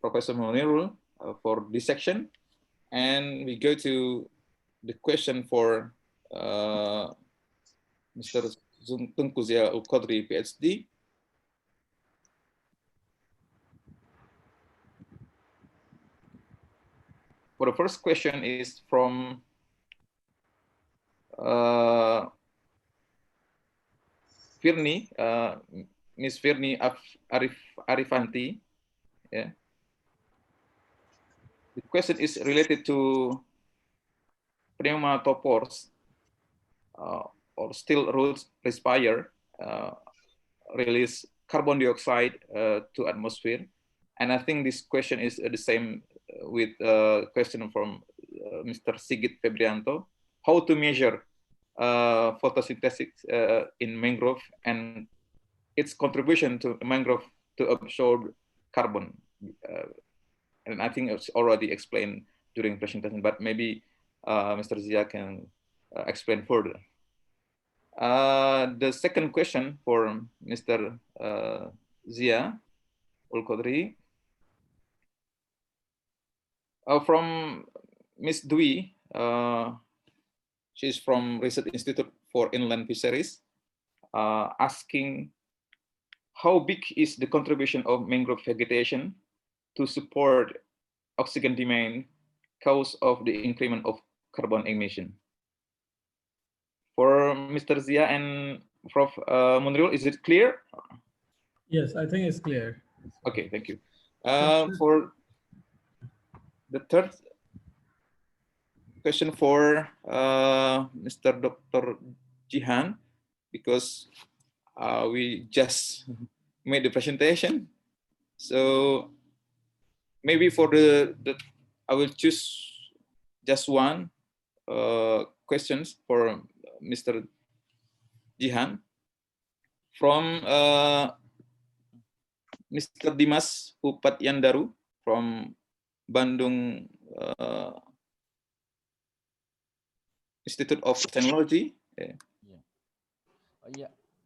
Professor Munirul for this section. And we go to the question for Mr. Tunku Zia Al-Qadri, PhD. For the first question is from Firni, Miss Firni Arifanti. Yeah. The question is related to pneumatopores or steel roots respire release carbon dioxide to atmosphere. And I think this question is the same with a question from Mr. Sigit Febrianto. How to measure photosynthesis in mangrove and its contribution to mangrove to absorb carbon. And I think it's already explained during presentation, but maybe Mr. Zia can explain further. The second question for Mr. Zia Ul-Qadri from Ms. Dwi. She's from Research Institute for Inland Fisheries, asking how big is the contribution of mangrove vegetation to support oxygen demand cause of the increment of carbon emission. For Mr. Zia and Prof. Munirul, is it clear? Yes, I think it's clear. Okay, thank you. the third question for Mr. Dr. Jihan, because we just made the presentation. So maybe for the I will choose just one questions for Mr. Jihan from Mr. Dimas Upatyandaru from Bandung Institute of Technology. Yeah.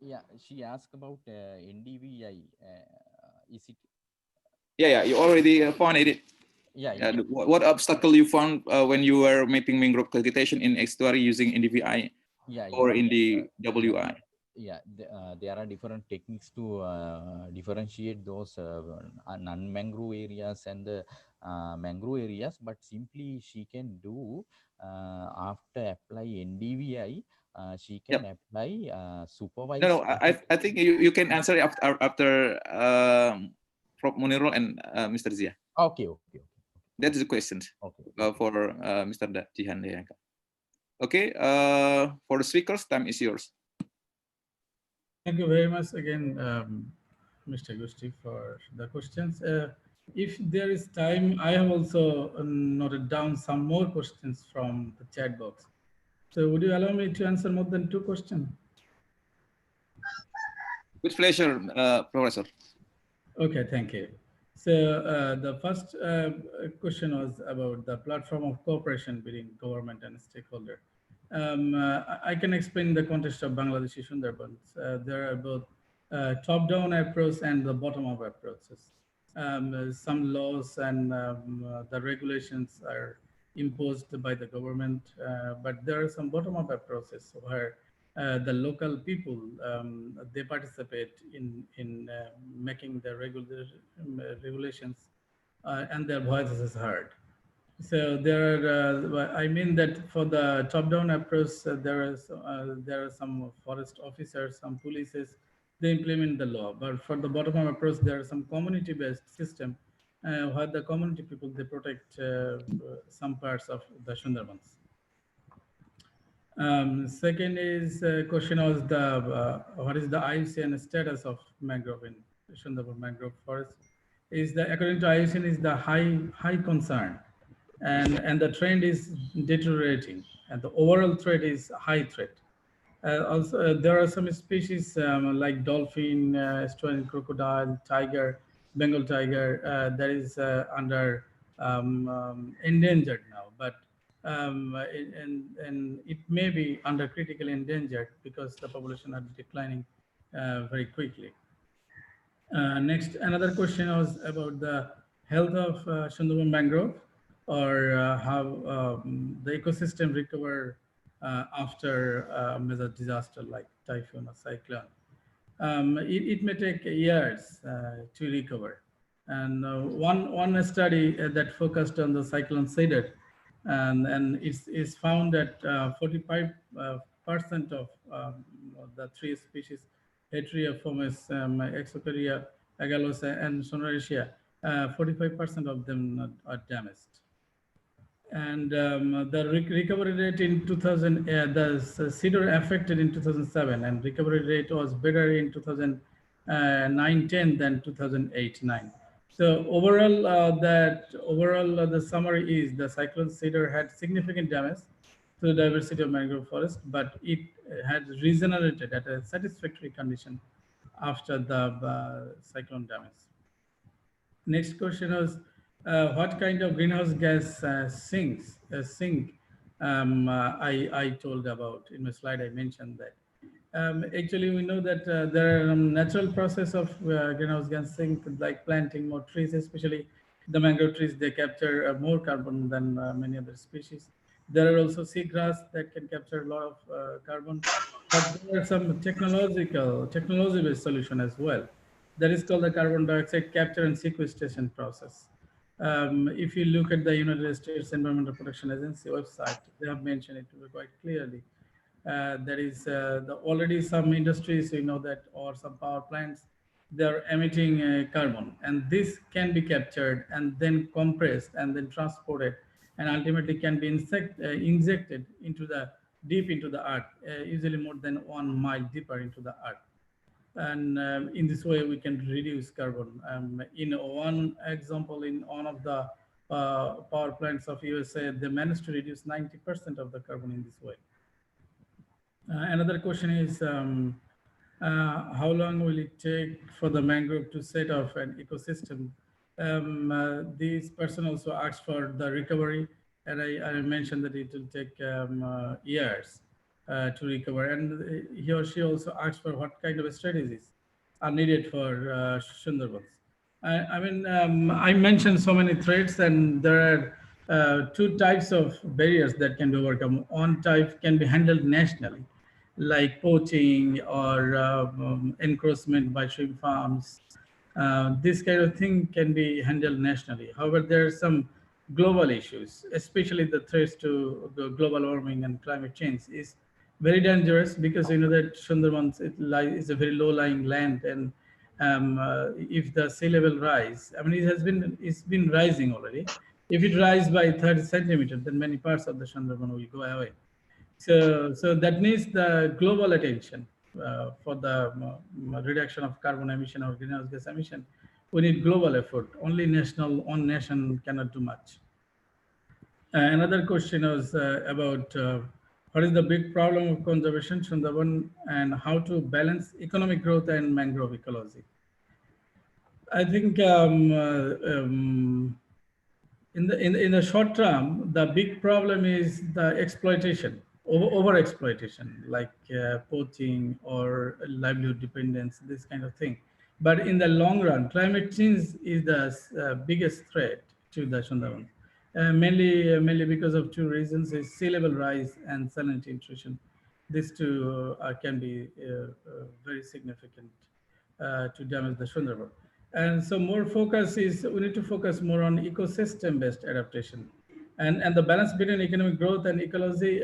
Yeah. She asked about NDVI. Is it? Yeah. You already found it. Yeah. What obstacle you found when you were mapping mangrove vegetation in estuary using NDVI or in the WI? Yeah, there are different techniques to differentiate those non-mangrove areas and the mangrove areas, but simply she can do after apply NDVI, she can apply supervised. No, I think you can answer it after Prof. Munirul and Mr. Zia. Okay. That's the question. Okay. For Mr. Jihan. Okay, for the speakers, time is yours. Thank you very much again, Mr. Gusti, for the questions. If there is time, I have also noted down some more questions from the chat box. So would you allow me to answer more than 2 questions? With pleasure, Professor. Okay, thank you. So the first question was about the platform of cooperation between government and stakeholder. I can explain the context of Bangladeshi Sundarbans. There are both top-down approach and the bottom-up approaches. Some laws and the regulations are imposed by the government, but there are some bottom-up approaches where the local people they participate in making the regulations and their voices is heard. So there are, I mean that for the top-down approach, there are some forest officers, some polices, they implement the law. But for the bottom-up approach, there are some community-based system where the community people, they protect some parts of the Sundarbans. Second is question was the what is the IUCN status of mangrove in Sundarban mangrove forest? Is the according to IUCN is the high concern, and the trend is deteriorating, and the overall threat is high threat. Also, there are some species like dolphin, estuarine crocodile, tiger, Bengal tiger that is under endangered now, but and it may be under critically endangered because the population are declining very quickly. Next, another question was about the health of Sundarban mangrove, or how the ecosystem recover after major disaster like typhoon or cyclone. It may take years to recover. And one study that focused on the cyclone Cedar, and it's found that 45% of the 3 species, Heteroformes, Exoperia, Agalosa, and Sonaracia, 45% of them are damaged. And the recovery rate in 2000, the cedar affected in 2007, and recovery rate was better in 2009-10 than 2008-9. So overall, the summary is the cyclone cedar had significant damage to the diversity of mangrove forest, but it had regenerated at a satisfactory condition after the cyclone damage. Next question was, what kind of greenhouse gas sink I told about in my slide. I mentioned that. Actually, we know that there are natural process of greenhouse gas sink, like planting more trees, especially the mangrove trees. They capture more carbon than many other species. There are also seagrass that can capture a lot of carbon, but there are some technology-based solution as well. That is called the carbon dioxide capture and sequestration process. If you look at the United States Environmental Protection Agency website, they have mentioned it quite clearly. There is already some industries, you know, that, or some power plants, they're emitting carbon, and this can be captured and then compressed and then transported, and ultimately can be injected into the deep into the earth, usually more than 1 mile deeper into the earth. And in this way, we can reduce carbon. In one example, in one of the power plants of USA, they managed to reduce 90% of the carbon in this way. Another question is, how long will it take for the mangrove to set off an ecosystem? This person also asked for the recovery, and I mentioned that it will take years to recover. And he or she also asked for what kind of strategies are needed for Sundarbans. I mentioned so many threats, and there are two types of barriers that can be overcome. One type can be handled nationally, like poaching or encroachment by shrimp farms. This kind of thing can be handled nationally. However, there are some global issues, especially the threats to the global warming and climate change is very dangerous, because you know that Sundarbans is a very low-lying land, and if the sea level rise, I mean it's been rising already. If it rises by 30 centimeters, then many parts of the Sundarban will go away. So that needs the global attention for the reduction of carbon emission or greenhouse gas emission. We need global effort. Only one nation cannot do much. Another question was about what is the big problem of conservation Sundarban and how to balance economic growth and mangrove ecology. I think in the short term, the big problem is the exploitation, over exploitation, like poaching or livelihood dependence, this kind of thing. But in the long run, climate change is the biggest threat to the Sundarbans. Mainly because of two reasons: is sea level rise and salinity intrusion. These two can be very significant to damage the Sundarban. And so we need to focus more on ecosystem-based adaptation. And the balance between economic growth and ecology,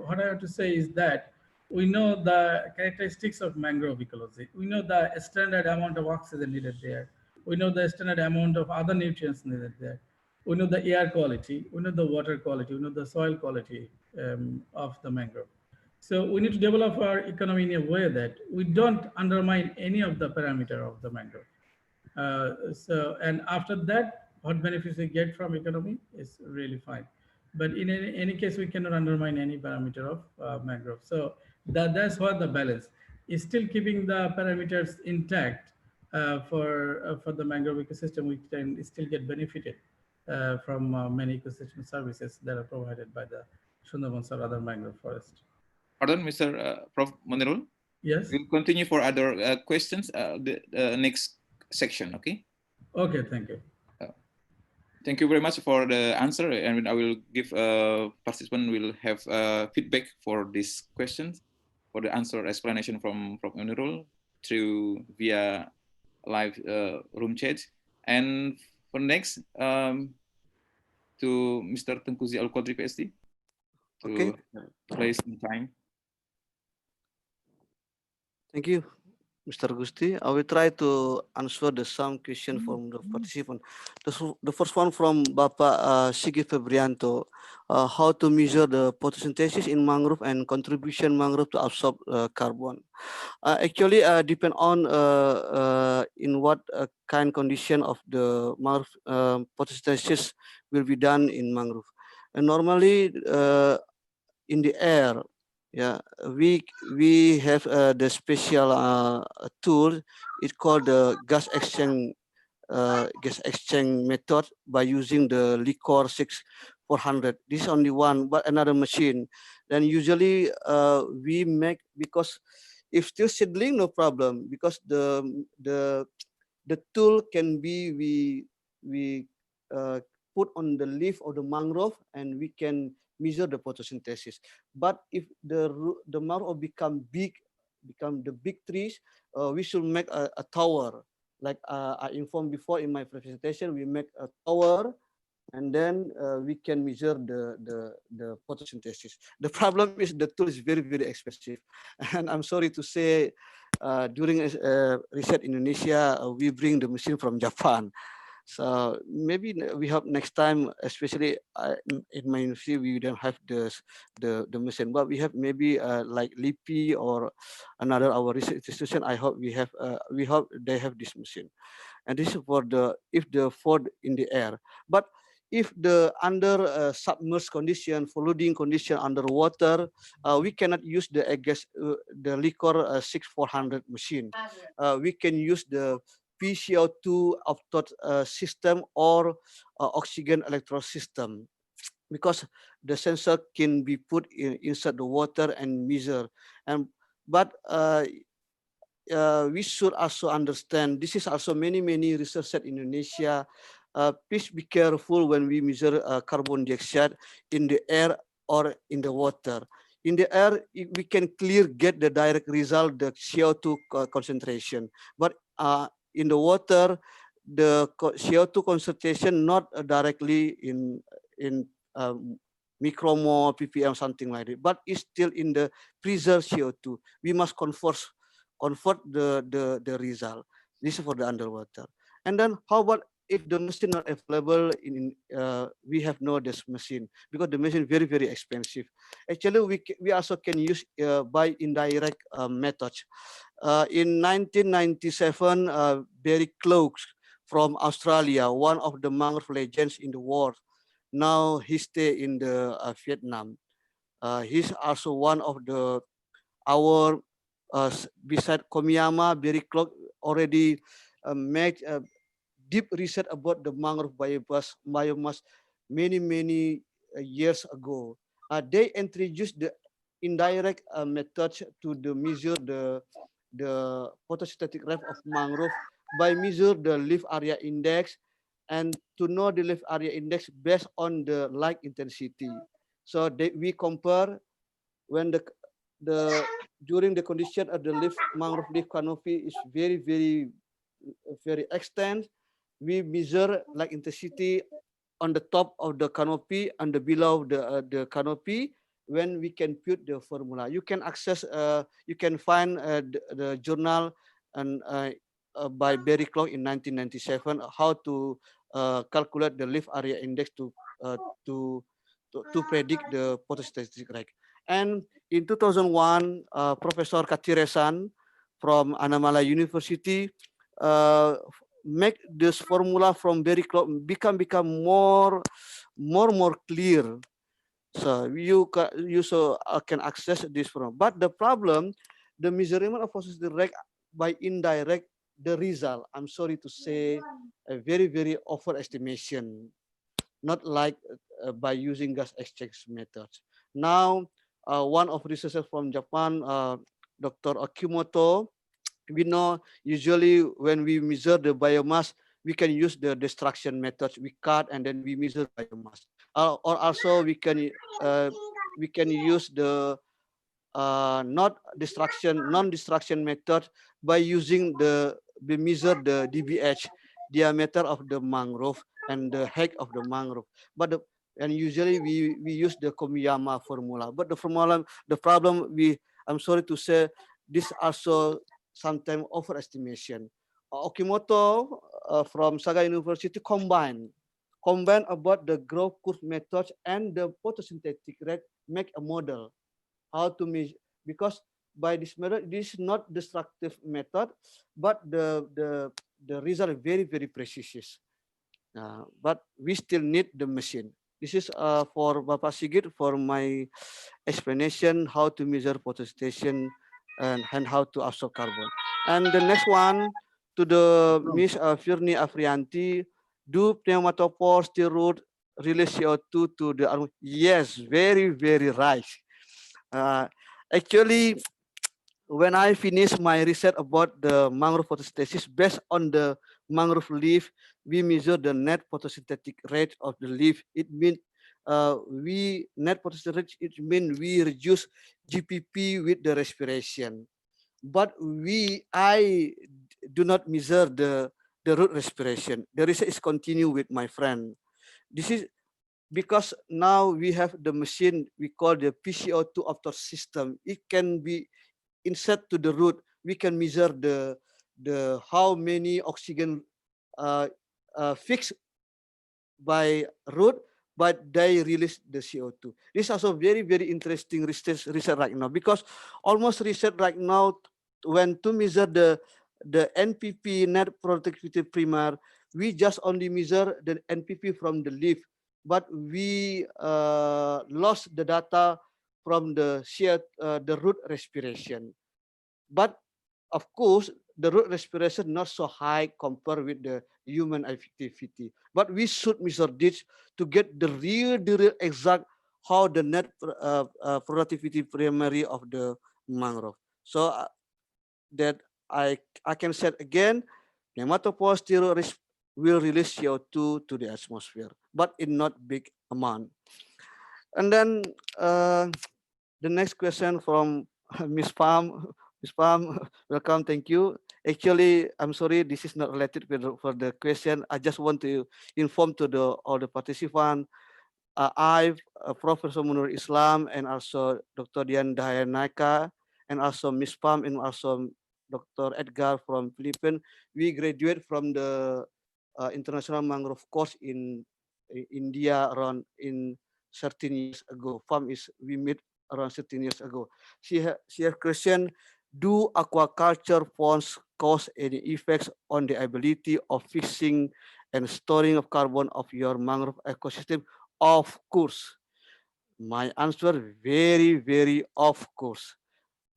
what I have to say is that we know the characteristics of mangrove ecology. We know the standard amount of oxygen needed there. We know the standard amount of other nutrients needed there. We know the air quality, we know the water quality, we know the soil quality of the mangrove. So we need to develop our economy in a way that we don't undermine any of the parameter of the mangrove. And after that, what benefits we get from economy is really fine. But in any case, we cannot undermine any parameter of mangrove. So that's what the balance is, still keeping the parameters intact for the mangrove ecosystem. We can still get benefited from many ecosystem services that are provided by the Sundarbans or other mangrove forest. Pardon, Mr. Prof. Monirul? Yes. We'll continue for other questions, the next section, okay? Okay, thank you. Thank you very much for the answer, and I will give participant will have feedback for these questions, for the answer explanation from Prof. Monirul through via live room chat. And for next, to Mr. Tengkuzi Al-Qadri, PhD, to place some time. Thank you, Mr. Gusti. I will try to answer some question from the participant. The first one from Bapak Sigi Febrianto, how to measure the photosynthesis in mangrove and contribution mangrove to absorb carbon. Actually, depend on in what kind condition of the mangrove photosynthesis will be done in mangrove. And normally in the air, yeah, we have the special tool. It's called the gas exchange method by using the Liquor 6400. This is only one, but another machine. Then usually we make, because if still seedling, no problem, because the tool can be we put on the leaf of the mangrove and we can measure the photosynthesis. But if the mangrove become the big trees, we should make a tower. Like I informed before in my presentation, we make a tower, and then we can measure the photosynthesis. The problem is the tool is very, very expensive, and I'm sorry to say, during research Indonesia, we bring the machine from Japan. So maybe we hope next time, especially in my university, we don't have the machine, but we have maybe like LIPI or another our research institution. I hope we hope they have this machine. And this is for the if the food in the air. But if the under submerged condition, flooding condition underwater, we cannot use the gas, the liquor 6400 machine. We can use the PCO2 output system or oxygen electrode system, because the sensor can be put inside the water and measure. And but we should also understand this is also many research in Indonesia. Please be careful when we measure carbon dioxide in the air or in the water. In the air, we can clear get the direct result, the CO2 concentration. But in the water, the CO2 concentration not directly in micromole, ppm, something like that, but it's still in the preserved CO2. We must convert the result. This is for the underwater. And then how about if the machine not available in we have no this machine, because the machine very expensive. Actually, we also can use by indirect methods. In 1997, Barry Cloak from Australia, one of the mangrove legends in the world. Now he stay in the Vietnam. He's also one of the our beside Komiyama, Barry Cloak already made deep research about the mangrove biomass many years ago. They introduced the indirect method to measure the photosynthetic rate of mangrove by measure the leaf area index, and to know the leaf area index based on the light intensity. So we compare when the during the condition of the mangrove leaf canopy is very extend. We measure light intensity on the top of the canopy and below the canopy. When we can put the formula, you can access, you can find the journal and by Barry Cloak in 1997 how to calculate the leaf area index to predict the photosynthetic rate. And in 2001, Professor Katiresan from Anamala University make this formula from Barry Cloak become more clear. So you can access this formula. But the problem, the measurement of photosynthetic rate by indirect, the result, I'm sorry to say, a very overestimation, not like by using gas exchange methods. Now, one of researchers from Japan, Dr. Akimoto, we know usually when we measure the biomass, we can use the destruction methods. We cut and then we measure biomass. Or also we can use the non-destruction method by using we measure the DBH, diameter of the mangrove, and the height of the mangrove. But and usually we use the Komiyama formula. But the problem I'm sorry to say, this also sometimes overestimation. Okimoto from Saga University combine about the growth curve method and the photosynthetic rate, make a model how to measure, because by this method, this is not destructive method, but the result is very precise. But we still need the machine. This is for Bapak Sigit for my explanation how to measure photosynthesis and how to absorb carbon. And the next one to the Miss Firni Afrianti, do pneumatophores steroid release CO2 to the animal? Yes, very right. Actually, when I finished my research about the mangrove photosynthesis, based on the mangrove leaf, we measure the net photosynthetic rate of the leaf. It means net photosynthetic rate, it means we reduce GPP with the respiration. But I do not measure the root respiration. The research is continue with my friend. This is because now we have the machine we call the PCO2 output system. It can be insert to the root we can measure the how many oxygen fixed by root, but they release the CO2. This is also very, very interesting research right now, because almost research right now, when to measure the NPP, net productivity primary, we just only measure the NPP from the leaf, but we lost the data from the the root respiration. But of course, the root respiration not so high compared with the human activity. But we should measure this to get the real exact how the net productivity primary of the mangrove. So that I can say again, nematopause will release CO2 to the atmosphere, but in not big amount. And then the next question from Miss Pam. Miss Pam, welcome. Thank you. Actually, I'm sorry, this is not related for the question. I just want to inform to all the participants. Professor Munir Islam, and also Dr. Dian Dayanaka, and also Miss Pam, and also Dr. Edgar from Philippines. We graduate from the International Mangrove course in India around in 13 years ago. Pam is we met around 13 years ago. She has question: do aquaculture ponds cause any effects on the ability of fixing and storing of carbon of your mangrove ecosystem? Of course. My answer, very, very of course.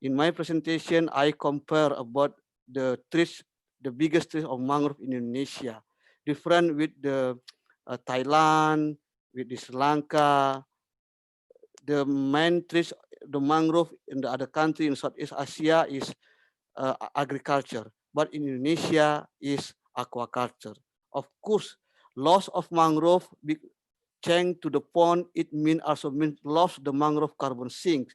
In my presentation, I compare about the trees, the biggest trees of mangrove in Indonesia, different with the Thailand, with the Sri Lanka. The main trees, the mangrove in the other country in Southeast Asia is agriculture, but in Indonesia is aquaculture. Of course, loss of mangrove change to the pond, it also means lost the mangrove carbon sink,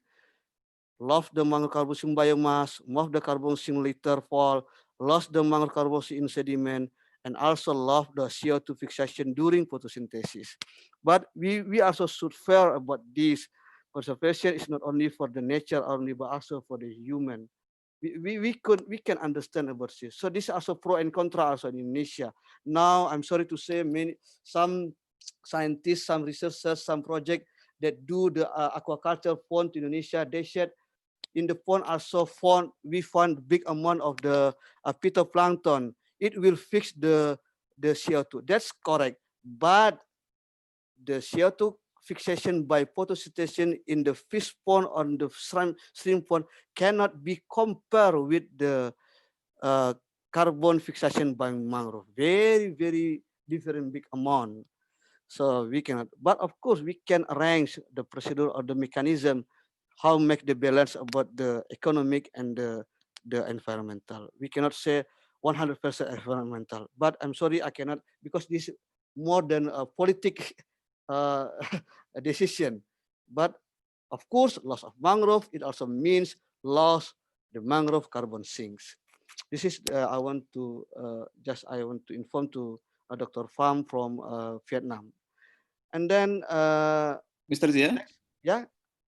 lost the mangrove carbon sink biomass, lost the carbon sink litter fall, lost the mangrove carbon sink in sediment, and also lost the CO2 fixation during photosynthesis. But we also should fair about this. Conservation is not only for the nature only, but also for the human. We can understand about this. So this is also pro and contra also in Indonesia. Now I'm sorry to say some scientists, some researchers, some project that do the aquaculture pond in Indonesia, they said in the pond also we found big amount of the phytoplankton. It will fix the CO2. That's correct. But the CO2 fixation by photosynthesis in the fish pond or the shrimp pond cannot be compared with the carbon fixation by mangrove. Very, very different big amount. So we cannot, but of course we can arrange the procedure or the mechanism how make the balance about the economic and the environmental. We cannot say 100% environmental, but I'm sorry I cannot, because this is more than a politic a decision. But of course, loss of mangrove, it also means loss the mangrove carbon sinks. This is I want to inform to Dr. Pham from Vietnam. And then Mr. Zia? Yeah.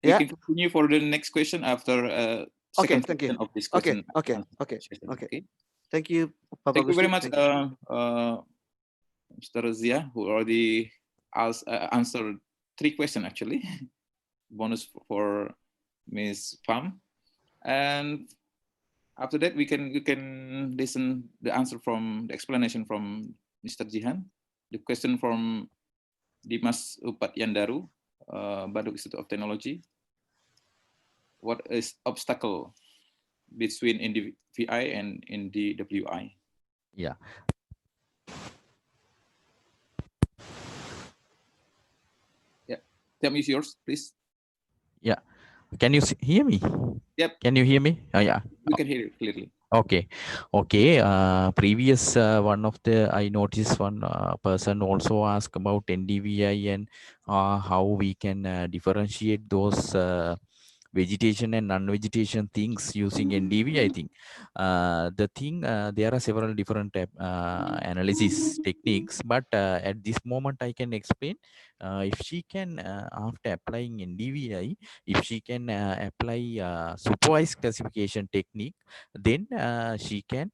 We can continue for the next question after second thank you. of this question. Okay. Thank you. Thank you very much, Mr. Zia, who already answered 3 questions actually. Bonus for Ms. Pham. And after that, we can listen the answer from the explanation from Mr. Jihan. The question from Dimas Upatyandaru, Bandung Institute of Technology. What is obstacle between in the VI and in the WI? Yeah. Yeah. Tell me yours, please. Yeah. Can you hear me? Yep. Can you hear me? Oh, yeah. We can hear you clearly. Okay. Previous one of the I noticed one person also asked about NDVI and how we can differentiate those vegetation and non-vegetation things using NDV, I think there are several different analysis techniques, but at this moment I can explain if she can, after applying NDVI, if she can apply supervised classification technique, then she can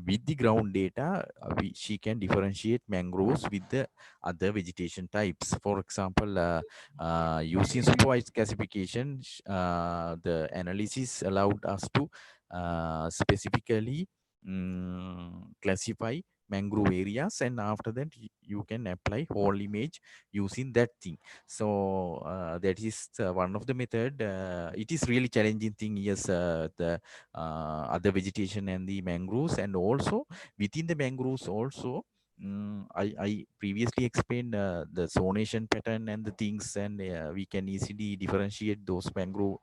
with the ground data, she can differentiate mangroves with the other vegetation types. For example, using supervised classification, the analysis allowed us to specifically classify mangrove areas, and after that you can apply whole image using that thing. So that is one of the method. It is really challenging thing. Yes, the other vegetation and the mangroves, and also within the mangroves also. I previously explained the zonation pattern and the things, and we can easily differentiate those mangrove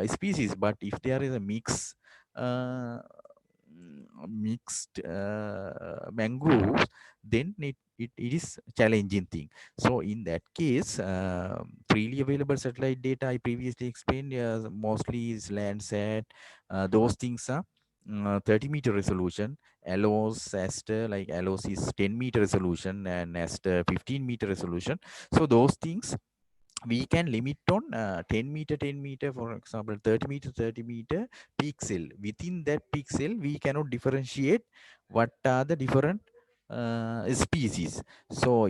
species. But if there is a uh, mixed mangroves, then it is challenging thing. So in that case, freely available satellite data I previously explained, mostly is Landsat. Those things are 30-meter resolution. ALOS, ASTER, like ALOS is 10-meter resolution and ASTER 15-meter resolution. So those things we can limit on 10 meter, for example, 30 meter pixel. Within that pixel, we cannot differentiate what are the different species. So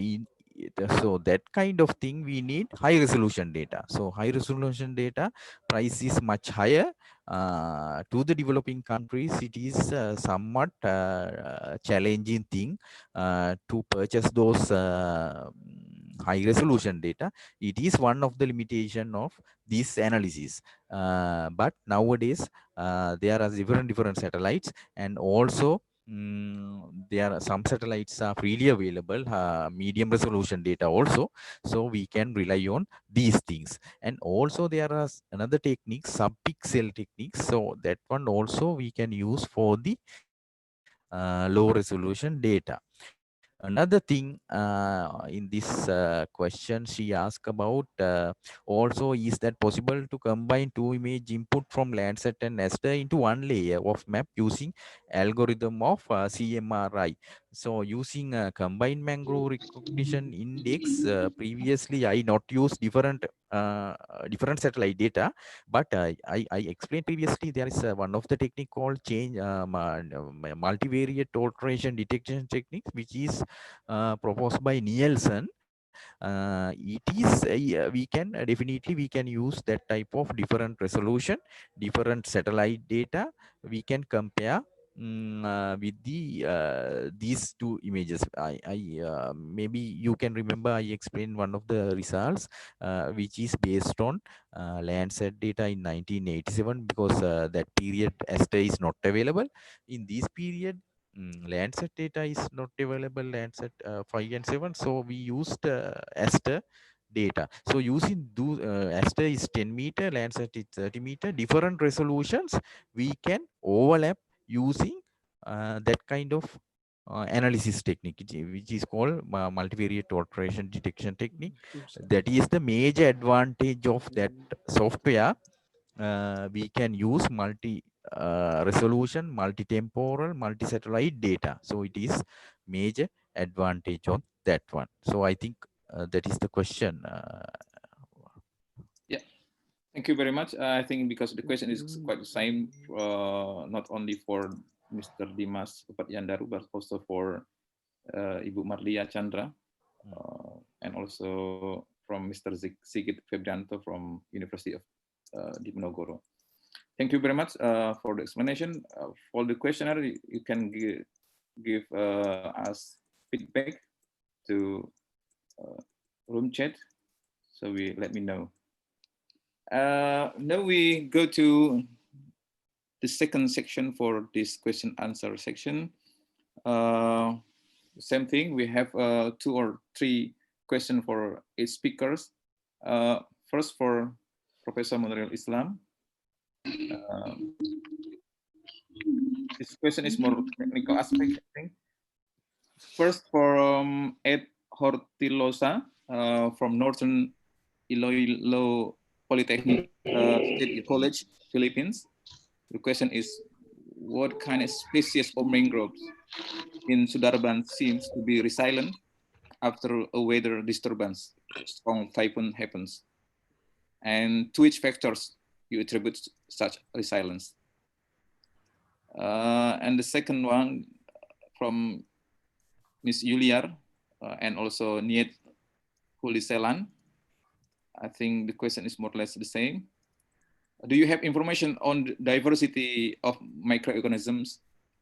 so that kind of thing we need high resolution data. So high resolution data price is much higher. To the developing countries, it is somewhat challenging thing to purchase those high resolution data. It is one of the limitation of this analysis. But nowadays there are different satellites, and also there are some satellites are freely available, medium resolution data also, so we can rely on these things. And also there are another technique, subpixel techniques, so that one also we can use for the low resolution data. Another thing in this question she asked about also, is that possible to combine two image input from Landsat and Nesta into one layer of map using algorithm of CMRI? So using combined mangrove recognition index, previously I not used different satellite data, but I explained previously there is one of the technique called change multivariate alteration detection technique, which is proposed by Nielsen. It is we can use that type of different resolution, different satellite data. We can compare with these two images. Maybe you can remember I explained one of the results which is based on Landsat data in 1987, because that period Aster is not available. In this period, Landsat data is not available, Landsat 5 and 7. So we used Aster data. So using Aster is 10 meter, Landsat is 30 meter, different resolutions, we can overlap using that kind of analysis technique, which is called multivariate alteration detection technique. That is the major advantage of that software. We can use multi resolution, multi-temporal, multi-satellite data. So it is major advantage on that one. So I think that is the question. Yeah, thank you very much. I think because the question is quite the same, not only for Mr. Dimas Upatyandaru, but also for Ibu Marlia Chandra, and also from Mr. Sigit Febrianto from University of Diponegoro. Thank you very much for the explanation. For the questionnaire, you can give us feedback to room chat, so let me know. Now we go to the second section for this question answer section. Same thing, we have 2 or 3 questions for 8 speakers. First for Professor Munirul Islam. This question is more technical aspect, I think. First from Ed Hortilosa from Northern Iloilo Polytechnic State College, Philippines. The question is, what kind of species of mangroves in Sundarban seems to be resilient after a weather disturbance, strong typhoon happens? And to which factors you attribute such resilience? And the second one from Ms. Yuliar and also Niet Huliselan. I think the question is more or less the same. Do you have information on the diversity of microorganisms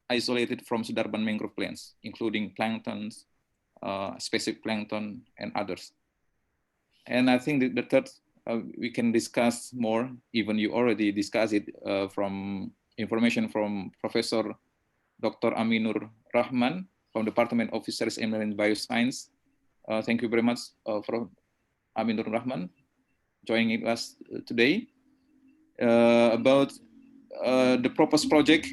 isolated from Sundarban mangrove plants, including planktons, specific plankton, and others? And I think the third, we can discuss more, even you already discussed it from information from Professor Dr. Aminur Rahman from Department of Fisheries and Marine Bioscience. Thank you very much for Aminur Rahman joining us today about the proposed project.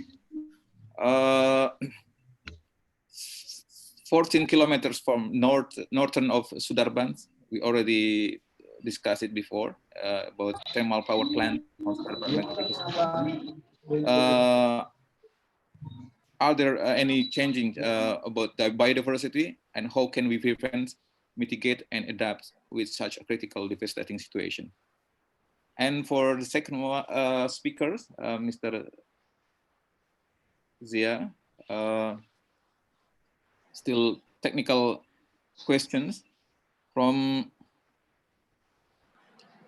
14 kilometers from northern of Sundarbans. We already discussed it before about thermal power plant on Sundarban. Are there any changing about the biodiversity, and how can we prevent, mitigate, and adapt with such a critical devastating situation? And for the second speaker, Mr. Zia, still technical questions from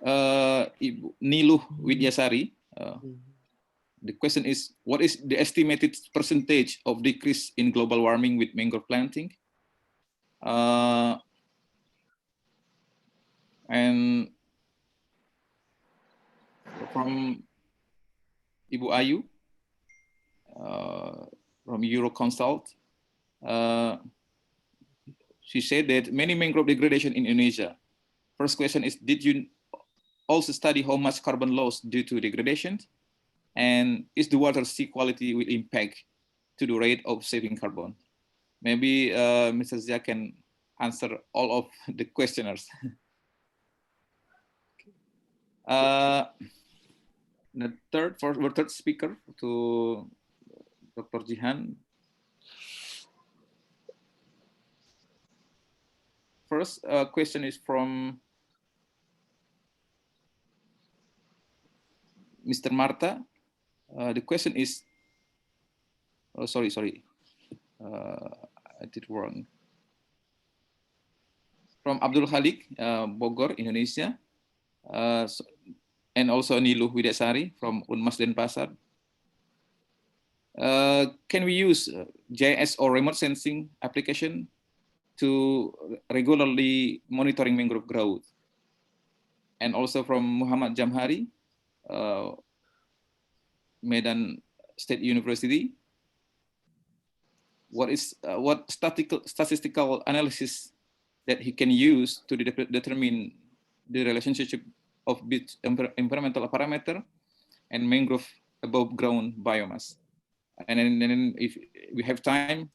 Ibu Niluh Widyasari. The question is, what is the estimated percentage of decrease in global warming with mangrove planting? And from Ibu Ayu from Euroconsult, she said that many mangrove degradation in Indonesia. First question is, did you also study how much carbon loss due to degradation? And is the water sea quality will impact to the rate of saving carbon? Maybe Mr. Zia can answer all of the questioners. The third speaker to Dr. Jihan. First question is from Mr. Marta. The question is, oh, sorry, I did wrong. From Abdul Khalik, Bogor, Indonesia, and also Niluh Widyasari from Unmas Denpasar. Can we use GIS or remote sensing application to regularly monitoring mangrove growth? And also from Muhammad Jamhari, Medan State University. What statistical analysis that he can use to determine the relationship of beach environmental parameter and mangrove above ground biomass? And then if we have time,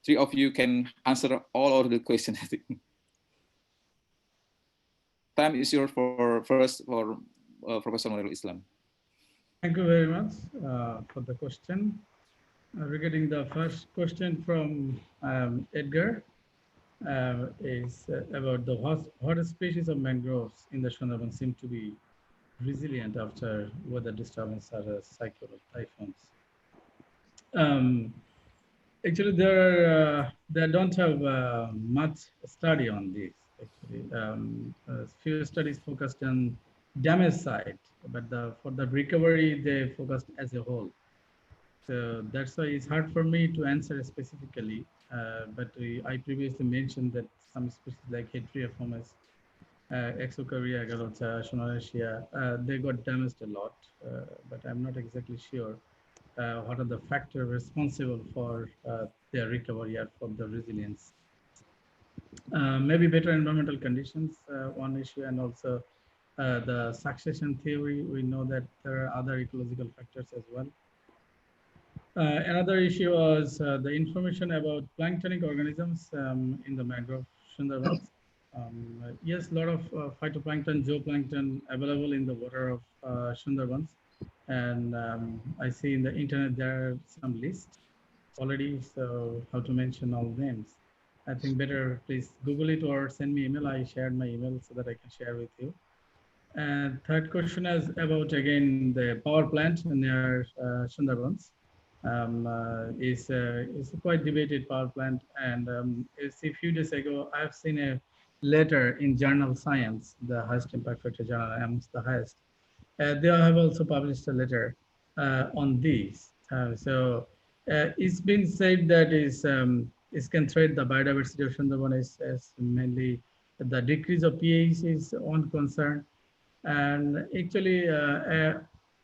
three of you can answer all of the questions. Time is yours for Professor Nurul Islam. Thank you very much for the question. Regarding the first question from Edgar, is about the what species of mangroves in the Sundarban seem to be resilient after weather disturbance such as cyclone or typhoons. Actually, they don't have much study on this. Actually, few studies focused on damage side, but for the recovery, they focused as a whole. So that's why it's hard for me to answer specifically. But I previously mentioned that some species like Heteroformes, Exocaria galota, Sonoraceae, they got damaged a lot, but I'm not exactly sure what are the factors responsible for their recovery or for the resilience. Maybe better environmental conditions, one issue, and also the succession theory. We know that there are other ecological factors as well. Another issue was the information about planktonic organisms in the mangrove Sundarbans. Yes, a lot of phytoplankton, zooplankton available in the water of Sundarbans. And I see in the internet there are some lists already. So how to mention all names? I think better please Google it or send me email. I shared my email so that I can share with you. And third question is about again the power plant near Sundarbans. Is a quite debated power plant, and it's a few days ago I've seen a letter in journal Science, the highest impact factor journal amongst the highest. They have also published a letter on these. It's been said that is can threat the biodiversity of Sundarban is mainly the decrease of pH is one concern, and actually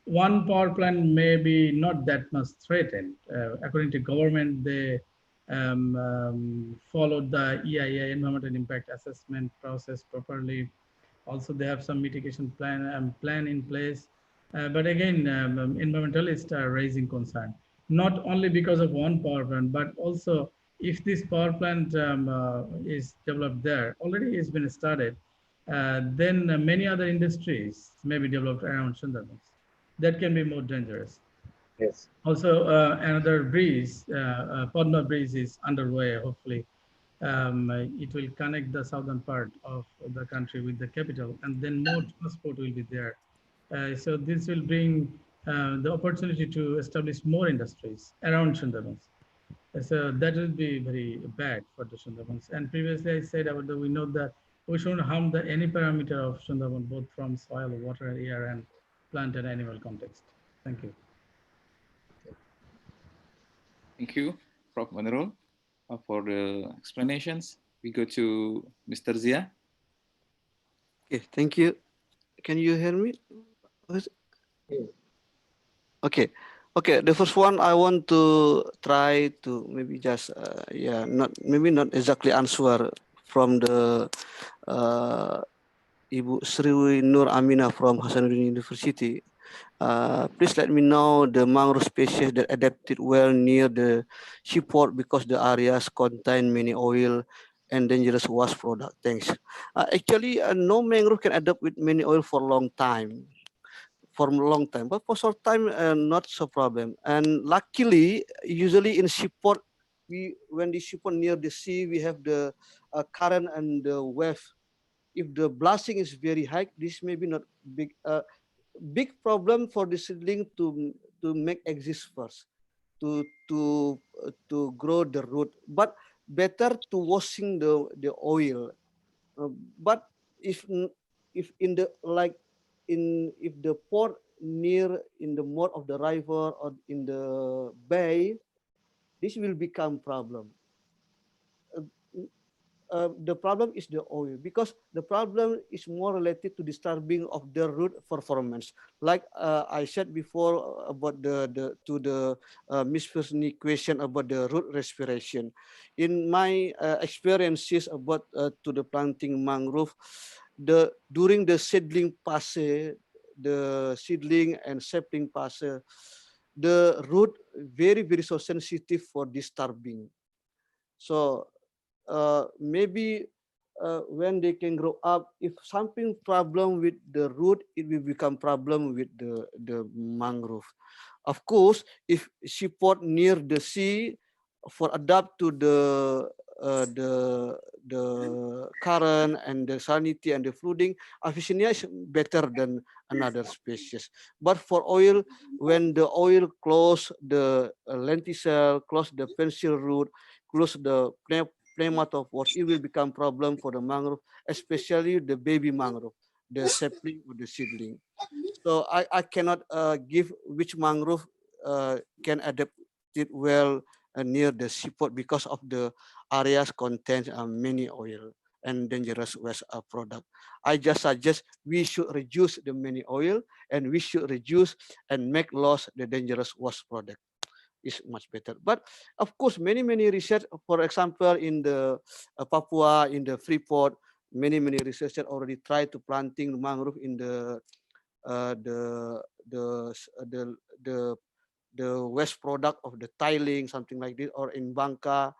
one power plant may be not that much threatened. According to government, they followed the EIA, environmental impact assessment process properly. Also, they have some mitigation plan in place. But again, environmentalists are raising concern, not only because of one power plant, but also if this power plant is developed there, already it's been started, then many other industries may be developed around Sundarbans. That can be more dangerous. Yes. Also, another bridge, Padma Bridge is underway, hopefully. It will connect the southern part of the country with the capital, and then more transport will be there. So this will bring the opportunity to establish more industries around Sundarbans. So that will be very bad for the Sundarbans. And previously I said about we know that we shouldn't harm any parameter of Sundarban, both from soil, water, air, and plant and animal context. Thank you. Thank you, Prof. Manirul, for the explanations. We go to Mr. Zia. Okay, thank you. Can you hear me? Okay. Okay, the first one I want to try to maybe just not exactly answer from the Ibu Sri Nur Amina from Hasanuddin University. Please let me know the mangrove species that adapted well near the seaport because the areas contain many oil and dangerous waste product. Thanks. Actually, no mangrove can adapt with many oil for a long time. But for short time, not so problem. And luckily, usually in seaport, when the seaport near the sea, we have the current and the wave. If the blasting is very high, this may be not big. Big problem for the seedling to make exist first, to grow the root. But better to washing the oil. But if if in the like if the port near in the mouth of the river or in the bay, this will become problem. The problem is the oil, because the problem is more related to disturbing of the root performance. Like I said before about the Miss Personi question about the root respiration. In my experiences about to the planting mangrove, during the seedling phase, the seedling and sapling phase, the root very so sensitive for disturbing. So maybe when they can grow up, if something problem with the root, it will become problem with the mangrove. Of course, if she put near the sea for adapt to the current and the salinity and the flooding, efficiency is better than another species. But for oil, when the oil close the lenticel, close the pencil root, close the pneumat of water, it will become problem for the mangrove, especially the baby mangrove, the sapling or the seedling. So I cannot give which mangrove can adapt it well near the seaport because of the areas contain many oil and dangerous waste product. I just suggest we should reduce the many oil, and we should reduce and make loss the dangerous waste product. Is much better. But of course, many research, for example, in the Papua, in the Freeport, many researchers already tried to planting mangrove in the the the waste product of the tiling, something like this, or in Bangka,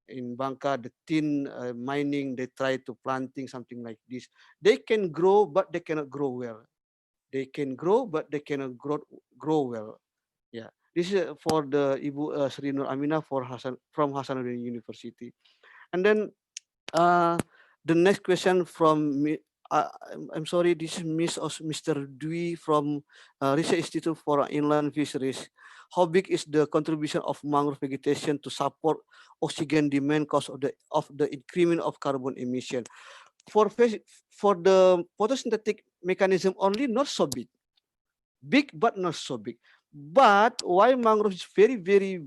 in Bangka, the tin mining, they try to planting something like this. They can grow, but they cannot grow well. They can grow, but they cannot grow well. Yeah, this is for the Ibu Sri Nur Aminah for from Hasanuddin University. And then the next question from me. I'm sorry, this is Mr. Dwi from Research Institute for Inland Fisheries. How big is the contribution of mangrove vegetation to support oxygen demand cause of the increment of carbon emission? For the photosynthetic mechanism only, not so big, but not so big. But why mangrove is very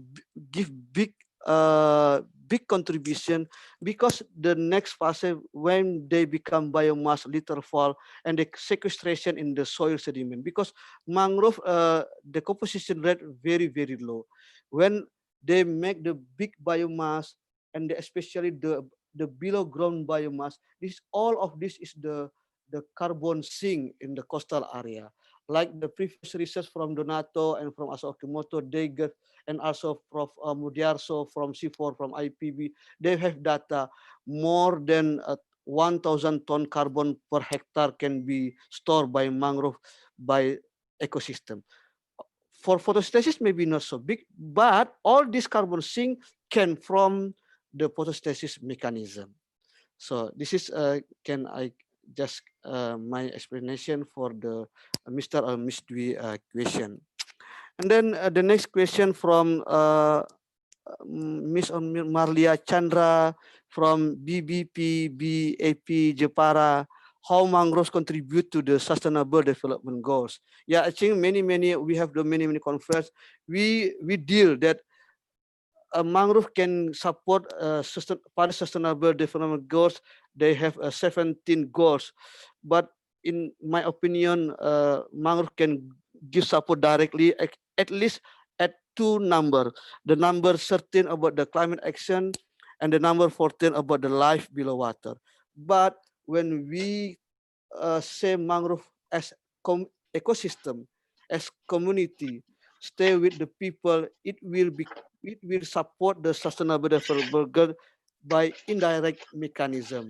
give big contribution, because the next phase, when they become biomass, litter fall, and the sequestration in the soil sediment, because mangrove the composition rate very low. When they make the big biomass, and especially the below ground biomass, all of this is the carbon sink in the coastal area. Like the previous research from Donato and from Aso Okimoto, they get, and also Prof. Mudiarso from C4, from IPB, they have data more than 1,000 ton carbon per hectare can be stored by mangrove by ecosystem. For photosynthesis, maybe not so big, but all this carbon sink can from the photosynthesis mechanism. So this is can I just my explanation for the Mr. or Miss Dwi question. And then the next question from Miss Marlia Chandra from BBP BAP Jepara. How mangroves contribute to the sustainable development goals? Yeah, I think many we have the many conference. We deal that a mangrove can support Paris Sustainable Development Goals. They have 17 goals, but in my opinion, mangrove can give support directly, at least at two numbers. The number 13 about the climate action, and the number 14 about the life below water. But when we say mangrove as ecosystem, as community, stay with the people, it will support the sustainable development goal by indirect mechanism,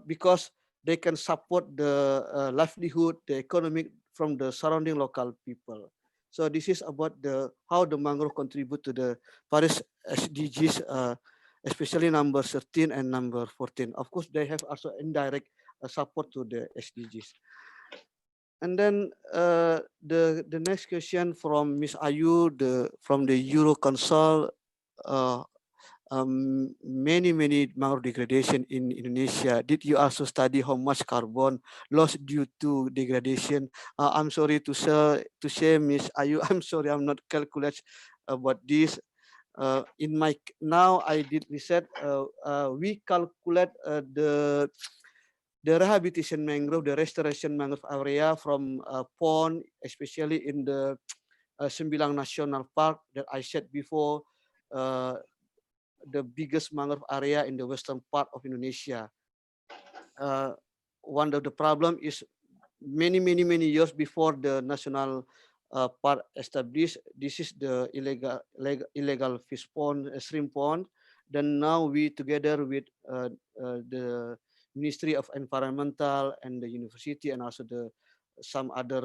because they can support the livelihood, the economic from the surrounding local people. So this is about the how the mangrove contribute to the Paris SDGs, especially number 13 and number 14. Of course, they have also indirect support to the SDGs. And then the next question from Miss Ayu, from the Euroconsult. Many mangrove degradation in Indonesia. Did you also study how much carbon lost due to degradation? I'm sorry to say, Miss Ayu, I'm sorry, I'm not calculate about this. In my now I did research. We calculate the rehabilitation mangrove, the restoration mangrove area from pond, especially in the Sembilang National Park that I said before. The biggest mangrove area in the western part of Indonesia. One of the problem is many years before the national park established, this is the illegal fish pond, shrimp pond. Then now we together with the Ministry of Environmental and the university, and also some other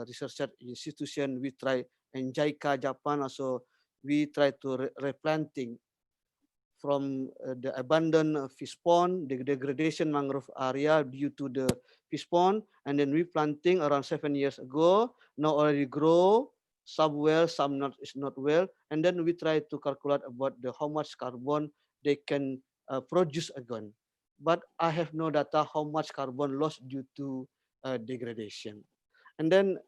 research institution, we try, and JICA Japan also, we try to replanting from the abandoned fish pond, the degradation mangrove area due to the fish pond, and then replanting around 7 years ago. Now already grow, some well, some not is not well, and then we try to calculate about how much carbon they can produce again. But I have no data how much carbon lost due to degradation. And then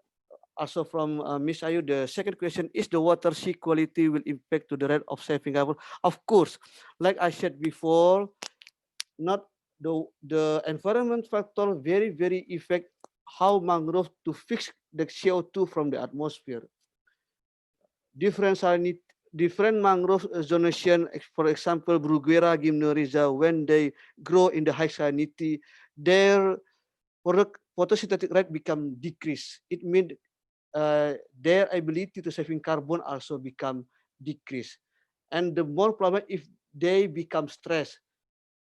also from Ms. Ayu, the second question is the water sea quality will impact to the rate of saving carbon. Of course, like I said before, not the environment factor very affect how mangrove to fix the CO2 from the atmosphere. Different mangrove zonation, for example, Bruguera gymnorrhiza, when they grow in the high salinity, their photosynthetic rate become decrease. It means their ability to saving carbon also become decreased. And the more problem if they become stressed,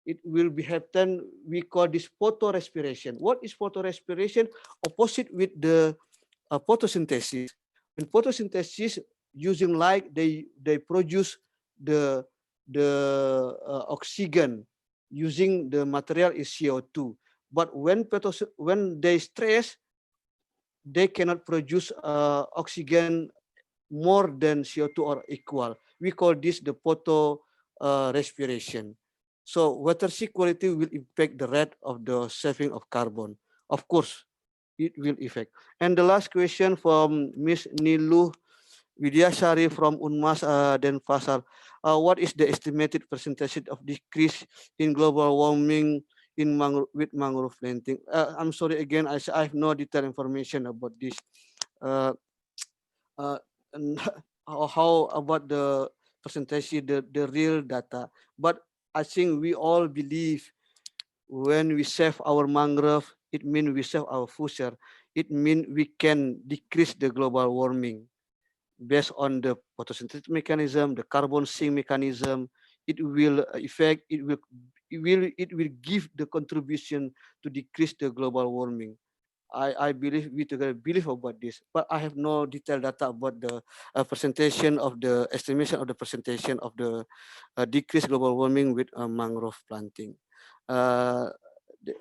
it will be happen. We call this photorespiration. What is photorespiration? Opposite with the photosynthesis. In photosynthesis, using light, they produce the oxygen using the material is CO2. But when they stress, they cannot produce oxygen more than CO2 or equal. We call this the photo respiration. So water sea quality will impact the rate of the saving of carbon. Of course, it will affect. And the last question from Miss Nilu Widyasari from Unmas Denpasar. What is the estimated percentage of decrease in global warming in with mangrove planting? I'm sorry again, I have no detailed information about this. And how about the percentage, the real data? But I think we all believe when we save our mangrove, it means we save our future. It means we can decrease the global warming based on the photosynthetic mechanism, the carbon sink mechanism. It will affect, it will give the contribution to decrease the global warming. I believe we together believe about this, but I have no detailed data about the presentation of the estimation of the presentation of the decreased global warming with mangrove planting.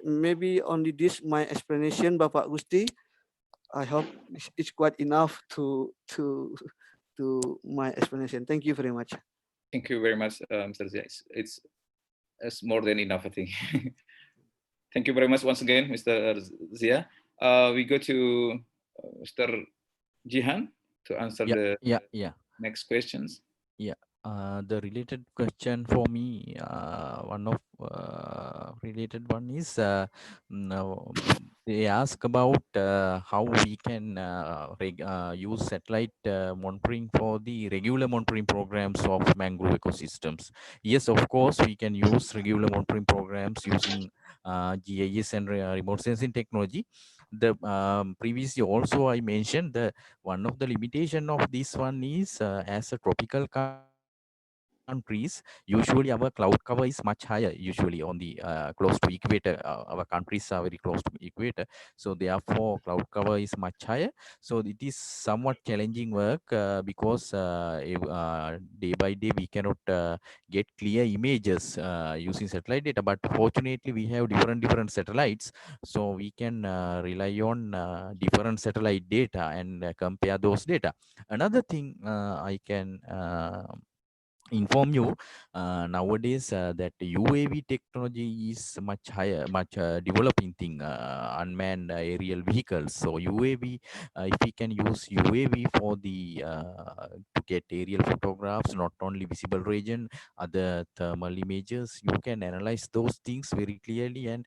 Maybe only this my explanation, Bapak Gusti. I hope it's quite enough to my explanation. Thank you very much. Thank you very much, Mr. Zia. It's more than enough, I think. Thank you very much once again, Mr. Zia. We go to Mr. Jihan to answer the next questions. Yeah, the related question for me, one of related one is they ask about how we can use satellite monitoring for the regular monitoring programs of mangrove ecosystems. Yes, of course, we can use regular monitoring programs using GIS and remote sensing technology. The previously also I mentioned the one of the limitation of this one is as a tropical countries, usually our cloud cover is much higher, usually on the close to equator. Our countries are very close to equator, so therefore cloud cover is much higher. So it is somewhat challenging work because day by day we cannot get clear images using satellite data, but fortunately we have different satellites, so we can rely on different satellite data and compare those data. Another thing I can inform you nowadays that UAV technology is much higher, much developing thing, unmanned aerial vehicles. So UAV, if we can use UAV for the to get aerial photographs, not only visible region, other thermal images, you can analyze those things very clearly and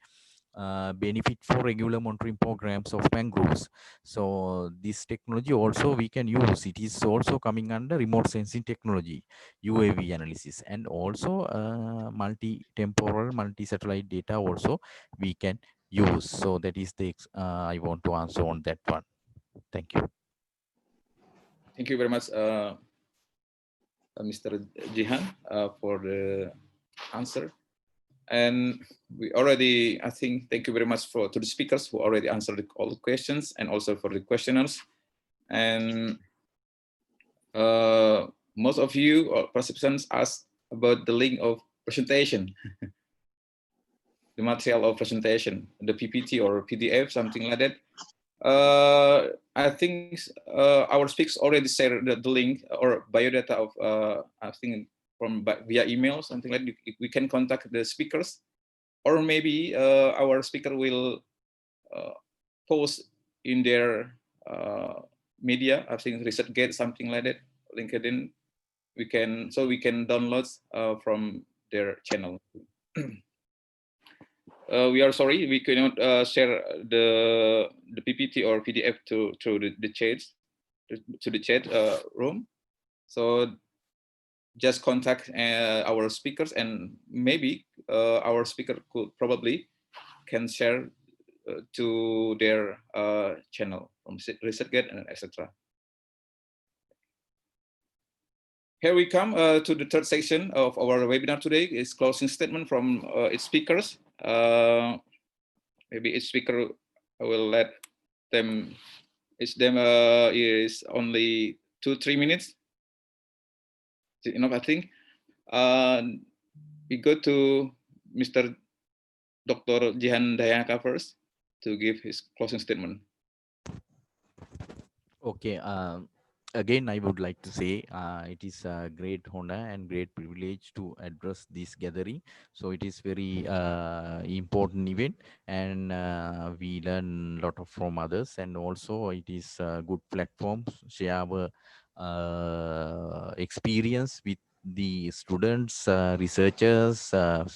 benefit for regular monitoring programs of mangroves. So this technology also we can use. It is also coming under remote sensing technology, UAV analysis, and also multi-temporal, multi-satellite data also we can use. So that is the I want to answer on that one. Thank you. Thank you very much, Mr. Jihan, for the answer. And we already, I think, thank you very much to the speakers who already answered all the questions, and also for the questioners. And most of you or participants asked about the link of presentation, the material of presentation, the PPT or PDF, something like that. I think our speakers already shared the link or biodata of, I think, from via email, something like that. We can contact the speakers, or maybe our speaker will post in their media, I think ResearchGate, something like that, LinkedIn. We can download from their channel. We are sorry we cannot share the PPT or PDF to the chat room. So just contact our speakers, and maybe our speaker could probably can share to their channel from ResearchGate and etc. Here we come to the third section of our webinar today. Is closing statement from its speakers. Maybe each speaker will let them. Each them is only 2-3 minutes. Is it enough? I think. We go to Mr. Dr. Jihan Dayaka first to give his closing statement. Okay. Again, I would like to say it is a great honor and great privilege to address this gathering. So it is very important event, and we learn a lot of from others, and also it is a good platform to share our experience with the students, researchers, and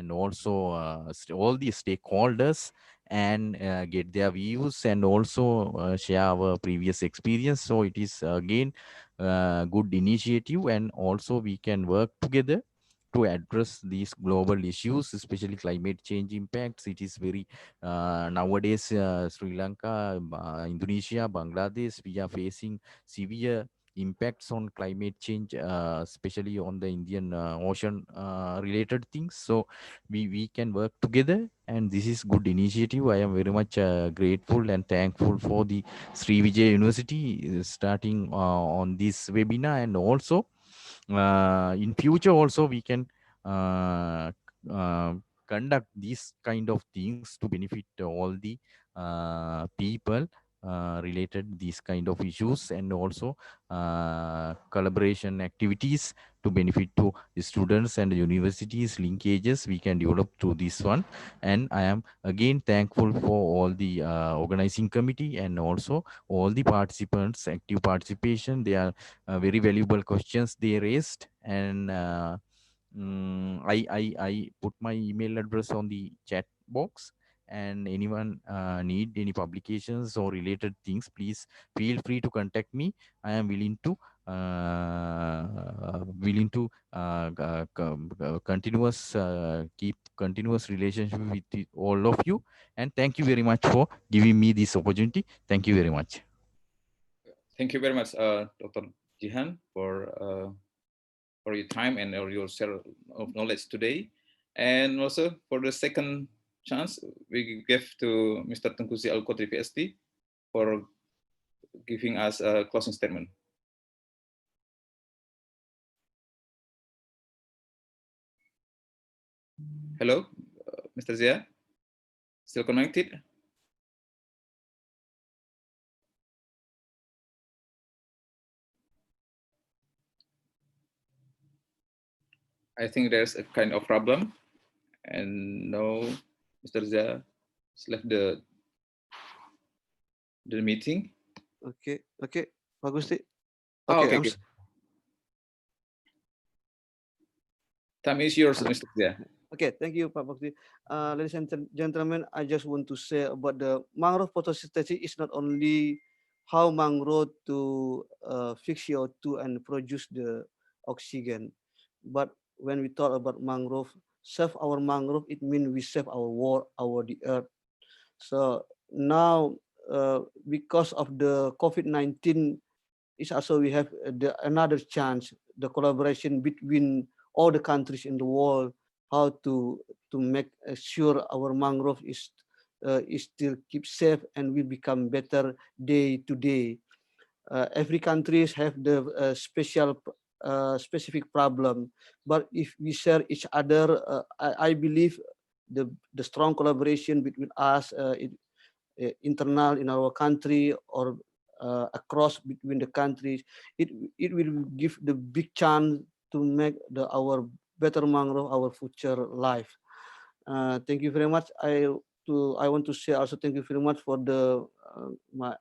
also all the stakeholders, and get their views, and also share our previous experience. So it is again good initiative, and also we can work together to address these global issues, especially climate change impacts. It is very nowadays Sri Lanka, Indonesia, Bangladesh, we are facing severe impacts on climate change, especially on the Indian Ocean related things. So we can work together, and this is good initiative. I am very much grateful and thankful for the Sri Vijay University starting on this webinar, and also in future also we can uh, uh, conduct these kind of things to benefit all the people related these kind of issues, and also collaboration activities to benefit to the students and the universities linkages we can develop through this one. And I am again thankful for all the organizing committee, and also all the participants active participation. They are very valuable questions they raised, and I put my email address on the chat box, and anyone need any publications or related things, please feel free to contact me. I am willing to continuous keep continuous relationship with all of you, and thank you very much for giving me this opportunity. Thank you very much. Thank you very much, Dr. Jihan, for your time and your share of knowledge today. And also for the second chance, we give to Mr. Tengkuzi Al-Qadri PhD for giving us a closing statement. Hello, Mr. Zia, still connected? I think there's a kind of problem, and now Mr. Zia has left the meeting. Okay, Pak Gusti. Oh, Okay, okay. Time is yours, Mr. Zia. Okay, thank you, Pak Bakti. Ladies and gentlemen, I just want to say about the mangrove photosynthesis is not only how mangrove to fix CO2 and produce the oxygen, but when we talk about mangrove, save our mangrove, it means we save our world, the earth. So now, because of the COVID-19, is also we have another chance, the collaboration between all the countries in the world, how to make sure our mangrove is still keep safe and will become better day to day. Every countries have the specific problem, but if we share each other, I believe the strong collaboration between us, internal in our country or across between the countries, it will give the big chance to make our better mangrove our future life. Thank you very much. I want to say also thank you very much for the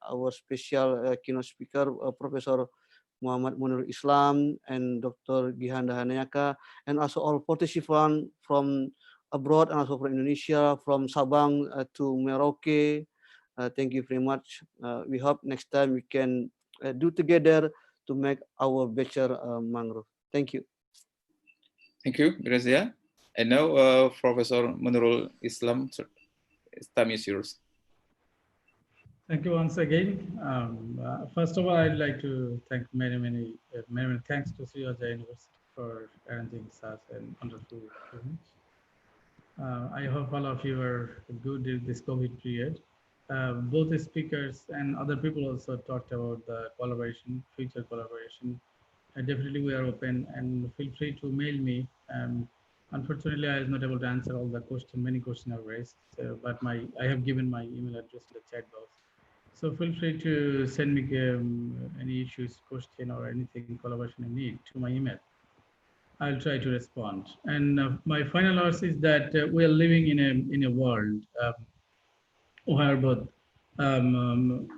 our special keynote speaker, Professor Muhammad Munir Islam and Dr. Gihan Dahanayaka, and also all participants from abroad and also from Indonesia, from Sabang to Merauke. Thank you very much. We hope next time we can do together to make our better mangrove. Thank you. Thank you, Grazia. And now, Professor Munirul Islam, time is yours. Thank you once again. First of all, I'd like to thank many thanks to Sri Raja University for arranging such a wonderful event. I hope all of you are good in this COVID period. Both the speakers and other people also talked about the collaboration, future collaboration. Definitely we are open, and feel free to mail me. Unfortunately, I was not able to answer all the questions, many questions are raised, but I have given my email address in the chat box. So feel free to send me any issues, question, or anything collaboration you need to my email. I'll try to respond. And my final answer is that we are living in a world where both in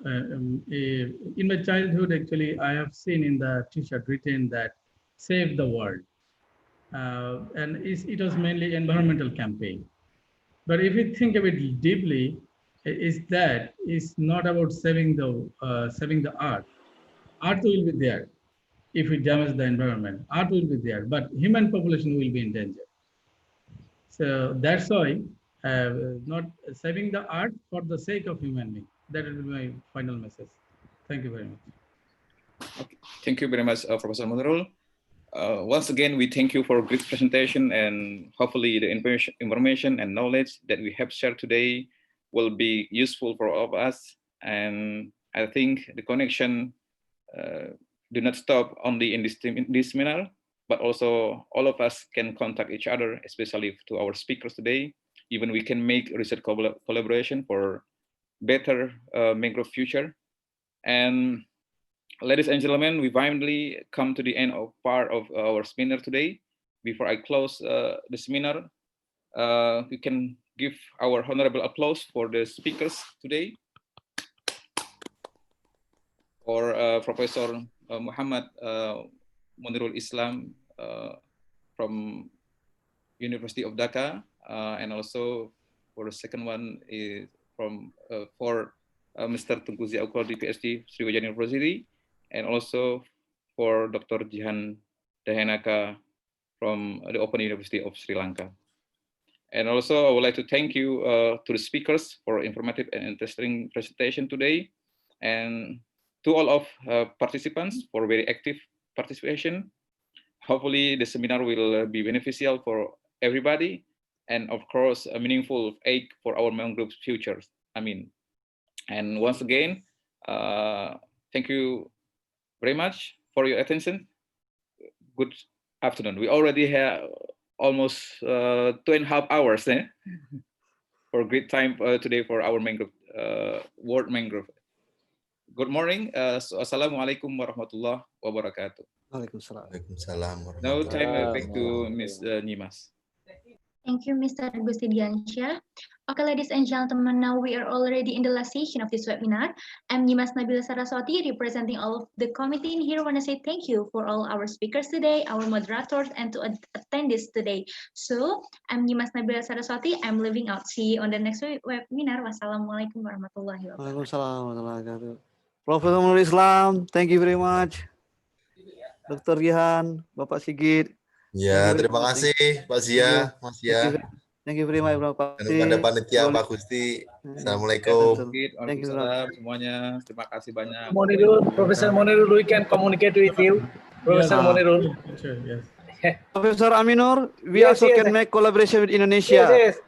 my childhood, actually, I have seen in the T-shirt written that "Save the World," and it was mainly environmental campaign. But if you think of it deeply, it's not about saving the earth. Earth will be there if we damage the environment. Earth will be there, but human population will be in danger. So that's why not saving the earth for the sake of human being. That will be my final message. Thank you very much. Okay. Thank you very much, Professor Munirul. Once again, we thank you for a great presentation, and hopefully the information and knowledge that we have shared today will be useful for all of us. And I think the connection do not stop only in this seminar, but also all of us can contact each other, especially to our speakers today. Even we can make research collaboration for better mangrove future. And ladies and gentlemen, we finally come to the end of part of our seminar today. Before I close the seminar, we can give our honorable applause for the speakers today. For Professor Muhammad Munirul Islam from University of Dhaka, and also for the second one is from for Mr. Tunku Ziaukoldi, PhD, Sriwijaya University, and also for Dr. Jihan Dahenaka from the Open University of Sri Lanka. And also I would like to thank you to the speakers for informative and interesting presentation today, and to all of participants for very active participation. Hopefully the seminar will be beneficial for everybody, and of course a meaningful aid for our mangrove futures. And once again, thank you very much for your attention. Good afternoon. We already have almost 2.5 hours for a great time today for our mangrove, World Mangrove. Good morning. Assalamualaikum warahmatullahi wabarakatuh. Waalaikumsalam. Now time back to Ms. Nyimas. Thank you, Mr. Gusti Diansyah. Okay, ladies and gentlemen, now we are already in the last session of this webinar. I'm Nyimas Nabila Saraswati, representing all of the committee in here. I want to say thank you for all our speakers today, our moderators, and to attend this today. So, I'm Nyimas Nabila Saraswati. I'm leaving out. See you on the next webinar. Wassalamualaikum warahmatullahi wabarakatuh. Waalaikumsalam warahmatullahi wabarakatuh. Profesor Munirul Islam, thank you very much. Dr. Jihan, Bapak Sigit. Ya, terima kasih Pak Zia, Mas Zia. Thank you very much, Bapak. Dan kepada panitia Pak Gusti. Assalamualaikum. Thank you semuanya. Terima kasih banyak. Monirul, Professor Monirul, we can communicate with you. Professor Monirul. Yes. Professor Aminur, we also can make collaboration with Indonesia. Yes,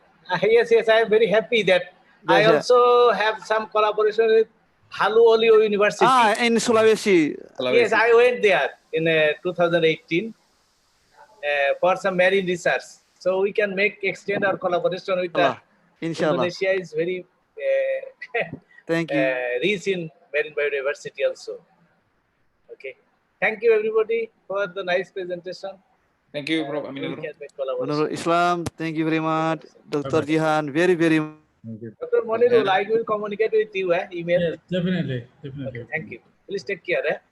I am very happy that I also have some collaboration with Halu Olio University. In Sulawesi. Yes, I went there in 2018 for some marine research. So we can extend our collaboration with Indonesia is very thank you. Rich in marine biodiversity also. Okay. Thank you everybody for the nice presentation. Thank you, Prof. Aminur. Munirul Islam, thank you very much. Dr. Jihan, very much. Dr. Monirul, I will communicate with you, email. Yes, definitely. Okay, thank you. Please take care.